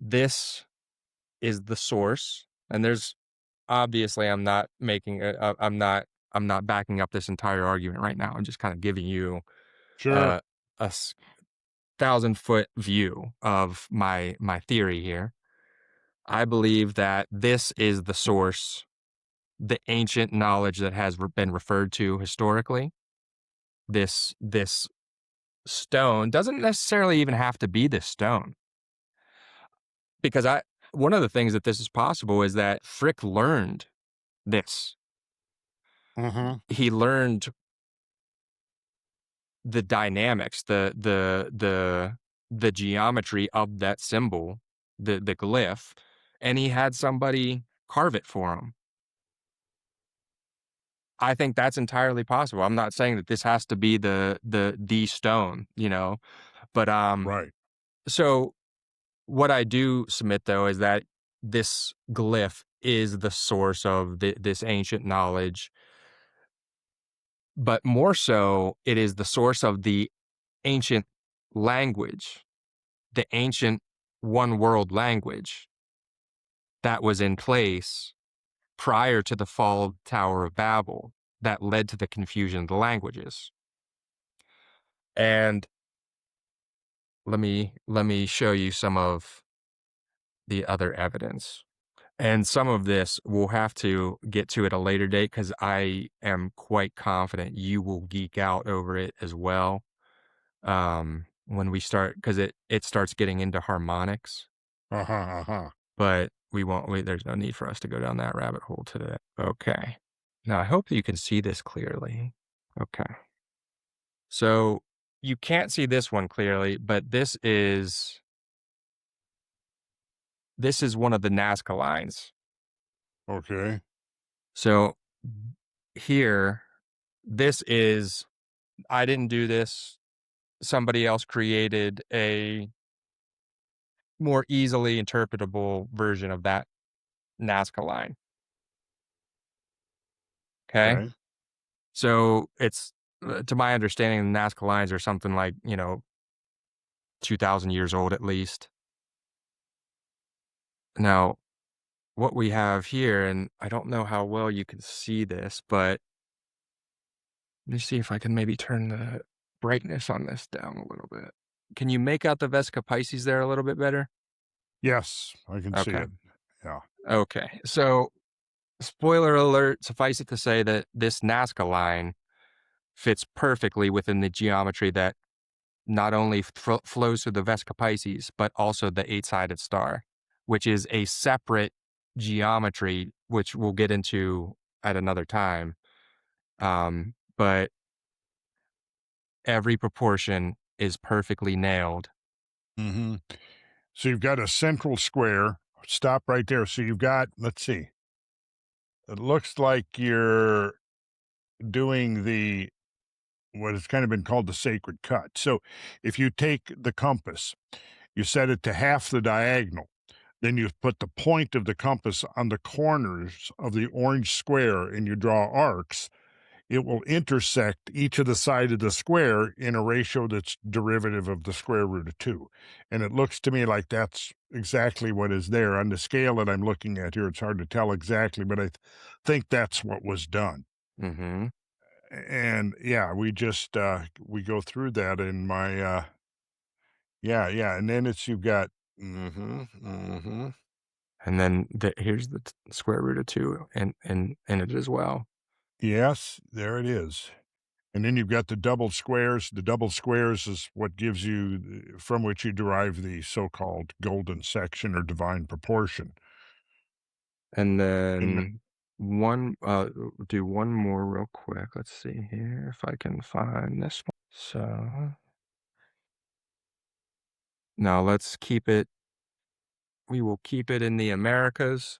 this is the source, and there's obviously I'm not backing up this entire argument right now. I'm just kind of giving you
Sure.
a a 1,000-foot view of my theory here. I believe that this is the source, the ancient knowledge that has been referred to historically. This stone doesn't necessarily even have to be this stone, because I one of the things that this is possible is that Frick learned this.
Mm-hmm.
He learned the dynamics, the geometry of that symbol, the glyph, and he had somebody carve it for him. I think that's entirely possible. I'm not saying that this has to be the stone, but
Right.
so what I do submit, though, is that this glyph is the source of this ancient knowledge, but more so, it is the source of the ancient language, the ancient one world language that was in place prior to the fall of the Tower of Babel that led to the confusion of the languages. And let me show you some of the other evidence. And some of this we'll have to get to at a later date, because I am quite confident you will geek out over it as well. When we start, because it starts getting into harmonics,
Uh-huh. Uh-huh.
but we won't wait. There's no need for us to go down that rabbit hole today. Okay. Now I hope that you can see this clearly. Okay. So you can't see this one clearly, but this is one of the Nazca lines.
Okay.
So here, this is, I didn't do this. Somebody else created a more easily interpretable version of that Nazca line. Okay.
Okay.
So it's, to my understanding, the Nazca lines are something like, 2,000 years old at least. Now, what we have here, and I don't know how well you can see this, but let me see if I can maybe turn the brightness on this down a little bit. Can you make out the Vesica Pisces there a little bit better?
Yes, I can see
Okay.
it. Yeah.
Okay. So, spoiler alert, suffice it to say that this Nazca line fits perfectly within the geometry that not only flows through the Vesica Pisces, but also the eight-sided star, which is a separate geometry, which we'll get into at another time. But every proportion is perfectly nailed.
Hmm. So you've got a central square. Stop right there. So you've got, let's see, it looks like you're doing what has kind of been called the sacred cut. So if you take the compass, you set it to half the diagonal, then you put the point of the compass on the corners of the orange square and you draw arcs, it will intersect each of the side of the square in a ratio that's derivative of the square root of 2. And it looks to me like that's exactly what is there. On the scale that I'm looking at here, it's hard to tell exactly, but I think that's what was done.
Mm-hmm.
And yeah, we just we go through that in my yeah, yeah, and then it's you've got
And then here's the square root of 2 in it as well.
yes, there it is. And then you've got the double squares. The double squares is what gives you, from which you derive the so-called golden section or divine proportion.
And
And
then do one more real quick. Let's see here if I can find this one. So now we will keep it in the Americas.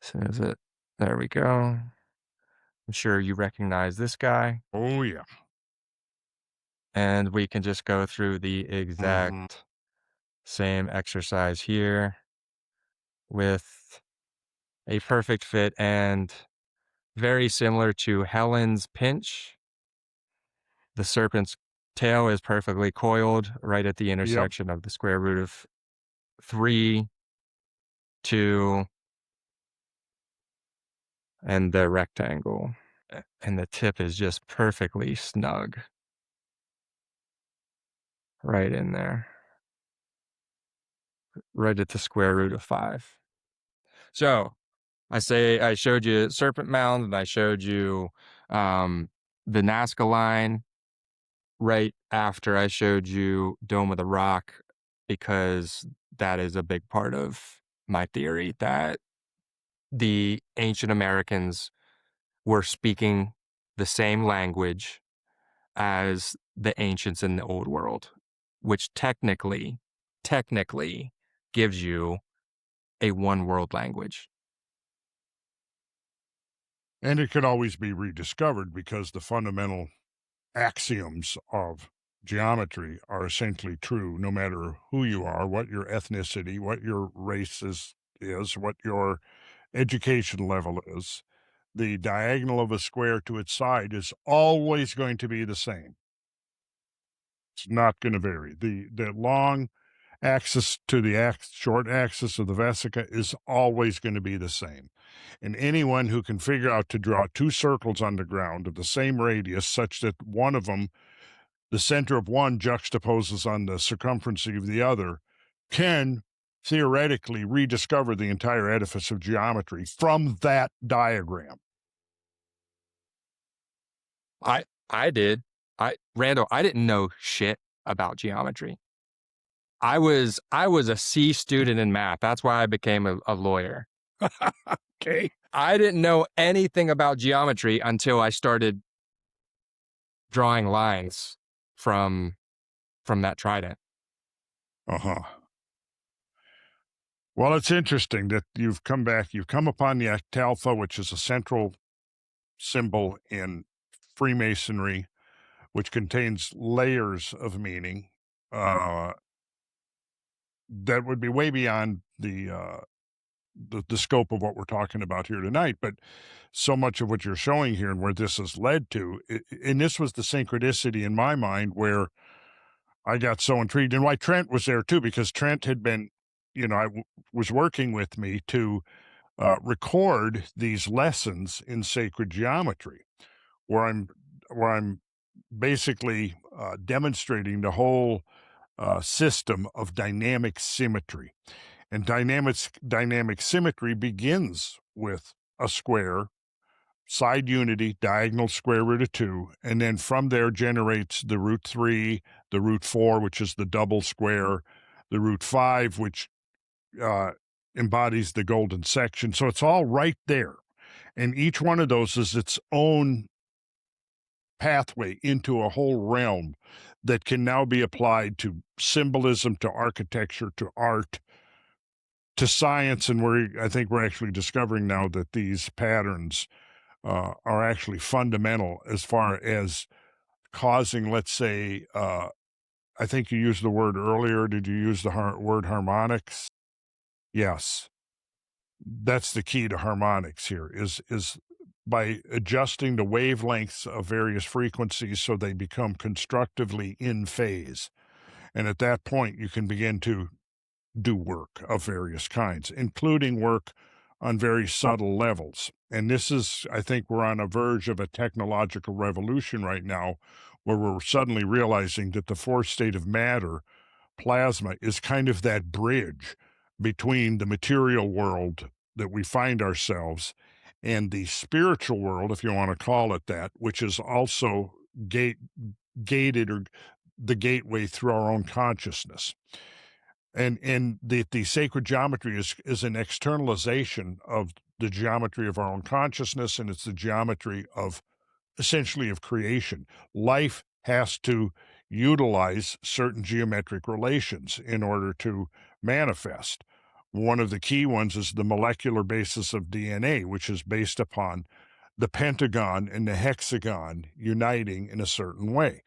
Says it. There we go. I'm sure you recognize this guy.
oh yeah,
And we can just go through the
hmm,
exact same exercise here with a perfect fit and very similar to Helen's pinch. The serpent's tail is perfectly coiled right at the
yep.
intersection of the square root of 3, 2, and the rectangle. And the tip is just perfectly snug right in there, right at the square root of 5. So I showed you serpent mound and I showed you um, the Nazca line right after I showed you Dome of the Rock, because that is a big part of my theory that the ancient Americans were speaking the same language as the ancients in the old world, which technically gives you a one world language.
And it could always be rediscovered because the fundamental axioms of geometry are essentially true no matter who you are, what your ethnicity, what your is what your education level is. The diagonal of a square to its side is always going to be the same. It's not going to vary. The long axis to the short axis of the vesica is always going to be the same. And anyone who can figure out to draw two circles on the ground of the same radius such that one of them, the center of one juxtaposes on the circumference of the other, can theoretically rediscover the entire edifice of geometry from that diagram.
I did. Randall, I didn't know shit about geometry. I was a C student in math. That's why I became a lawyer.
Okay.
I didn't know anything about geometry until I started drawing lines from that trident.
Uh-huh. Well, it's interesting that you've come upon the octalpha, which is a central symbol in Freemasonry, which contains layers of meaning uh, that would be way beyond the scope of what we're talking about here tonight. But so much of what you're showing here and where this has led to, and this was the synchronicity in my mind, where I got so intrigued, and why Trent was there too, because Trent had been, was working with me to record these lessons in sacred geometry, where I'm basically demonstrating the whole system of dynamic symmetry. And dynamic symmetry begins with a square, side unity, diagonal square root of 2, and then from there generates the root 3, the root 4, which is the double square, the root 5, which uh, embodies the golden section. So it's all right there. And each one of those is its own pathway into a whole realm that can now be applied to symbolism, to architecture, to art, to science. And I think we're actually discovering now that these patterns are actually fundamental as far as causing, let's say, I think you used the word earlier. Did you use the word harmonics? Yes. That's the key to harmonics here is by adjusting the wavelengths of various frequencies so they become constructively in phase. And at that point, you can begin to do work of various kinds, including work on very subtle levels. And this is, I think we're on a verge of a technological revolution right now, where we're suddenly realizing that the fourth state of matter, plasma, is kind of that bridge between the material world that we find ourselves and the spiritual world, if you want to call it that, which is also gated, or the gateway through our own consciousness. And the sacred geometry is an externalization of the geometry of our own consciousness, and it's the geometry of essentially of creation. Life has to utilize certain geometric relations in order to manifest. One of the key ones is the molecular basis of DNA, which is based upon the pentagon and the hexagon uniting in a certain way.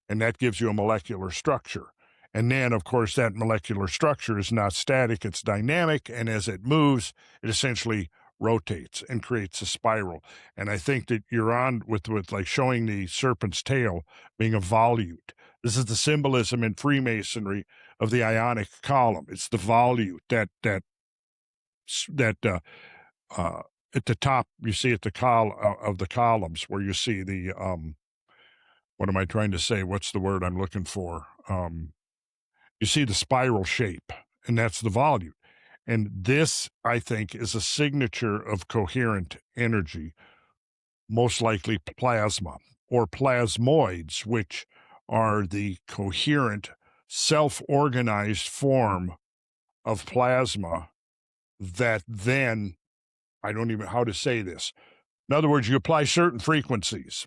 And that gives you a molecular structure. And then, of course, that molecular structure is not static, it's dynamic. And as it moves, it essentially rotates and creates a spiral. And I think that you're on with like showing the serpent's tail being a volute. This is the symbolism in Freemasonry of the ionic column. It's the volute that at the top, you see at the of the columns, where you see the what am I trying to say? What's the word I'm looking for? You see the spiral shape, and that's the volute. And this, I think, is a signature of coherent energy, most likely plasma or plasmoids, which are the coherent, self-organized form of plasma that then, I don't even how to say this. In other words, you apply certain frequencies,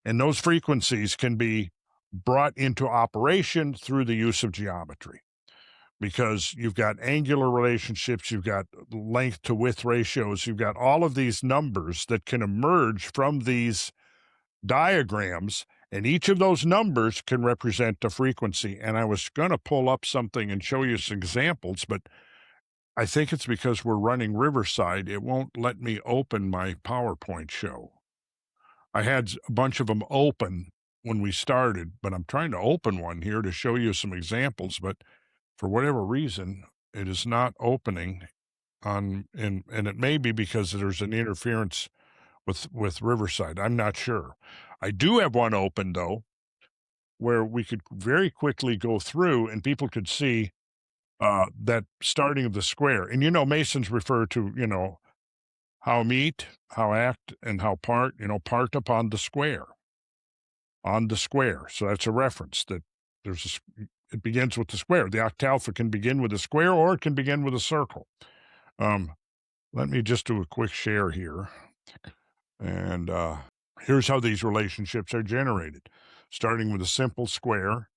and those frequencies can be brought into operation through the use of geometry, because you've got angular relationships, you've got length to width ratios, you've got all of these numbers that can emerge from these diagrams, and each of those numbers can represent a frequency. And I was going to pull up something and show you some examples, but I think it's because we're running Riverside, it won't let me open my PowerPoint show. I had a bunch of them open when we started, but I'm trying to open one here to show you some examples, but for whatever reason, it is not opening and it may be because there's an interference with Riverside. I'm not sure. I do have one open though, where we could very quickly go through and people could see that starting of the square. And Masons refer to how meet, how act, and how part. Part upon the square, on the square. So that's a reference that it begins with the square. The octalpha can begin with a square or it can begin with a circle. Let me just do a quick share here. And here's how these relationships are generated. Starting with a simple square,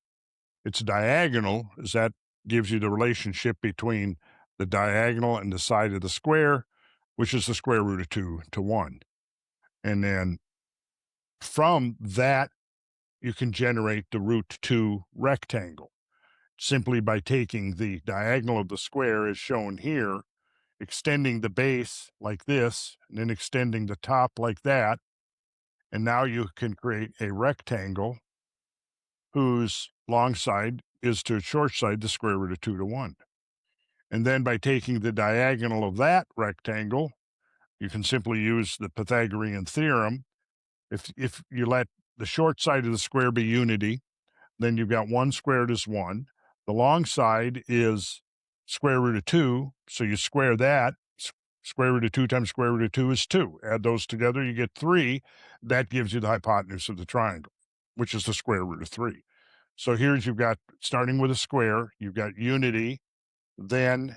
it's diagonal, as that gives you the relationship between the diagonal and the side of the square, which is the square root of 2 to 1. And then from that, you can generate the root 2 rectangle, simply by taking the diagonal of the square as shown here, extending the base like this, and then extending the top like that. And now you can create a rectangle whose long side is to short side the square root of 2 to 1. And then by taking the diagonal of that rectangle, you can simply use the Pythagorean theorem. If you let the short side of the square be unity, then you've got 1 squared is 1. The long side is square root of 2, so you square that. Square root of 2 times square root of 2 is 2. Add those together, you get 3. That gives you the hypotenuse of the triangle, which is the square root of 3. So here's you've got, starting with a square, you've got unity, then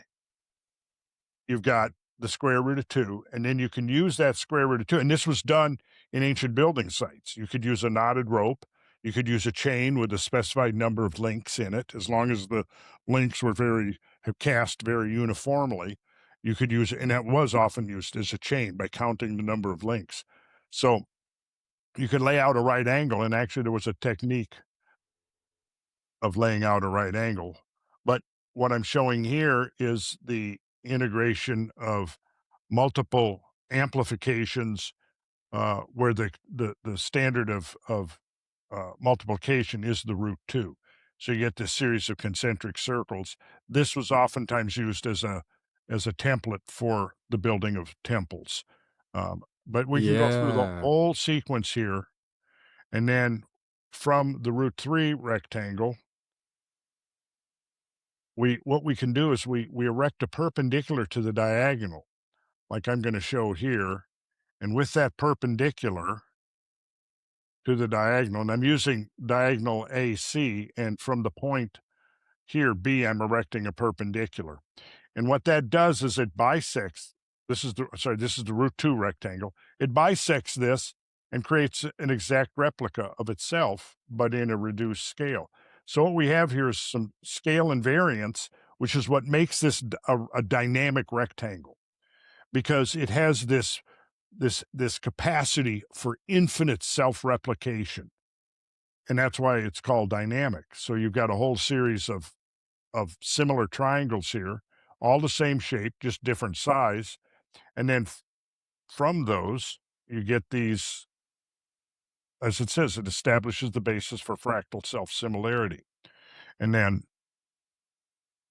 you've got the square root of 2, and then you can use that square root of 2. And this was done in ancient building sites. You could use a knotted rope. You could use a chain with a specified number of links in it, as long as the links were cast very uniformly. You could use it, and that was often used as a chain by counting the number of links. So you could lay out a right angle, and actually there was a technique of laying out a right angle. But what I'm showing here is the integration of multiple amplifications, where the standard of multiplication is the root 2. So you get this series of concentric circles. This was oftentimes used as a template for the building of temples. But we can go through the
Yeah.
whole sequence here, and then from the root 3 rectangle, what we can do is we erect a perpendicular to the diagonal, like I'm gonna show here, and with that perpendicular to the diagonal, and I'm using diagonal AC, and from the point here, B, I'm erecting a perpendicular. And what that does is it bisects, this is the root 2 rectangle. It bisects this and creates an exact replica of itself, but in a reduced scale. So what we have here is some scale invariance, which is what makes this a dynamic rectangle, because it has this capacity for infinite self-replication, and that's why it's called dynamic. So you've got a whole series of similar triangles here, all the same shape, just different size, and then from those you get these, as it says, it establishes the basis for fractal self-similarity. And then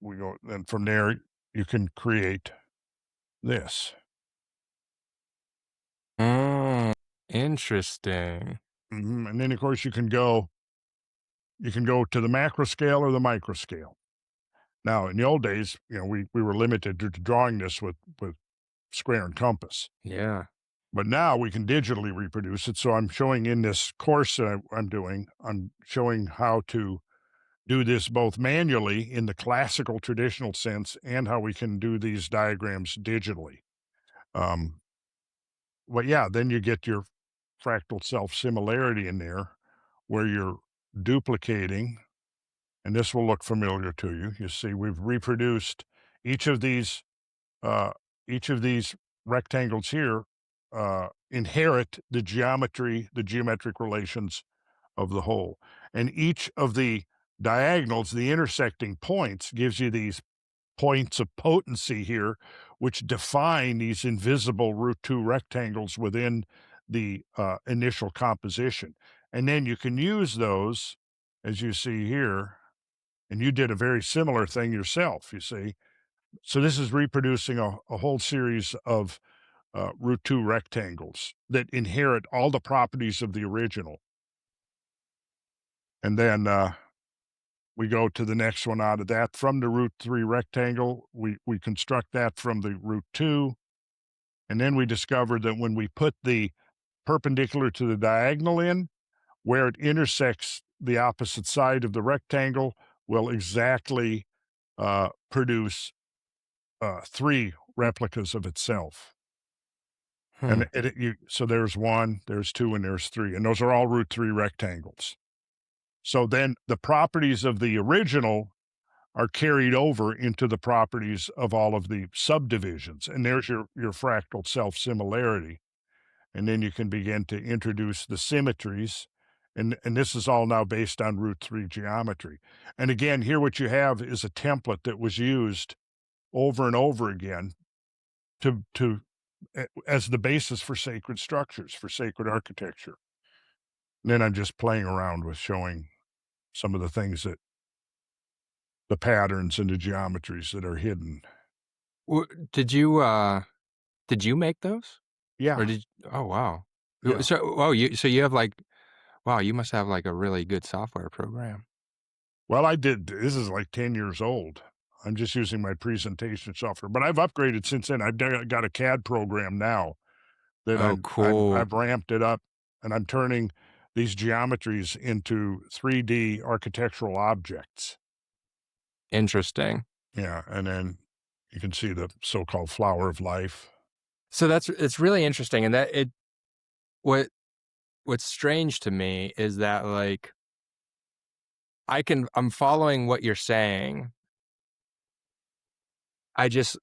then from there you can create this.
Mm, interesting.
And then of course you can go to the macro scale or the micro scale. Now, in the old days, we were limited to drawing this with square and compass,
Yeah.
but now we can digitally reproduce it. So I'm showing in this course that I'm doing, I'm showing how to do this both manually in the classical traditional sense and how we can do these diagrams digitally. Um, but yeah, then you get your fractal self-similarity in there where you're duplicating, and this will look familiar to you. You see, we've reproduced each of these uh, each of these rectangles here inherit the geometric relations of the whole. And each of the diagonals, the intersecting points, gives you these points of potency here, which define these invisible root 2 rectangles within the initial composition. And then you can use those, as you see here, and you did a very similar thing yourself, you see. So this is reproducing a whole series of root 2 rectangles that inherit all the properties of the original. And then we go to the next one out of that. From the root 3 rectangle, we construct that from the root 2. And then we discovered that when we put the perpendicular to the diagonal in, where it intersects the opposite side of the rectangle, will exactly produce 3 replicas of itself.
Hmm.
And so there's 1, there's 2, and there's 3, and those are all root 3 rectangles. So then the properties of the original are carried over into the properties of all of the subdivisions, and there's your fractal self-similarity. And then you can begin to introduce the symmetries, and this is all now based on root 3 geometry. And again, here what you have is a template that was used over and over again to as the basis for sacred structures, for sacred architecture. And then I'm just playing around with showing some of the things that the patterns and the geometries that are hidden.
Did you make those?
Yeah,
Or did oh, wow.
yeah.
You have, like wow, you must have, like, a really good software program.
Well, I did. This is like 10 years old. I'm just using my presentation software, but I've upgraded since then. Got a CAD program now that
Oh, cool.
I've ramped it up, and I'm turning these geometries into 3D architectural objects.
Interesting.
Yeah, and then you can see the so-called flower of life.
So it's really interesting, and that it what what's strange to me is that, like, I'm following what you're saying. I just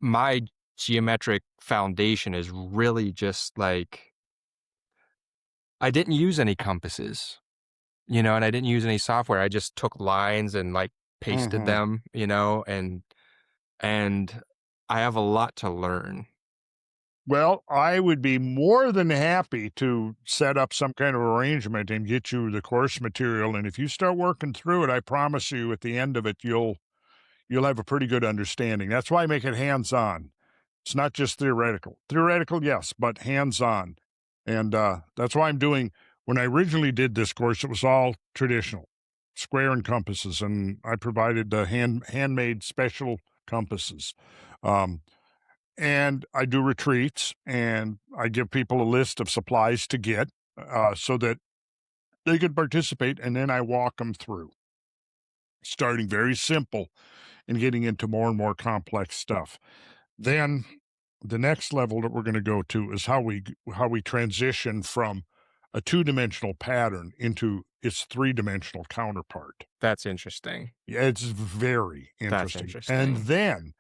my geometric foundation is really just, like I didn't use any compasses, and I didn't use any software. I just took lines and, like, pasted
Mhm.
them, and I have a lot to learn.
Well, I would be more than happy to set up some kind of arrangement and get you the course material, and if you start working through it, I promise you at the end of it, you'll have a pretty good understanding. That's why I make it hands-on. It's not just theoretical. Theoretical, yes, but hands-on. And that's why I'm doing when I originally did this course, it was all traditional, square and compasses, and I provided the handmade special compasses. Um, and I do retreats, and I give people a list of supplies to get so that they could participate, and then I walk them through, starting very simple and getting into more and more complex stuff. Then the next level that we're going to go to is how we transition from a two-dimensional pattern into its three-dimensional counterpart.
That's interesting.
Yeah, it's very
That's
interesting. And
interesting.
then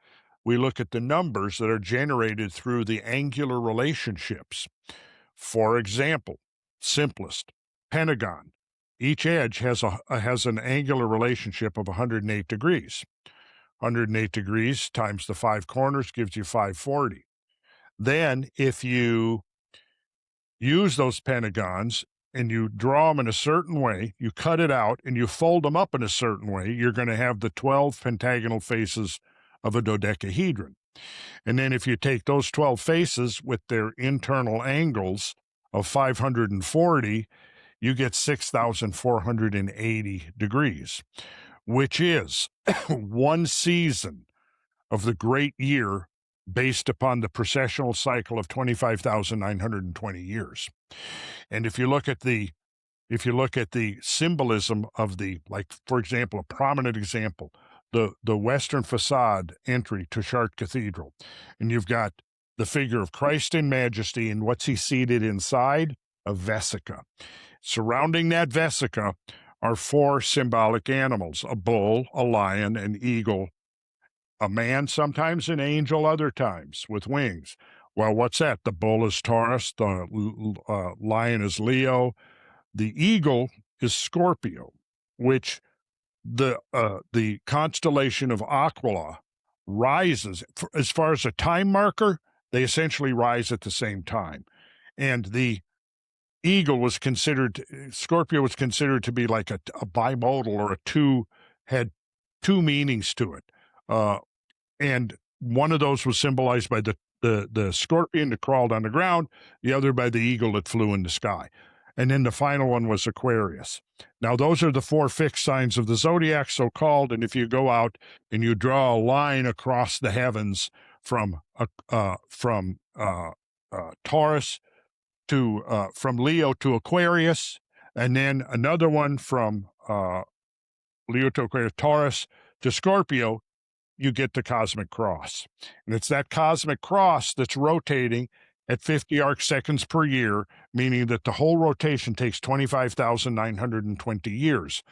we look at the numbers that are generated through the angular relationships. For example, simplest, pentagon. Each edge has an angular relationship of 108 degrees. 108 degrees times the five corners gives you 540. Then, if you use those pentagons and you draw them in a certain way, you cut it out and you fold them up in a certain way, you're going to have the 12 pentagonal faces of a dodecahedron. And then, if you take those 12 faces with their internal angles of 540, you get 6,480 degrees, which is one season of the great year based upon the precessional cycle of 25,920 years. And if you look at the symbolism of the, like, for example, a prominent example, the western facade entry to Chartres Cathedral, and you've got the figure of Christ in majesty, and what's he seated inside? A vesica. Surrounding that vesica are four symbolic animals: a bull, a lion, an eagle, a man, sometimes an angel, other times with wings. Well, what's that? The bull is Taurus, the lion is Leo, the eagle is Scorpio, which the constellation of Aquila rises as far as a time marker. They essentially rise at the same time, and the eagle was considered Scorpio was considered to be like a bimodal, or a two had two meanings to it. And one of those was symbolized by the scorpion that crawled on the ground, the other by the eagle that flew in the sky. And then the final one was Aquarius. Now, those are the four fixed signs of the zodiac, so called. And if you go out and you draw a line across the heavens from Taurus from Leo to Aquarius, and then another one from Leo to Aquarius, Taurus to Scorpio, you get the cosmic cross. And it's that cosmic cross that's rotating at 50 arc seconds per year, meaning that the whole rotation takes 25,920 years,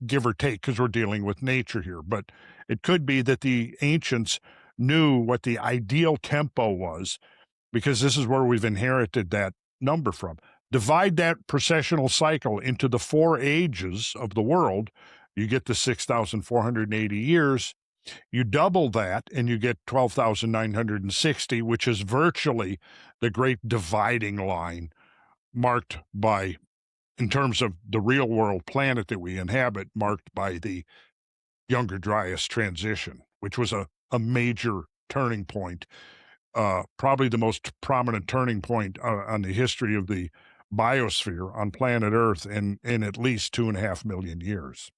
give or take, because we're dealing with nature here. But it could be that the ancients knew what the ideal tempo was, because this is where we've inherited that number from. Divide that precessional cycle into the four ages of the world, you get the 6,480 years. You double that and you get 12,960, which is virtually the great dividing line marked by in terms of the real world planet that we inhabit, marked by the Younger Dryas transition, which was a major turning point, probably the most prominent turning point on the history of the biosphere on planet Earth in at least 2.5 million years.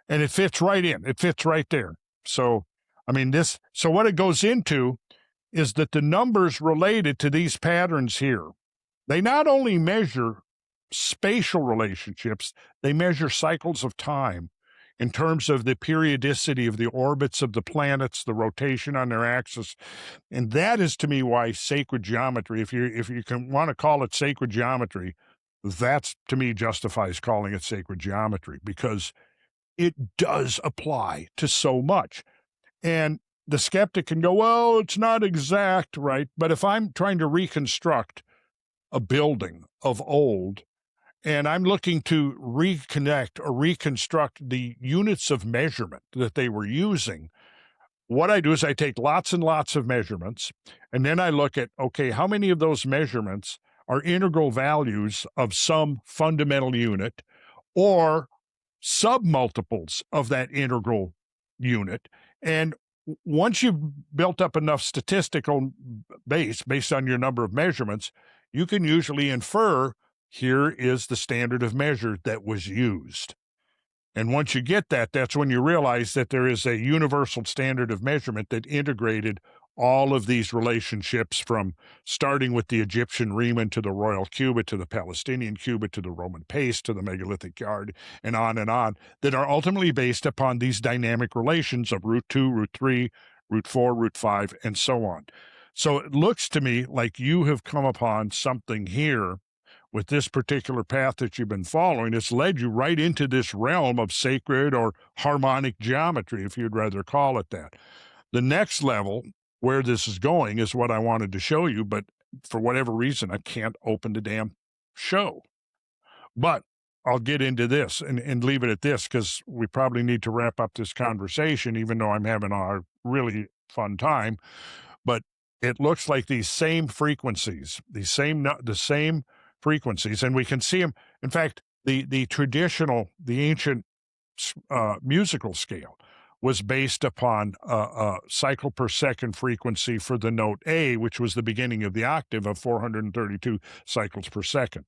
And it fits right in. It fits right there. So, I mean, so what it goes into is that the numbers related to these patterns here, they not only measure spatial relationships, they measure cycles of time in terms of the periodicity of the orbits of the planets, the rotation on their axis. And that is, to me, why sacred geometry, if you can want to call it sacred geometry, that's, to me, justifies calling it sacred geometry, because it does apply to so much. And the skeptic can go, well, it's not exact, right? But if I'm trying to reconstruct a building of old, and I'm looking to reconnect or reconstruct the units of measurement that they were using, what I do is I take lots and lots of measurements, and then I look at, okay, how many of those measurements are integral values of some fundamental unit or submultiples of that integral unit. And once you've built up enough statistical base based on your number of measurements, you can usually infer here is the standard of measure that was used. And once you get that, that's when you realize that there is a universal standard of measurement that integrated all of these relationships, from starting with the Egyptian Riemann to the royal cubit to the Palestinian cubit to the Roman pace to the megalithic yard, and on, that are ultimately based upon these dynamic relations of root 2, root 3, root 4, root 5, and so on. So it looks to me like you have come upon something here with this particular path that you've been following. It's led you right into this realm of sacred or harmonic geometry, if you'd rather call it that. The next level where this is going is what I wanted to show you, but for whatever reason, I can't open the damn show. But I'll get into this and leave it at this, because we probably need to wrap up this conversation, even though I'm having a really fun time. But it looks like these same frequencies, the same frequencies, and we can see them. In fact, the traditional, the ancient musical scale was based upon a cycle per second frequency for the note A, which was the beginning of the octave, of 432 cycles per second.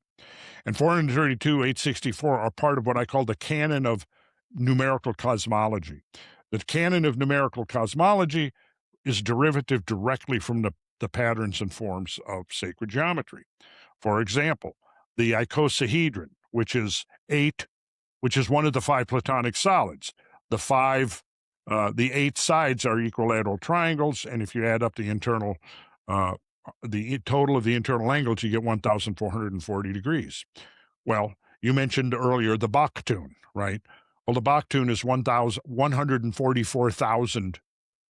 And 432, 864 are part of what I call the canon of numerical cosmology. The canon of numerical cosmology is derivative directly from the patterns and forms of sacred geometry. For example, the icosahedron, which is one of the 5 Platonic solids. The 8 sides are equilateral triangles, and if you add up the total of the internal angles, you get 1,440 degrees. Well, you mentioned earlier the Bach tune, right? Well, the Bach tune is 144,000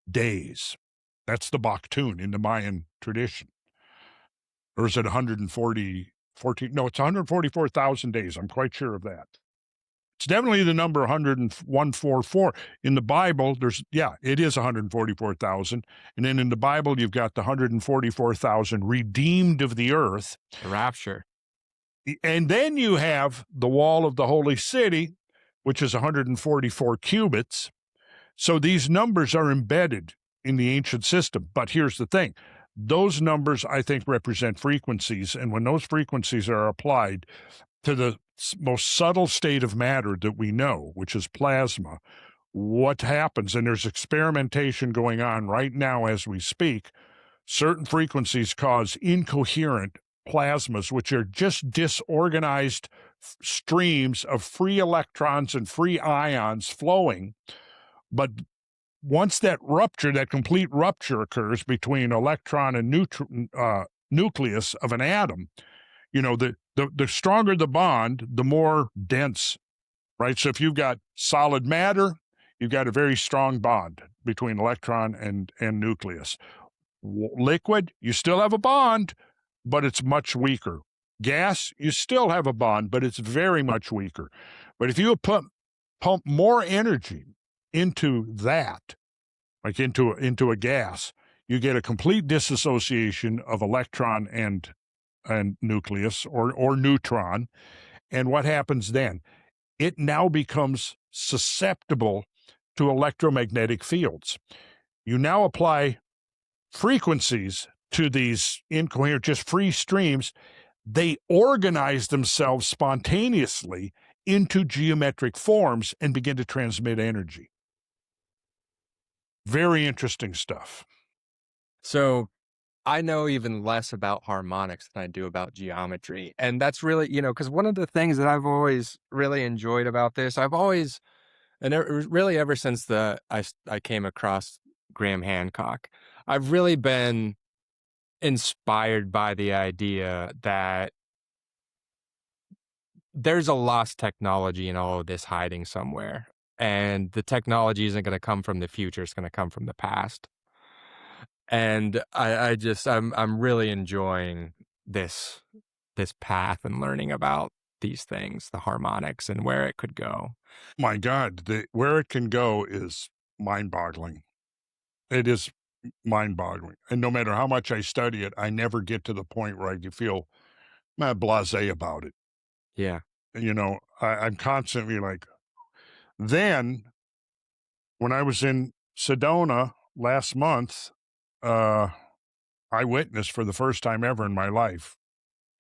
days. That's the Bach tune in the Mayan tradition. Or is it 140? No, it's 144,000 days. I'm quite sure of that. It's definitely the number 144. In the Bible, it is 144,000. And then in the Bible, you've got the 144,000 redeemed of the earth.
The rapture.
And then you have the wall of the holy city, which is 144 cubits. So these numbers are embedded in the ancient system. But here's the thing. Those numbers, I think, represent frequencies. And when those frequencies are applied to the most subtle state of matter that we know, which is plasma, what happens, and there's experimentation going on right now as we speak, certain frequencies cause incoherent plasmas, which are just disorganized streams of free electrons and free ions flowing. But once that complete rupture occurs between electron and nucleus of an atom, the stronger the bond, the more dense, right? So if you've got solid matter, you've got a very strong bond between electron and nucleus. Liquid, you still have a bond, but it's much weaker. Gas, you still have a bond, but it's very much weaker. But if you pump more energy into that, like into a gas, you get a complete disassociation of electron and nucleus or neutron, And what happens then? It now becomes susceptible to electromagnetic fields. You now apply frequencies to these incoherent, just free streams. They organize themselves spontaneously into geometric forms and begin to transmit energy. Very interesting stuff.
So I know even less about harmonics than I do about geometry. And that's really, because one of the things that I've always really enjoyed about this, and really ever since I came across Graham Hancock, I've really been inspired by the idea that there's a lost technology in all of this hiding somewhere. And the technology isn't going to come from the future, it's going to come from the past. And I'm really enjoying this path and learning about these things, the harmonics and where it could go.
My God, where it can go is mind-boggling. It is mind-boggling, and no matter how much I study it, I never get to the point where I can feel blasé about it.
Yeah.
I'm constantly like. Then, when I was in Sedona last month, uh, I witnessed for the first time ever in my life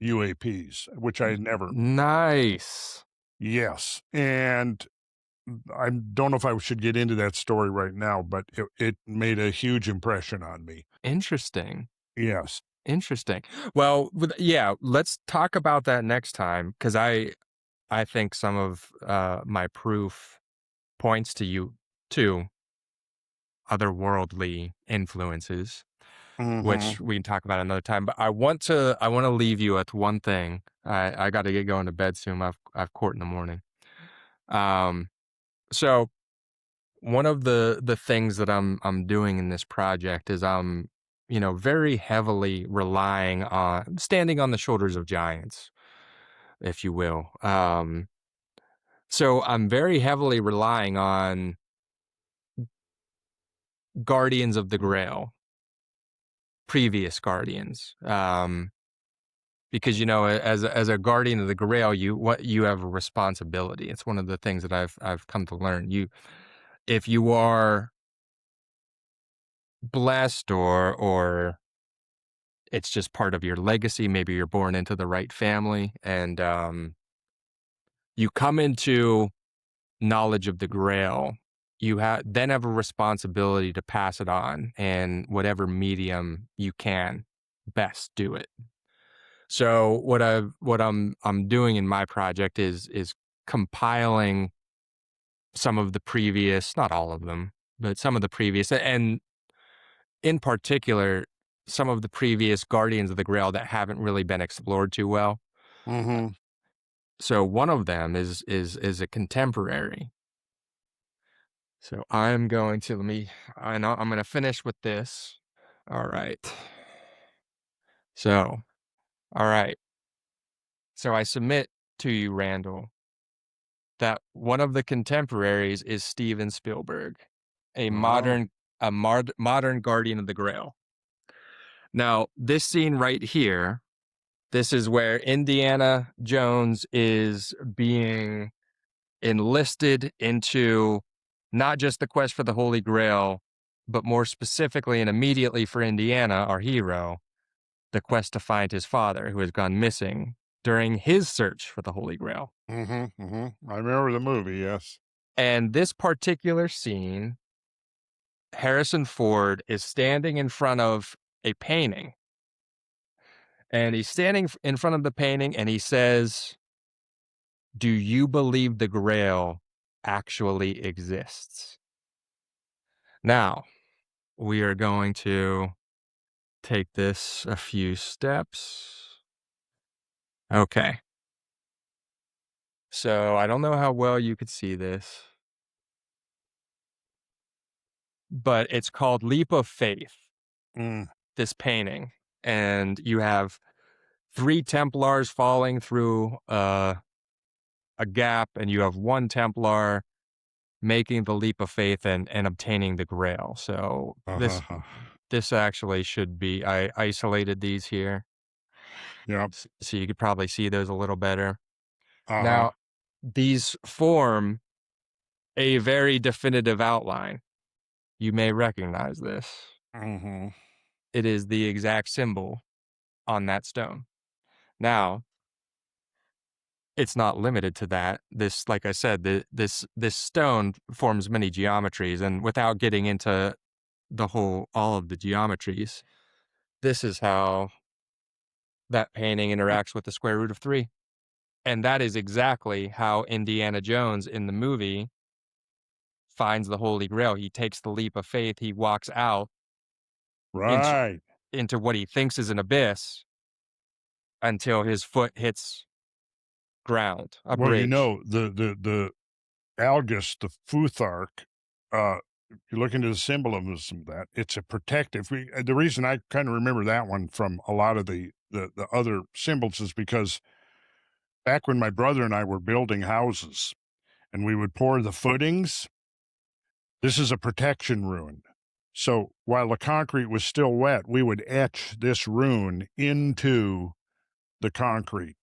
UAPs, which I had never.
Nice.
Yes, and I don't know if I should get into that story right now, but it made a huge impression on me.
Interesting.
Yes.
Interesting. Well, yeah, let's talk about that next time because I think some of my proof points to you to otherworldly influences,
Mhm.
which we can talk about another time. But I want to leave you with one thing. I got to get going to bed soon. I've court in the morning. Um, so one of the things that I'm doing in this project is I'm very heavily relying on standing on the shoulders of giants, if you will. So I'm very heavily relying on guardians of the Grail, previous guardians. Because as a guardian of the Grail, you have a responsibility. It's one of the things that I've come to learn. If you are blessed or it's just part of your legacy, maybe you're born into the right family, and you come into knowledge of the Grail, then have a responsibility to pass it on, and whatever medium you can best do it. So what I'm doing in my project is compiling some of the previous, not all of them, but some of the previous, and in particular, some of the previous Guardians of the Grail that haven't really been explored too well.
Mhm.
So one of them is a contemporary. So I'm going to I know I'm going to finish with this. All right. So, all right. So I submit to you, Randall, that one of the contemporaries is Steven Spielberg, a
Oh.
modern guardian of the Grail. Now, this scene right here, this is where Indiana Jones is being enlisted into not just the quest for the Holy Grail, but more specifically and immediately for Indiana, our hero, the quest to find his father who has gone missing during his search for the Holy Grail.
Mhm, mhm. I remember the movie, yes.
And this particular scene, Harrison Ford is standing in front of a painting. And he's standing in front of the painting and he says, "Do you believe the Grail actually exists?" Now, we are going to take this a few steps. Okay. So I don't know how well you could see this, but it's called Leap of Faith,
Mm.
this painting. And you have three Templars falling through a gap, and you have one Templar making the leap of faith and obtaining the Grail. So
Uh-huh.
this actually should be, I isolated these here
Yep.
so you could probably see those a little better.
Uh-huh.
Now, these form a very definitive outline. You may recognize this.
Mhm.
It is the exact symbol on that stone. Now, it's not limited to that. This, like I said, this stone forms many geometries, and without getting into all of the geometries, this is how that painting interacts with the square root of 3. And that is exactly how Indiana Jones in the movie finds the Holy Grail. He takes the leap of faith. He walks out into
Right.
what he thinks is an abyss until his foot hits ground, a
Well, you
bridge.
know, the algus, the futhark, if you look into the symbolism of that, it's a protective. The reason I kind of remember that one from a lot of the other symbols is because back when my brother and I were building houses and we would pour the footings, this is a protection rune. So while the concrete was still wet, we would etch this rune into the concrete.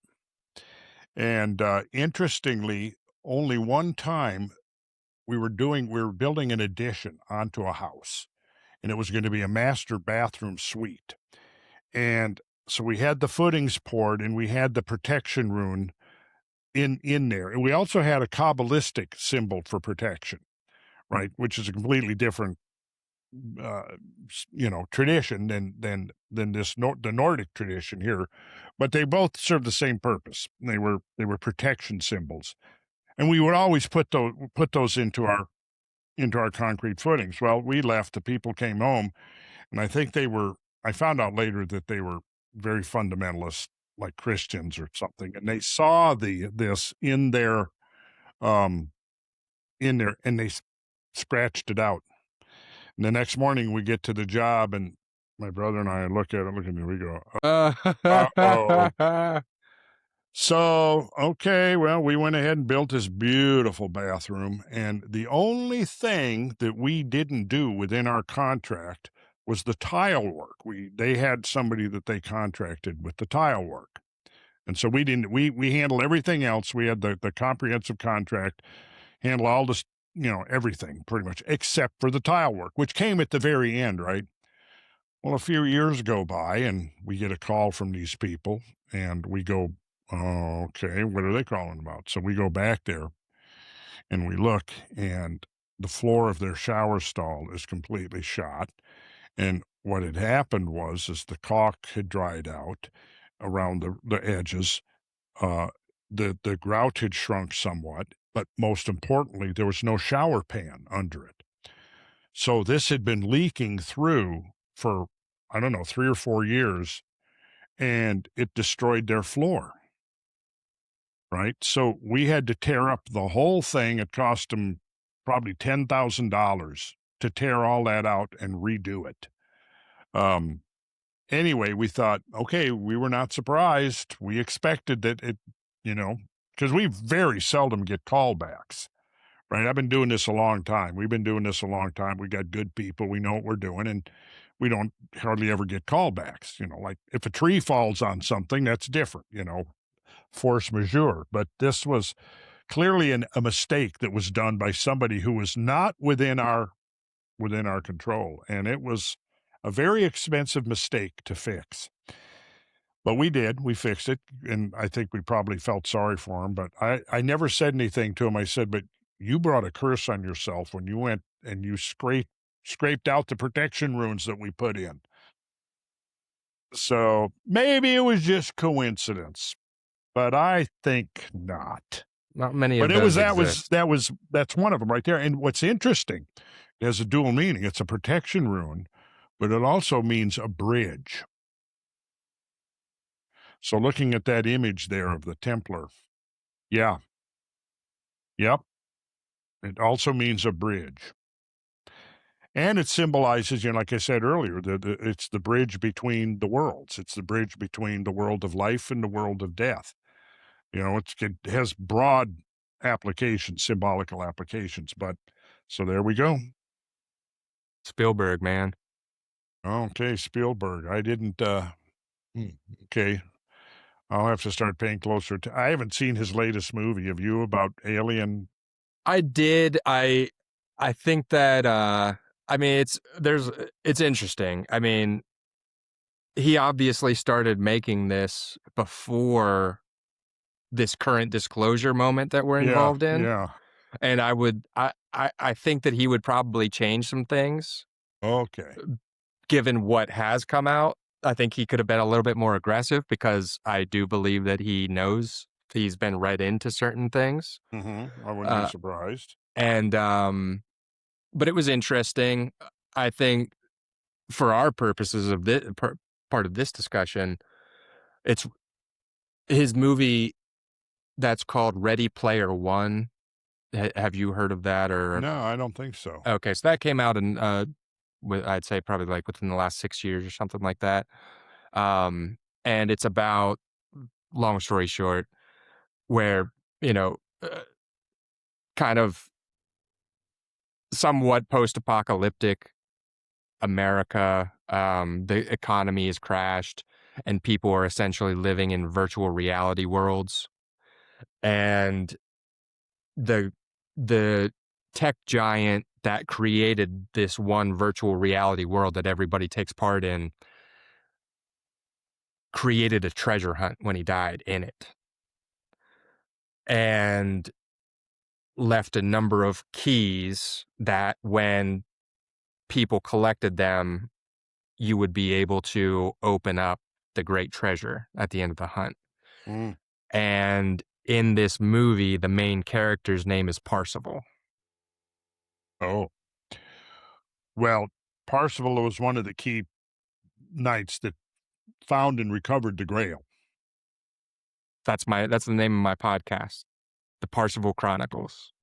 And interestingly, only one time we were building an addition onto a house, and it was going to be a master bathroom suite. And so we had the footings poured and we had the protection rune in there. And we also had a Kabbalistic symbol for protection, right? Which is a completely different uh, tradition than the Nordic tradition here, but they both serve the same purpose. They were protection symbols, and we would always put those into our concrete footings. Well, we left. The people came home, and I think they were. I found out later that they were very fundamentalist, like Christians or something, and they saw this um in there, and they scratched it out. And the next morning we get to the job and my brother and I look at it, we go, uh-oh. So, okay, well, we went ahead and built this beautiful bathroom. And the only thing that we didn't do within our contract was the tile work. They had somebody that they contracted with the tile work. And so we didn't, we handle everything else. We had the comprehensive contract, handle all this, everything pretty much, except for the tile work, which came at the very end, right? Well, a few years go by and we get a call from these people and we go, oh, okay, what are they calling about? So we go back there and we look and the floor of their shower stall is completely shot. And what had happened is the caulk had dried out around the edges. Uh, the grout had shrunk somewhat, but most importantly, there was no shower pan under it. So this had been leaking through for, I don't know, 3 or 4 years, and it destroyed their floor, right? So we had to tear up the whole thing. It cost them probably $10,000 to tear all that out and redo it. Anyway, we thought, okay, we were not surprised. We expected that you know, because we very seldom get callbacks. Right, I've been doing this a long time. We've been doing this a long time. We got good people. We know what we're doing, and we don't hardly ever get callbacks. Like if a tree falls on something, that's different. Force majeure. But this was clearly a mistake that was done by somebody who was not within our control, and it was a very expensive mistake to fix. But we did. We fixed it, and I think we probably felt sorry for him, but I never said anything to him. I said, "But you brought a curse on yourself when you went and you scraped out the protection runes that we put in." So, maybe it was just coincidence, but I think not.
Not many
But
of
it was
those exist.
that's one of them right there, and what's interesting, it has a dual meaning. It's a protection rune, but it also means a bridge. So looking at that image there of the Templar, yeah, yep. It also means a bridge. And it symbolizes, like I said earlier, it's the bridge between the worlds. It's the bridge between the world of life and the world of death. It has broad applications, symbolical applications. But so there we go.
Spielberg, man.
Okay, Spielberg. I didn't. Hmm, okay. I'll have to start paying closer to. I haven't seen his latest movie. Have you, about alien?
I did. I think that I mean it's interesting. I mean, he obviously started making this before this current disclosure moment that we're
Yeah,
involved in.
yeah.
And I think that he would probably change some things
Okay.
given what has come out. I think he could have been a little bit more aggressive because I do believe that he knows he's been read into certain things.
I wouldn't be
Uh,
surprised.
and but it was interesting. I think for our purposes of this part of this discussion, it's his movie that's called Ready Player One. Have you heard of that? Or
No, I don't think so.
okay, so that came out in I'd say probably like within the last 6 years or something like that. And it's about, long story short, where you know, kind of somewhat post-apocalyptic America. The economy has crashed, and people are essentially living in virtual reality worlds. And the the tech giant that created this one virtual reality world that everybody takes part in created a treasure hunt when he died in it, and left a number of keys that when people collected them, you would be able to open up the great treasure at the end of the hunt.
Mm.
And in this movie, the main character's name is Parcival.
Oh, well, Parcival was one of the key knights that found and recovered the Grail.
That's the name of my podcast, the Parcival Chronicles.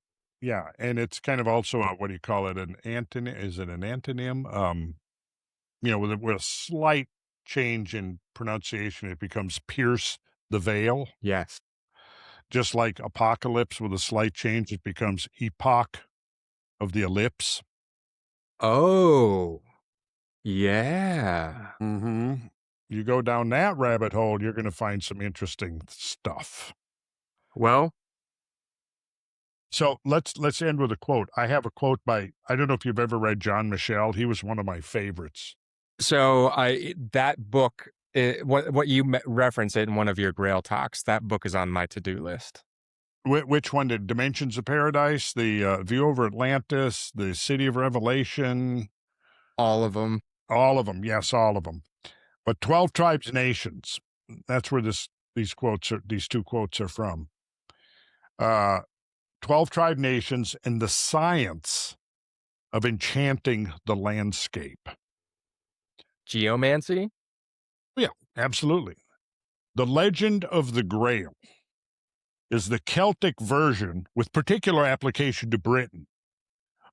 Yeah, and it's kind of also a, what do you call it? An antonym? Is it an antonym? With a slight change in pronunciation, it becomes pierce the veil.
Yes.
Just like apocalypse, with a slight change, it becomes epoch of the ellipse.
Oh, yeah.
You go down that rabbit hole, you're going to find some interesting stuff.
Well,
So let's end with a quote. I have a quote by, I don't know if you've ever read John Michel. He was one of my favorites.
so that book, what you reference it in one of your Grail talks, that book is on my to-do list.
Which one? The Dimensions of Paradise, the View Over Atlantis, the City of Revelation?
All of them.
All of them. Yes, all of them. But 12 Tribes Nations, that's where these two quotes are from. 12 Tribe Nations and the Science of Enchanting the Landscape.
Geomancy?
Yeah, absolutely. The Legend of the Grail is the Celtic version, with particular application to Britain,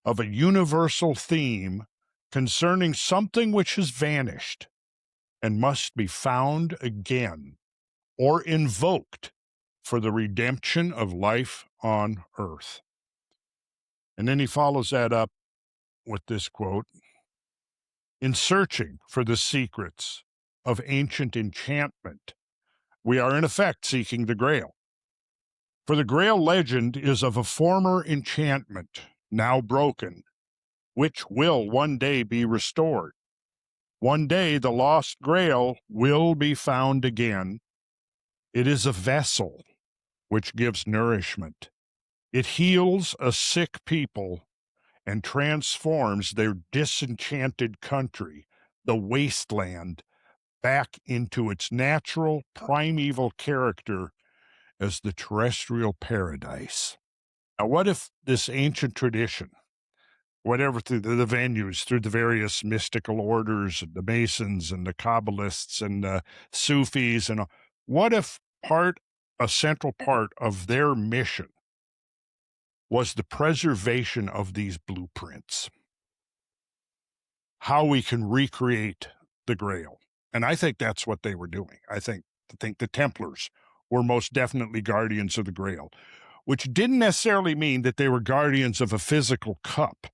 of a universal theme concerning something which has vanished and must be found again or invoked for the redemption of life on earth. And then he follows that up with this quote: in searching for the secrets of ancient enchantment, we are in effect seeking the Grail. For the Grail legend is of a former enchantment, now broken, which will one day be restored. One day the lost Grail will be found again. It is a vessel which gives nourishment. It heals a sick people and transforms their disenchanted country, the wasteland, back into its natural primeval character as the terrestrial paradise. Now, what if this ancient tradition, whatever, through the venues, through the various mystical orders, the Masons and the Kabbalists and the Sufis, and what if a central part of their mission was the preservation of these blueprints, how we can recreate the Grail? And I think that's what they were doing. I think the Templars were most definitely guardians of the Grail, which didn't necessarily mean that they were guardians of a physical cup,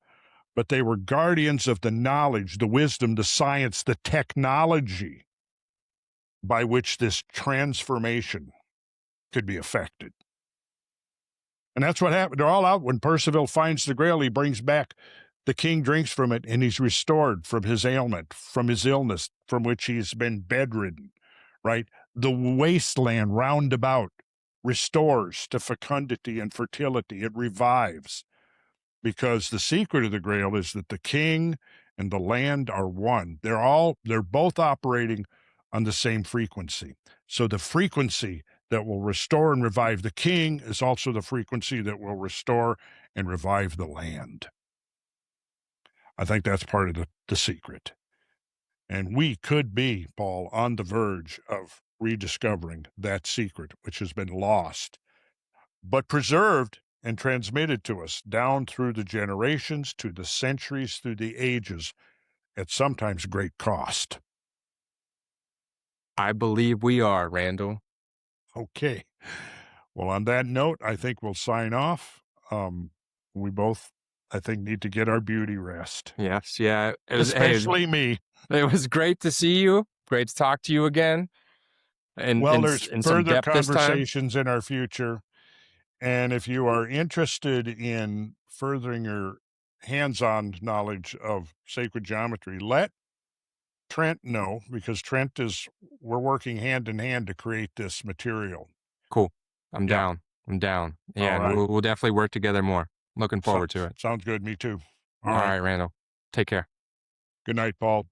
but they were guardians of the knowledge, the wisdom, the science, the technology by which this transformation could be effected. And that's what happened. They're all out. When Parcival finds the Grail, he brings back the king, drinks from it, and he's restored from his ailment, from his illness, from which he's been bedridden, right? The wasteland round about restores to fecundity and fertility. It revives, because the secret of the Grail is that the king and the land are one. They're both operating on the same frequency. So the frequency that will restore and revive the king is also the frequency that will restore and revive the land. I think that's part of the secret. And we could be, Paul, on the verge of rediscovering that secret, which has been lost, but preserved and transmitted to us down through the generations, to the centuries, through the ages, at sometimes great cost.
I believe we are, Randall.
Okay. Well, on that note, I think we'll sign off. We both, I think, need to get our beauty rest.
Yes, yeah.
Especially me.
It was great to see you. Great to talk to you again. And
Well, there's
in some
further
depth this time.
conversations in our future. And if you are interested in furthering your hands-on knowledge of sacred geometry, let Trent know, because we're working hand in hand to create this material.
Cool. I'm
Yeah.
down. I'm down. Yeah,
All
and
right.
we'll definitely work together more. Looking forward to it.
Sounds good. Me too.
All right, Randall. Take care.
Good night, Paul.